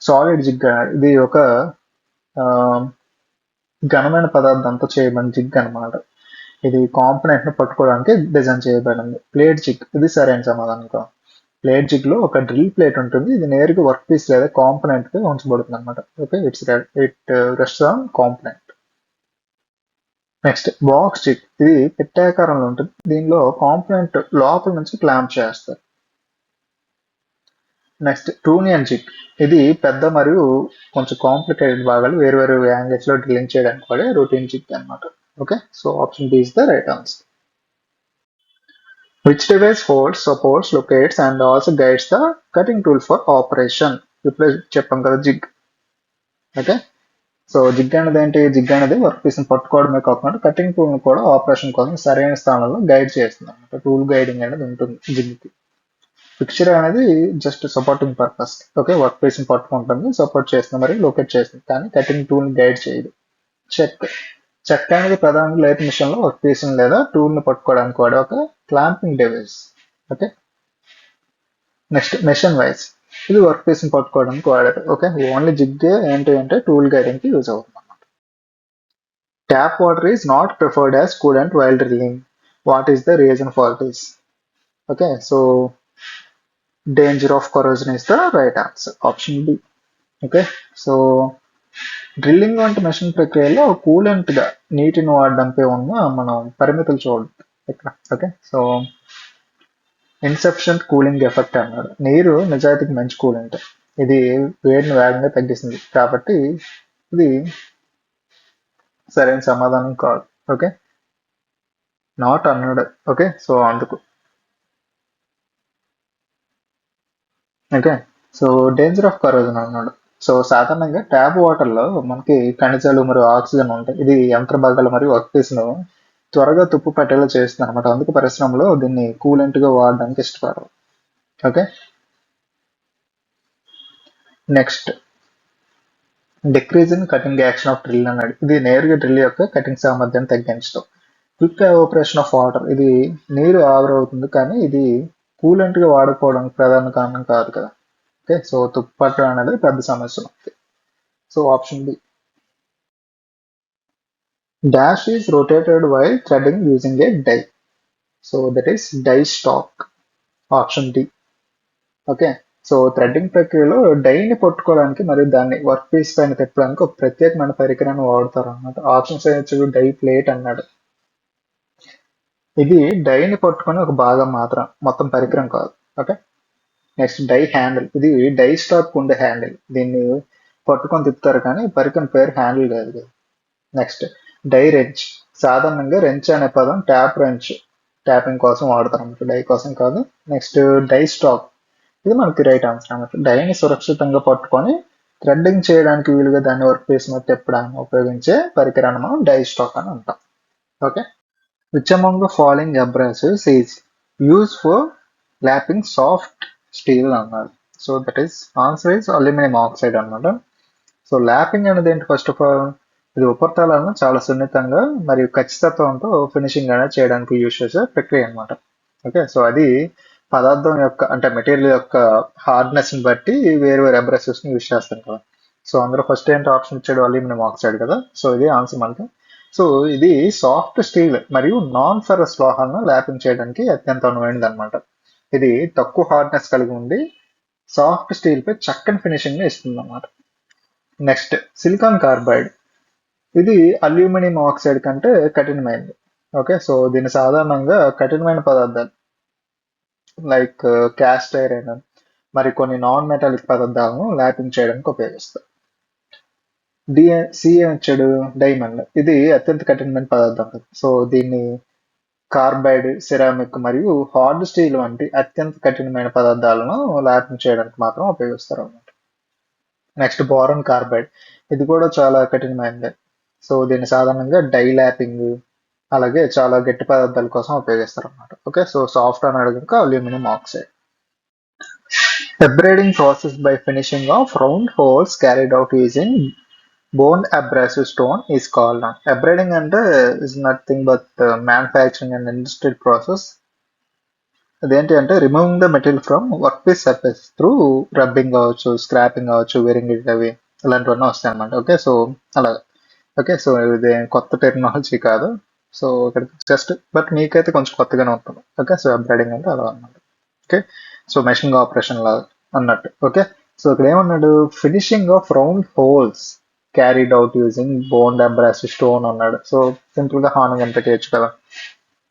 సాలిడ్ జిగ్, ఇది ఒక ఘనమైన పదార్థంతో చేయబడిన జిగ్ అన్నమాట. ఇది కాంపోనెంట్ ని పట్టుకోవడానికి డిజైన్ చేయబడింది. ప్లేట్ జిగ్, ఇది సరైన సమాధానం. ప్లేట్ జిగ్ లో ఒక డ్రిల్ ప్లేట్ ఉంటుంది, ఇది నేరుగా వర్క్ పీస్ లేదా కాంపోనెంట్ పై ఉంచబడుతుంది అనమాట. Okay, it rests on component. Next box zig, ఇది పెట్టాకారంలో ఉంటుంది, దీనిలో కాంపోనెంట్ లోపల నుంచి క్లాంప్ చేస్తారు. నెక్స్ట్ టూనియన్ జిగ్, ఇది పెద్ద మరియు కొంచెం కాంప్లికేటెడ్ భాగాలు వేరు యాంగిల్స్ లో డ్రిల్లింగ్ చేయడానికి వాడే రొటీన్ జిగ్ అన్నమాట. Okay, so option B is the right answer. Which device holds, supports, locates and also guides the cutting tool for operation? ఇప్పుడు చెప్పాం కదా జిగ్. ఓకే, సో జిగ్ అనేది ఏంటి? జిగ్ అనేది వర్క్ పీస్ ని పట్టుకోవడమే కాకుండా కటింగ్ టూల్ ని కూడా ఆపరేషన్ కోసం సరైన స్థానంలో గైడ్ చేస్తుంది అనమాట. టూల్ గైడింగ్ అనేది ఉంటుంది జిగ్ కి. ఫిక్చర్ అనేది just supporting purpose. Okay, workpiece ని పట్టుకుంటుంది, సపోర్ట్ చేస్తుంది మరియు లొకేట్ చేస్తుంది, కానీ కటింగ్ టూల్ ని గైడ్ చేయదు. చెక్ అనేది ప్రధానంగా లేత్ మిషన్ లో వర్క్ పీస్ లేదా టూల్ ని పట్టుకోవడానికి వాడే ఒక clamping device. Okay, next machine vice, ఇది వర్క్ పీస్ ని పట్టుకోవడానికి వాడారు. ఓకే, ఓన్లీ జిగ్ ఏంటి అంటే టూల్ గైడింగ్ కి యూజ్ అవుతుంది అన్నమాట. Tap water is not preferred as coolant while drilling. What is the reason for this? Okay, so danger of corrosion is the right answer, option B. Okay, so drilling వంటి machine ప్రక్రియలో coolant గా నీటిని వాడడంపై ఉన్న మనం పరిమితులు చూడదు ఇక్కడ. Okay, so insufficient cooling effect అన్నాడు. నీరు నిజాయితీకి మంచి కూలెంట్, ఇది వేడిని వేగంగా తగ్గిస్తుంది కాబట్టి ఇది సరైన సమాధానం కాదు. ఓకే, నాట్ అన్నాడు. ఓకే, సో అందుకు. Okay, so danger of corrosion అన్నాడు. సో సాధారణంగా ట్యాప్ వాటర్ లో మనకి ఖనిజాలు మరియు ఆక్సిజన్ ఉంటాయి. ఇది యంత్ర భాగాలు మరియు వర్క్ పీస్ ను త్వరగా తుప్పు పట్టేలా చేస్తుంది అనమాట. అందుకు పరిశ్రమలో దీన్ని కూలెంట్ గా వాడడానికి ఇష్టపడరు. Okay, next decrease in cutting action of drill అన్నాడు. ఇది నేరుగా డ్రిల్ యొక్క కటింగ్ సామర్థ్యాన్ని తగ్గించడం. క్విక్ ఎవాపరేషన్ ఆఫ్ వాటర్, ఇది నీరు ఆవిరవుతుంది కానీ ఇది కూలెంట్ గా వాడుకోవడానికి ప్రధాన కారణం కాదు కదా. ఓకే, సో తుప్పట్టడం అనేది పెద్ద సమస్య ఉంది. So option B. Dash is rotated while threading using a die. So that is die stock, option D. Okay, so threading ప్రక్రియలో డైని పట్టుకోవడానికి మరియు దాన్ని వర్క్ పీస్ పైన తిప్పడానికి ఒక ప్రత్యేకమైన పరికరాన్ని వాడతారు అన్నమాట. ఆప్షన్స్ అయితే డై ప్లేట్ అన్నాడు. ఇది డైని పట్టుకునే ఒక భాగం మాత్రం, మొత్తం పరికరం కాదు. ఓకే, నెక్స్ట్ డై హ్యాండిల్, ఇది డై స్టాక్ ఉండే హ్యాండిల్, దీన్ని పట్టుకొని తిప్పుతారు కానీ పరికరం పేరు హ్యాండిల్ కాదు. నెక్స్ట్ డై రెంచ్, సాధారణంగా రెంచ్ అనే పదం ట్యాప్ రెంచ్ ట్యాపింగ్ కోసం వాడతారు అన్నమాట, డై కోసం కాదు. నెక్స్ట్ డై స్టాక్, ఇది మనకి రైట్ ఆన్సర్ అన్నమాట. డైని సురక్షితంగా పట్టుకొని థ్రెడ్డింగ్ చేయడానికి వీలుగా దాన్ని వర్క్ పీస్ మీద తిప్పడానికి ఉపయోగించే పరికరాన్ని మనం డై స్టాక్ అని అంటాం. Okay, which among the following abrasives is use for lapping soft steel అన్నారు. So that is answer is aluminium oxide అన్నమాట. సో ల్యాపింగ్ అనేది ఏంటి? ఫస్ట్ ఆఫ్ ఆల్ ఇది ఉపరితలాలను చాలా సున్నితంగా మరియు ఖచ్చితత్వంతో ఫినిషింగ్ అనేది చేయడానికి యూజ్ చేసే ప్రక్రియ అనమాట. ఓకే, సో అది పదార్థం యొక్క అంటే మెటీరియల్ యొక్క హార్డ్నెస్ ని బట్టి వేరు వేరు అబ్రెసివ్స్ ని యూజ్ చేస్తాం కదా. సో అందులో ఫస్ట్ ఏంటి ఆప్షన్ ఇచ్చాడు? అల్యూమినియం ఆక్సైడ్ కదా. సో ఇది ఆన్సర్ మనకి. సో ఇది సాఫ్ట్ స్టీల్ మరియు నాన్ ఫెరస్ లోహాలను ల్యాపింగ్ చేయడానికి అత్యంత అనువైనది అనమాట. ఇది తక్కువ హార్డ్నెస్ కలిగి ఉండి సాఫ్ట్ స్టీల్ పై చక్కని ఫినిషింగ్ ని ఇస్తుంది అన్నమాట. Next silicon carbide. ఇది అల్యూమినియం ఆక్సైడ్ కంటే కఠినమైనది. ఓకే, సో దీన్ని సాధారణంగా కఠినమైన పదార్థాలు లైక్ క్యాస్ట్ ఐరన్ మరి కొన్ని నాన్ మెటాలిక్ పదార్థాలను ల్యాపింగ్ చేయడానికి ఉపయోగిస్తారు. సి ఇచ్చాడు డైమండ్. ఇది అత్యంత కఠినమైన పదార్థం కదా. సో దీన్ని కార్బైడ్, సిరామిక్ మరియు హార్డ్ స్టీల్ వంటి అత్యంత కఠినమైన పదార్థాలను ల్యాపింగ్ చేయడానికి మాత్రం ఉపయోగిస్తారు అన్నమాట. Next boron carbide. ఇది కూడా చాలా కఠినమైనది. సో దీన్ని సాధారణంగా డై ల్యాపింగ్ అలాగే చాలా గట్టి పదార్థాల కోసం ఉపయోగిస్తారు అన్నమాట. ఓకే, సో సాఫ్ట్ అని అడిగాక aluminium oxide. Abrading process by finishing of round holes carried out using bond abrasive stone is called. Abrading అంటే is nothing but manufacturing and industrial process. అదేంటి అంటే removing the material from work piece surface through rubbing కావచ్చు, scraping కావచ్చు, wearing it అవి ఇలాంటివన్నీ వస్తాయి అనమాట. Okay, so అలా. ఓకే, సో ఇది కొత్త టెక్నాలజీ కాదు. సో ఇక్కడ జస్ట్ బట్ మీకైతే కొంచెం కొత్తగానే ఉంటుంది. ఓకే, సో అబ్రైడింగ్ అంటే అలా అన్నమాట. ఓకే, సో మెషింగ్ ఆపరేషన్ లాగా అన్నట్టు. ఓకే, సో ఇక్కడ ఏమన్నాడు? Finishing of round holes carried out using bonded abrasive stone అన్నాడు. సో సింపుల్ గా హార్నింగ్ అంటే చేయొచ్చు కదా.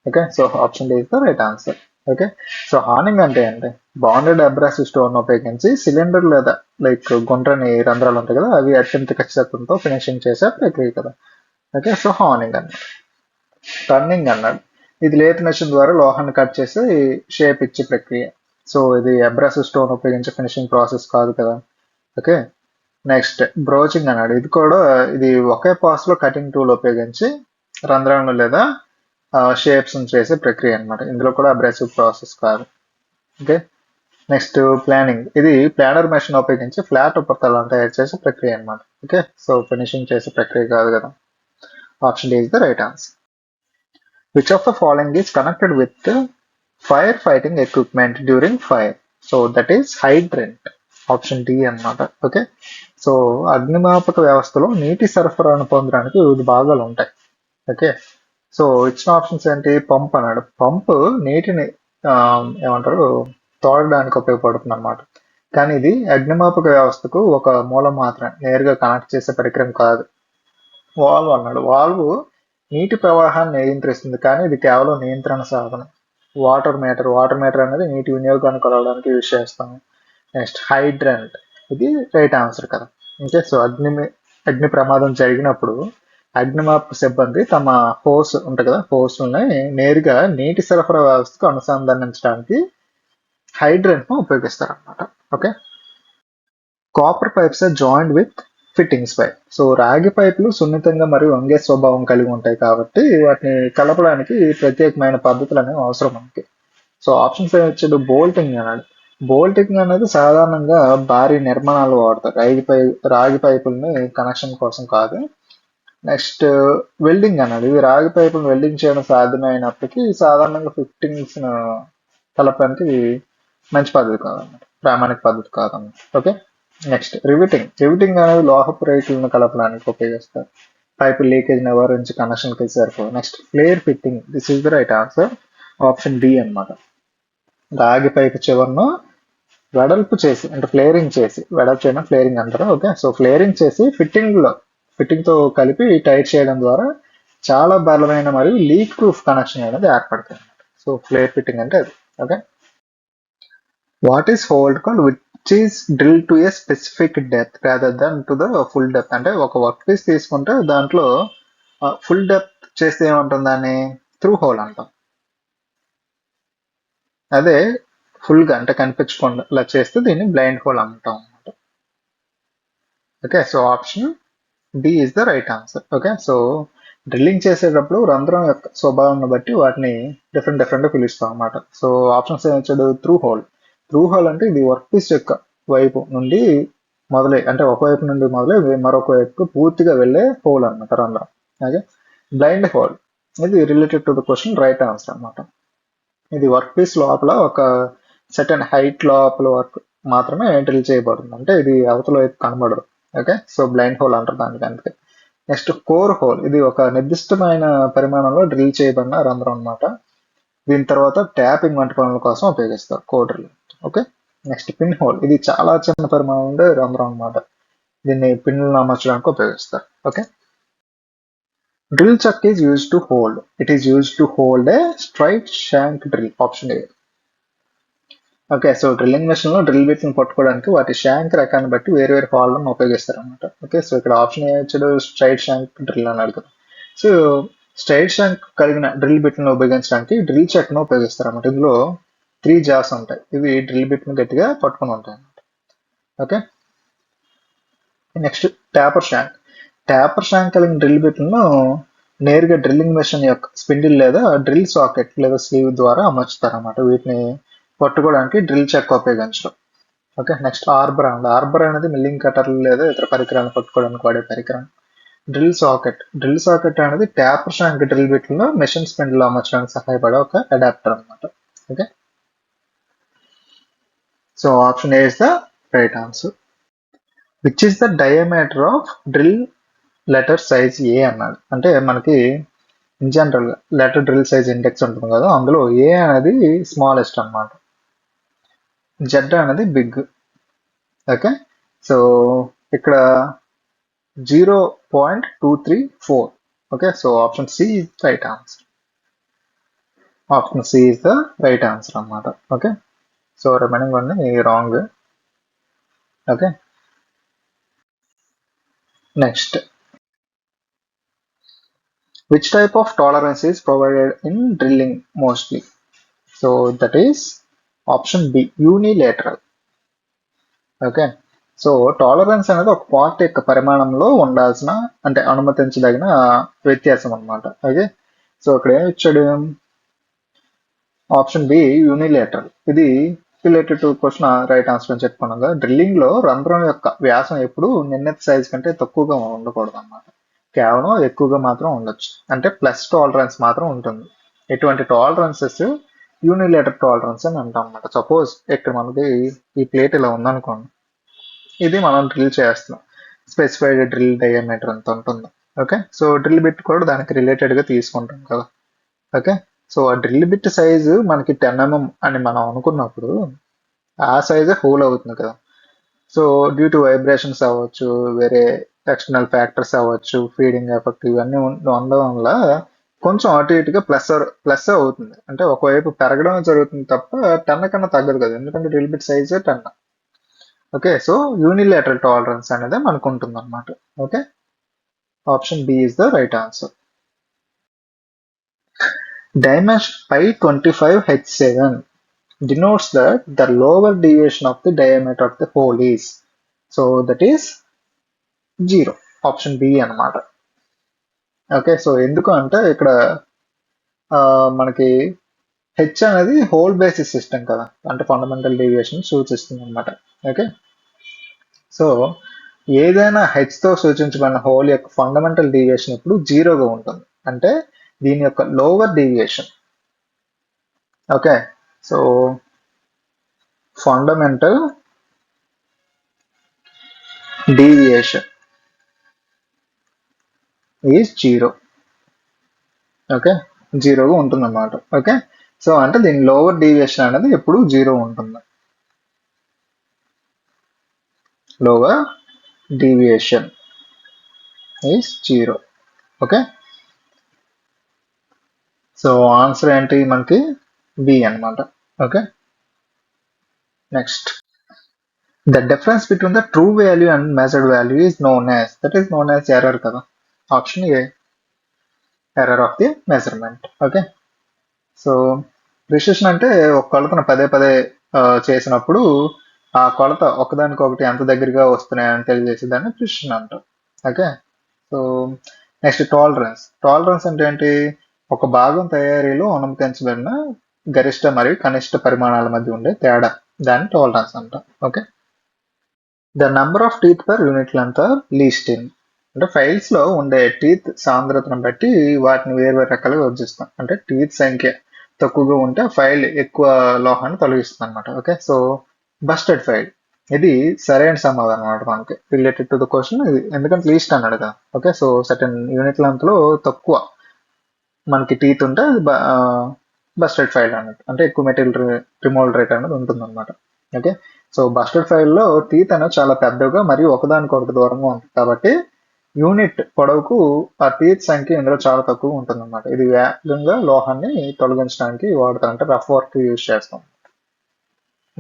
Okay, so option D is the right answer. Okay, so honing అంటే ఏంటి? బాండెడ్ అబ్రాసివ్ స్టోన్ ఉపయోగించి సిలిండర్ లేదా లైక్ గుండ్రని రంధ్రాలు ఉంటాయి కదా, అవి అత్యంత ఖచ్చితత్వంతో ఫినిషింగ్ చేసే ప్రక్రియ కదా. ఓకే, సో హార్నింగ్ అన్నమాట. టర్నింగ్ అన్నాడు. ఇది లేత్ మెషిన్ ద్వారా లోహాన్ని కట్ చేసి షేప్ ఇచ్చే ప్రక్రియ. సో ఇది అబ్రాసివ్ స్టోన్ ఉపయోగించే ఫినిషింగ్ ప్రాసెస్ కాదు కదా. ఓకే, నెక్స్ట్ బ్రోచింగ్ అన్నాడు. ఇది ఒకే పాస్ లో కటింగ్ టూల్ ఉపయోగించి రంధ్రాలను లేదా షేప్స్ చేసే ప్రక్రియ అన్నమాట. ఇందులో కూడా అబ్రాసివ్ ప్రాసెస్ కాదు. Okay, next planning. ఇది ప్లానర్ మెషిన్ ఉపయోగించి ఫ్లాట్ ఉపరితలాలను తయారు చేసే ప్రక్రియ అన్నమాట. ఓకే, సో ఫినిషింగ్ చేసే ప్రక్రియ కాదు కదా. Option D is the right answer. Which of the following is connected with fire fighting equipment during fire? So that is hydrant. Option D అన్నమాట. ఓకే, సో అగ్నిమాపక వ్యవస్థలో నీటి సరఫరాను పొందడానికి వివిధ భాగాలు ఉంటాయి. ఓకే, సో ఇచ్చిన ఆప్షన్స్ ఏంటి? పంప్ అన్నాడు. పంప్ నీటిని ఏమంటారు తోడడానికి ఉపయోగపడుతుంది అనమాట. కానీ ఇది అగ్నిమాపక వ్యవస్థకు ఒక మూలం మాత్రమే, నేరుగా కనెక్ట్ చేసే పరికరం కాదు. వాల్వ్ అన్నాడు. వాల్వ్ నీటి ప్రవాహాన్ని నియంత్రిస్తుంది కానీ ఇది కేవలం నియంత్రణ సాధనం. వాటర్ మీటర్ అనేది నీటి వినియోగాన్ని కొలవడానికి యూజ్ చేస్తాము. Next hydrant. ఇది రైట్ ఆన్సర్ కదా. ఓకే, సో అగ్ని ప్రమాదం జరిగినప్పుడు అగ్నిమాపక సిబ్బంది తమ హోస్ ఉంటుంది కదా, హోస్ని నేరుగా నీటి సరఫరా వ్యవస్థకు అనుసంధానించడానికి హైడ్రెంట్ ను ఉపయోగిస్తారు అనమాట. Okay, copper pipes are joined with fittings పై. సో రాగి పైపులు సున్నితంగా మరియు వంగే స్వభావం కలిగి ఉంటాయి కాబట్టి వాటిని కలపడానికి ప్రత్యేకమైన పద్ధతులు అనేవి అవసరం మనకి. సో ఆప్షన్స్ వచ్చేది బోల్టింగ్ అన్నాడు. బోల్టింగ్ అనేది సాధారణంగా భారీ నిర్మాణాలు వాడతారు. రాగి పైపుల్ని కనెక్షన్ కోసం కాదు. నెక్స్ట్ వెల్డింగ్ అన్నాడు. ఇది రాగి పైపులను వెల్డింగ్ చేయడం సాధ్యమైనప్పటికీ సాధారణంగా ఫిట్టింగ్స్ కలపడానికి ఇది మంచి పద్ధతి కాదన్నమాట, ప్రామాణిక పద్ధతి కాదన్నమాట. ఓకే, నెక్స్ట్ రివిటింగ్ అనేది లోహపు రేకులను కలపడానికి ఉపయోగిస్తారు. పైపు లీకేజ్ నివారించి కనెక్షన్ కి సరిపోదు. Next flare fitting. This is the right answer. Option D అన్నమాట. రాగి పైపు చివరను వెడల్పు చేసి అంటే ఫ్లేరింగ్ చేసి, వెడల్పు చేయడం ఫ్లేరింగ్ అంటారు. ఓకే, సో ఫ్లేరింగ్ చేసి ఫిట్టింగ్ తో కలిపి టైట్ చేయడం ద్వారా చాలా బలమైన మరియు లీక్ ప్రూఫ్ కనెక్షన్ అనేది ఏర్పడుతుంది. సో ఫ్లేర్ ఫిట్టింగ్ అంటే అది. Okay, what is hold called which is drill to A specific depth rather than to the full depth? అంటే ఒక వర్క్ పీస్ తీసుకుంటే దాంట్లో ఫుల్ డెప్త్ చేస్తే ఏమంటుంది? దాన్ని త్రూ హోల్ అంటాం. అదే ఫుల్ గా అంటే కనిపించకుండా ఇలా చేస్తే దీన్ని బ్లైండ్ హోల్ అంటాం అన్నమాట. Okay, so option D is the right answer. Okay, so drilling చేసేటప్పుడు రంధ్రం యొక్క స్వభావాన్ని బట్టి వాటిని డిఫరెంట్ పిలుస్తాం అనమాట. సో ఆప్షన్స్ ఏమొచ్చాడు, త్రూ హోల్. త్రూ హోల్ అంటే ఇది వర్క్ పీస్ యొక్క వైపు నుండి మొదలై, అంటే ఒకవైపు నుండి మొదలై మరొక వైపుకు పూర్తిగా వెళ్ళే హోల్ అనమాట రంధ్రం. ఓకే, బ్లైండ్ హోల్ ఇది related to the question right answer అనమాట. ఇది వర్క్ పీస్ లోపల ఒక సర్టెన్ హైట్ లోపల వర్క్ మాత్రమే డ్రిల్ చేయబడుతుంది, అంటే ఇది అవతల వైపు కనబడదు. ఓకే, సో బ్లైండ్ హోల్ అంటారు దానికి అందుకే. నెక్స్ట్ కోర్ హోల్, ఇది ఒక నిర్దిష్టమైన పరిమాణంలో డ్రిల్ చేయబడిన రంధ్రం అనమాట. దీని తర్వాత ట్యాపింగ్ వంటి పనుల కోసం ఉపయోగిస్తారు core drill. Okay, next pin hole, ఇది చాలా చిన్న పరిమాణం ఉండే రంధ్రం అనమాట. దీన్ని పిన్లను అమర్చడానికి ఉపయోగిస్తారు. Okay, drill chuck is used to hold. It is used to hold a straight shank drill. Option A. Okay, so drilling machine లో డ్రిల్ బిట్ ని పట్టుకోవడానికి వాటి షాంక్ రకాన్ని బట్టి వేరు హాల్లను ఉపయోగిస్తారు అనమాట. ఓకే, సో ఇక్కడ ఆప్షన్ ఏ వచ్చాడు, స్ట్రైట్ షాంక్ డ్రిల్ అని అడుగుతారు. సో స్ట్రైట్ షాంక్ కలిగిన డ్రిల్ బిట్ ను ఉపయోగించడానికి డ్రిల్ చెక్ ను ఉపయోగిస్తారు అనమాట. ఇందులో 3 జాస్ ఉంటాయి, ఇవి డ్రిల్ బిట్ ను గట్టిగా పట్టుకుని ఉంటాయి అనమాట. Okay, next taper shank. Taper shank కలిగిన డ్రిల్ బిట్లను నేరుగా డ్రిల్లింగ్ మెషిన్ యొక్క స్పిండిల్ లేదా డ్రిల్ సాకెట్ లేదా స్లీవ్ ద్వారా అమర్చుతారు అనమాట. వీటిని పట్టుకోవడానికి డ్రిల్ చెక్ ఉపయోగించడం. Okay, next arbor and arbor అనేది మిల్లింగ్ కట్టర్లు లేదా ఇతర పరికరాలను పట్టుకోవడానికి వాడే పరికరం. Drill socket. డ్రిల్ సాకెట్ అనేది ట్యాపర్ షాంక్ డ్రిల్ బిట్లను మెషిన్ స్పిండిల్ అమర్చడానికి సహాయపడే ఒక అడాప్టర్ అనమాట. Okay, so option A is the right answer. Which is the diameter of drill letter size A అన్నాడు. అంటే మనకి in general letter drill size index ఉంటుంది కదా, అందులో ఏ అనేది స్మాలెస్ట్ అనమాట, జెడ్ అనేది బిగ్. ఓకే, సో ఇక్కడ 0.234. Okay, so option C is right answer. Option C is the right answer అనమాట. ఓకే, సో రిమైనింగ్ అన్ని wrong. Okay, next which type of tolerance is provided in drilling mostly? So that is option B, unilateral. Okay, so tolerance అనేది ఒక part యొక్క పరిమాణంలో ఉండాల్సిన, అంటే అనుమతించదగిన వ్యత్యాసం అనమాట. ఓకే, సో ఇక్కడ ఏమి ఇచ్చాడు, ఆప్షన్ బి యూనిలేటరల్. ఇది related to question right answer అని చెప్పుకున్నాం కదా. డ్రిల్లింగ్ లో రంధ్రం యొక్క వ్యాసం ఎప్పుడు నిర్ణీత సైజ్ కంటే తక్కువగా ఉండకూడదు అనమాట, కేవలం ఎక్కువగా మాత్రం ఉండొచ్చు, అంటే ప్లస్ టాలరెన్స్ మాత్రం ఉంటుంది. ఎటువంటి టాలరెన్సెస్ యూనిలేటర్ టాలరెన్స్ అని అంటాం అనమాట. సపోజ్ ఇక్కడ మనకి ఈ ప్లేట్ ఇలా ఉందనుకోండి, ఇది మనం డ్రిల్ చేస్తున్నాం, స్పెసిఫైడ్ డ్రిల్ డయామీటర్ ఎంత ఉంటుంది. ఓకే, సో డ్రిల్ బిట్ కూడా దానికి రిలేటెడ్ గా తీసుకుంటాం కదా. ఓకే, సో ఆ డ్రిల్ బిట్ సైజు మనకి 10 mm అని మనం అనుకున్నప్పుడు ఆ సైజే హోల్ అవుతుంది కదా. సో డ్యూ టు వైబ్రేషన్స్ అవ్వచ్చు, వేరే ఎక్స్టర్నల్ ఫ్యాక్టర్స్ అవ్వచ్చు, ఫీడింగ్ ఎఫెక్ట్ ఇవన్నీ ఉండడం వల్ల కొంచెం అటు ఇటుగా ప్లస్ అవుతుంది, అంటే ఒకవైపు పెరగడం జరుగుతుంది తప్ప 10 కన్నా తగ్గదు కదా, ఎందుకంటే drill bit size 10. Okay, so unilateral tolerance అనేది మనకు ఉంటుంది అనమాట. Okay, option B is the right answer. Dimension pi 25H7 denotes that the lower deviation of the diameter of the hole is, so that is 0. Option B అనమాట. Okay, so ఎందుకు అంటే ఇక్కడ మనకి H అనేది హోల్ బేసిస్ సిస్టమ్ కదా, అంటే fundamental deviation సూచిస్తుంది అనమాట. ఓకే, సో ఏదైనా హెచ్ తో సూచించబడిన హోల్ యొక్క ఫండమెంటల్ డీవియేషన్ ఇప్పుడు 0గా ఉంటుంది, అంటే దీని యొక్క lower deviation. Okay, so fundamental deviation is 0. Okay, 0గా ఉంటుంది అన్నమాట. ఓకే, సో అంటే దీని లోవర్ డీవియేషన్ అనేది ఎప్పుడు 0 ఉంటుంది. Lower deviation is 0. Okay, so answer ఏంటి మనకి బి అనమాట. Okay, next the difference between the true value and measured value is known as, that is known as error కదా. Option A, error of the measurement. Okay, so precision అంటే ఒక కొలతను పదే చేసినప్పుడు ఆ కొలత ఒకదానికొకటి ఎంత దగ్గరగా వస్తున్నాయని తెలియజేసేదాన్ని ప్రిసిషన్ అంటాం. ఓకే, సో నెక్స్ట్ టాలరెన్స్ అంటే ఏంటి? ఒక భాగం తయారీలో అనుమతించబడిన గరిష్ట మరియు కనిష్ట పరిమాణాల మధ్య ఉండే తేడా, దాన్ని టాలరెన్స్ అంటాం. Okay, the number of teeth per unit length are least in, అంటే ఫైల్స్ లో ఉండే టీత్ సాంద్రతను బట్టి వాటిని వేరు రకాలుగా విభజిస్తాం. అంటే టీత్ సంఖ్య తక్కువగా ఉంటే ఫైల్ ఎక్కువ లోహాన్ని తొలగిస్తుంది అనమాట. ఓకే, సో బస్టెడ్ ఫైల్, ఇది సరైన సమాధానం అనమాట మనకి రిలేటెడ్ టు ద క్వశ్చన్. ఇది ఎందుకంటే లీస్ట్ అన్నాడు కదా. Okay, so certain unit length లో తక్కువ మనకి టీత్ ఉంటే అది బస్టెడ్ ఫైల్ అన్నట్టు, అంటే ఎక్కువ మెటీరియల్ రిమూవల్ రేట్ అనేది ఉంటుంది అనమాట. ఓకే, సో బస్టెడ్ ఫైల్లో టీత్ అనేది చాలా పెద్దగా మరియు ఒకదానికొకటి దూరంగా ఉంటుంది కాబట్టి యూనిట్ పొడవుకు ఆ టీత్ సంఖ్య ఇందులో చాలా తక్కువ ఉంటుంది అనమాట. ఇది వేగంగా లోహాన్ని తొలగించడానికి వాడతాం, అంటే రఫ్ వర్క్ యూజ్ చేస్తాం.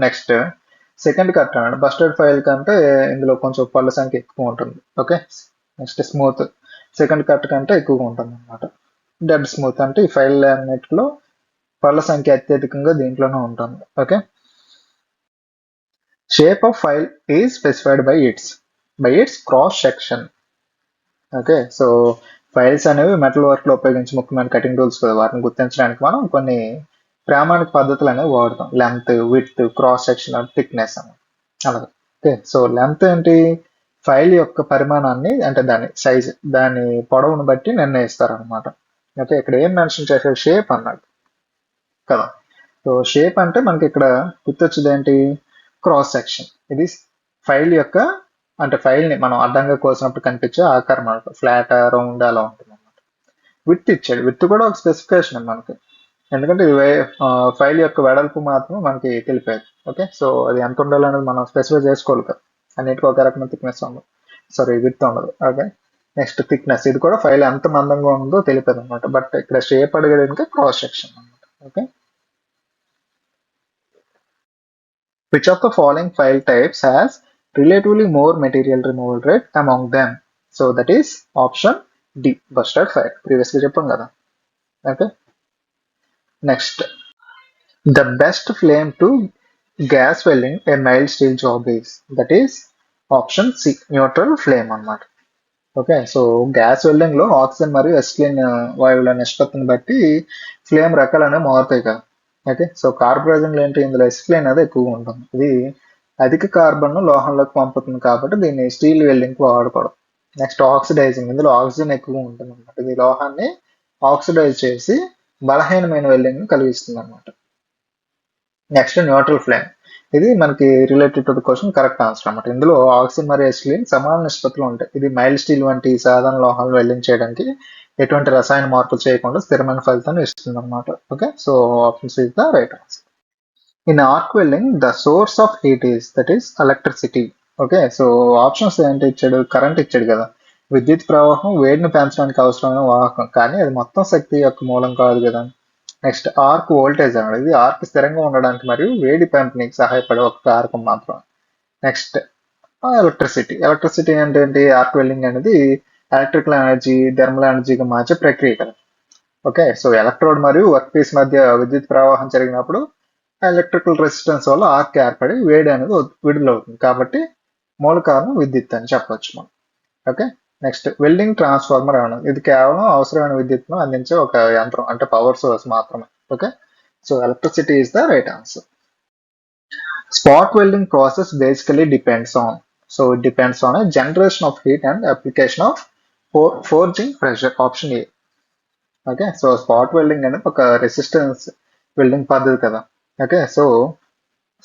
నెక్స్ట్ సెకండ్ కట్ అన్నాడు. బస్టెడ్ ఫైల్ కంటే ఇందులో కొంచెం పళ్ళ సంఖ్య ఎక్కువ ఉంటుంది. Okay, next smooth, second cut కంటే ఎక్కువగా ఉంటుంది అనమాట. డెడ్ స్మూత్ అంటే ఈ ఫైల్ అన్నిటిలో పళ్ళ సంఖ్య అత్యధికంగా దీంట్లోనే ఉంటుంది. Okay, shape of file is specified by it's cross section. Okay, so files అనేవి మెటల్ వర్క్ లో ఉపయోగించి ముఖ్యమైన కటింగ్ టూల్స్ కదా, వాటిని గుర్తించడానికి మనం కొన్ని ప్రామాణిక పద్ధతులు అనేవి వాడతాం. Length, width, cross section, thickness అని అలాగే. ఓకే, సో లెంత్ ఏంటి? ఫైల్ యొక్క పరిమాణాన్ని, అంటే దాని సైజ్, దాని పొడవును బట్టి నిర్ణయిస్తారు అనమాట. ఓకే, ఇక్కడ ఏం మెన్షన్ చేశారు? షేప్ అన్నాడు కదా. సో షేప్ అంటే మనకి ఇక్కడ గుర్తొచ్చేది ఏంటి? Cross section. ఇది ఫైల్ యొక్క, అంటే ఫైల్ ని మనం అడ్డంగా కోసినప్పుడు కనిపించే ఆకారం అనమాట. ఫ్లాట్, రౌండ్ అలా ఉంటుంది అనమాట. విడ్త్ ఇచ్చాడు. విడ్త్ కూడా ఒక స్పెసిఫికేషన్ మనకి, ఎందుకంటే ఫైల్ యొక్క వెడల్పు మాత్రం మనకి తెలిపేది. ఓకే, సో అది ఎంత ఉండాలనేది మనం స్పెసిఫై చేసుకోవాలి కదా. అన్నిటికీ ఒక రకమైన థిక్నెస్ ఉండదు, సారీ విడ్త్ ఉండదు. ఓకే, నెక్స్ట్ థిక్నెస్, ఇది కూడా ఫైల్ ఎంత మందంగా ఉందో తెలిపేది అనమాట. బట్ ఇక్కడ షేప్ అడిగేది క్రాస్ సెక్షన్ అనమాట. Okay, which of the following file types has relatively more material removal rate among them? So that is option D, busted file. Previously చెప్పాం కదా. Okay, next the best flame to gas welding a mild steel job is, that is option C, neutral flame అన్నమాట. Okay, so gas welding లో oxygen మరియు ఎస్క్లిన్ వాయువుల నిష్పత్తిని బట్టి flame రకాలు అనేవి మారుతాయి కదా. ఓకే, సో కార్బోరేజన్ ఏంటి? ఇందులో ఎస్క్లిన్ అనేది ఎక్కువగా ఉంటుంది. ఇది అధిక కార్బన్ లోహంలోకి పంపుతుంది కాబట్టి దీన్ని స్టీల్ వెల్డింగ్ కి వాడకూడదు. నెక్స్ట్ ఆక్సిడైజింగ్, ఇందులో ఆక్సిజన్ ఎక్కువగా ఉంటుంది అనమాట. ఇది లోహాన్ని ఆక్సిడైజ్ చేసి బలహీనమైన వెల్డింగ్ ని కలిగిస్తుంది అనమాట. నెక్స్ట్ న్యూట్రల్ ఫ్లేమ్, ఇది మనకి related to the question correct answer అనమాట. ఇందులో ఆక్సిజన్ మరియు ఎస్క్లిన్ సమాన నిష్పత్తిలో ఉంటాయి. ఇది మైల్డ్ స్టీల్ వంటి సాధారణ లోహాలను వెల్డింగ్ చేయడానికి ఎటువంటి రసాయన మార్పులు చేయకుండా స్థిరమైన ఫలితాన్ని ఇస్తుంది అనమాట. Okay, so option C is the right answer. In arc welding the source of heat is, that is electricity. Okay, so options ఏంటి ఇచ్చాడు? కరెంట్ ఇచ్చాడు కదా. విద్యుత్ ప్రవాహం వేడిని పెంచడానికి అవసరమైన వాహకం, కానీ అది మొత్తం శక్తి యొక్క మూలం కాదు కదా. నెక్స్ట్ ఆర్క్ వోల్టేజ్ అన్నాడు. ఇది ఆర్క్ స్థిరంగా ఉండడానికి మరియు వేడి పంపిణీకి సహాయపడే ఒక కారకం మాత్రం. నెక్స్ట్ ఎలక్ట్రిసిటీ అంటే ఏంటి? ఆర్క్ వెల్డింగ్ అనేది ఎలక్ట్రికల్ ఎనర్జీ థర్మల్ ఎనర్జీగా మార్చే ప్రక్రియ కదా. ఓకే, సో ఎలక్ట్రోడ్ మరియు వర్క్ పీస్ మధ్య విద్యుత్ ప్రవాహం జరిగినప్పుడు ఎలక్ట్రికల్ రెసిస్టెన్స్ వల్ల ఆర్క్ ఏర్పడి వేడి అనేది విడుదలవుతుంది. కాబట్టి మూల కారణం విద్యుత్ అని చెప్పొచ్చు మనం. ఓకే, నెక్స్ట్ వెల్డింగ్ ట్రాన్స్ఫార్మర్ అన్నది, ఇది కేవలం అవసరమైన విద్యుత్తును అందించే ఒక యంత్రం, అంటే పవర్ సోర్స్ మాత్రమే. Okay, so electricity is the right answer. Spot welding process basically depends on, so it depends on a generation of heat and application of forging pressure, option A. Okay, so spot welding అనేది ఒక resistance welding పద్ధతి కదా. Okay,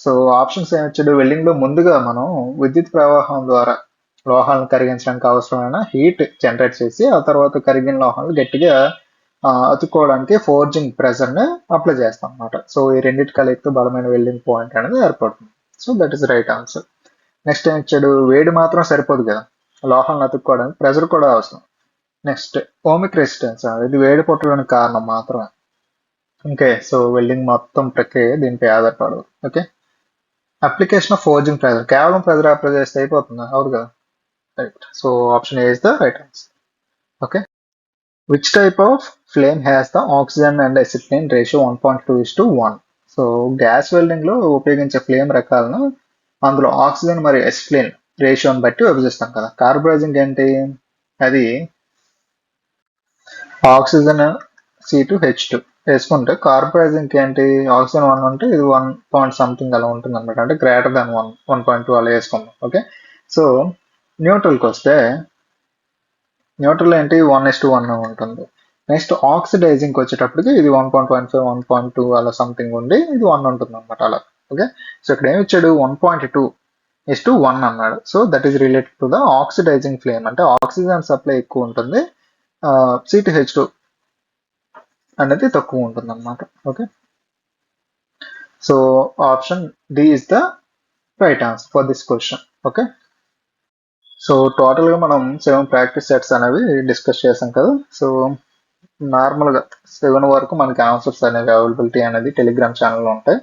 so options ఏమిచ్చాడు? Welding లో ముందుగా మనం విద్యుత్ ప్రవాహం ద్వారా లోహాలను కరిగించడానికి అవసరమైన హీట్ జనరేట్ చేసి ఆ తర్వాత కరిగిన లోహాలను గట్టిగా అతుక్కోవడానికి ఫోర్జింగ్ ప్రెషర్ ని అప్లై చేస్తాం అనమాట. సో ఈ రెండింటి కలయికతో బలమైన వెల్డింగ్ పాయింట్ అనేది ఏర్పడుతుంది. So that is right answer. Next ఏం ఇచ్చాడు? వేడి మాత్రం సరిపోదు కదా, లోహాలను అతుక్కోవడానికి ప్రెషర్ కూడా అవసరం. నెక్స్ట్ ఓమిక్ రెసిస్టెన్స్, ఇది వేడి పుట్టడానికి కారణం మాత్రమే. ఓకే, సో వెల్డింగ్ మొత్తం ప్రక్రియ దీనిపై ఆధారపడదు. Okay, application of forging pressure, కేవలం ప్రెషర్ అప్లై చేస్తే అయిపోతుంది, అవును కదా. Right, so option A is the right answer. Okay, which type of flame has the oxygen and acetylene ratio 1.2:1? So gas welding లో ఉపయోగించే ఫ్లేమ్ రకాలను అందులో ఆక్సిజన్ మరియు ఎసిటిలిన్ రేషియోని బట్టి విభజిస్తాం కదా. కార్బోహైడ్రేట్ ఏంటి, అది ఆక్సిజన్ C2H2 వేసుకుంటే, కార్బోహైడ్రేట్ ఏంటి, ఆక్సిజన్ 1 ఉంటే ఇది 1 పాయింట్ సంథింగ్ అలా ఉంటుంది అనమాట, అంటే గ్రేటర్ దాన్ 1.2 అలా వేసుకుందాం. ఓకే, సో న్యూట్రల్కి వస్తే న్యూట్రల్ ఏంటి 1:1 ఉంటుంది. నెక్స్ట్ ఆక్సిడైజింగ్కి వచ్చేటప్పటికి ఇది 1.15 1.2 అలా సంథింగ్ ఉండి ఇది 1 ఉంటుంది అనమాట అలా. ఓకే, సో ఇక్కడ ఏమి ఇచ్చాడు 1.2:1 అన్నాడు. So that is related to the oxidising flame, అంటే ఆక్సిజన్ సప్లై ఎక్కువ ఉంటుంది, C2H2 అనేది తక్కువ ఉంటుంది అనమాట. Okay, so option D is the right answer for this question. Okay, so టోటల్గా మనం 7 ప్రాక్టీస్ సెట్స్ అనేవి డిస్కస్ చేసాం కదా. సో నార్మల్గా 7 వరకు మనకి ఆన్సర్స్ అనేవి అవైలబిలిటీ అనేది టెలిగ్రామ్ ఛానల్లో ఉంటాయి.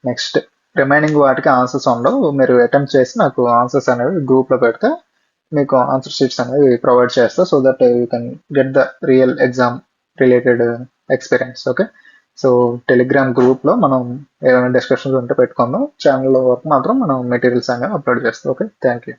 నెక్స్ట్ రిమైనింగ్ వాటికి ఆన్సర్స్ ఉండవు, మీరు అటెంప్ట్ చేసి నాకు ఆన్సర్స్ అనేవి గ్రూప్లో పెడితే మీకు ఆన్సర్ షీట్స్ అనేవి ప్రొవైడ్ చేస్తా, so that you can get the real exam related experience. Okay, so Telegram గ్రూప్లో మనం ఏమైనా డిస్కషన్స్ ఉంటే పెట్టుకుందాం, ఛానల్లో వరకు మాత్రం మనం మెటీరియల్స్ అనేవి అప్లోడ్ చేస్తాం. Okay, thank you.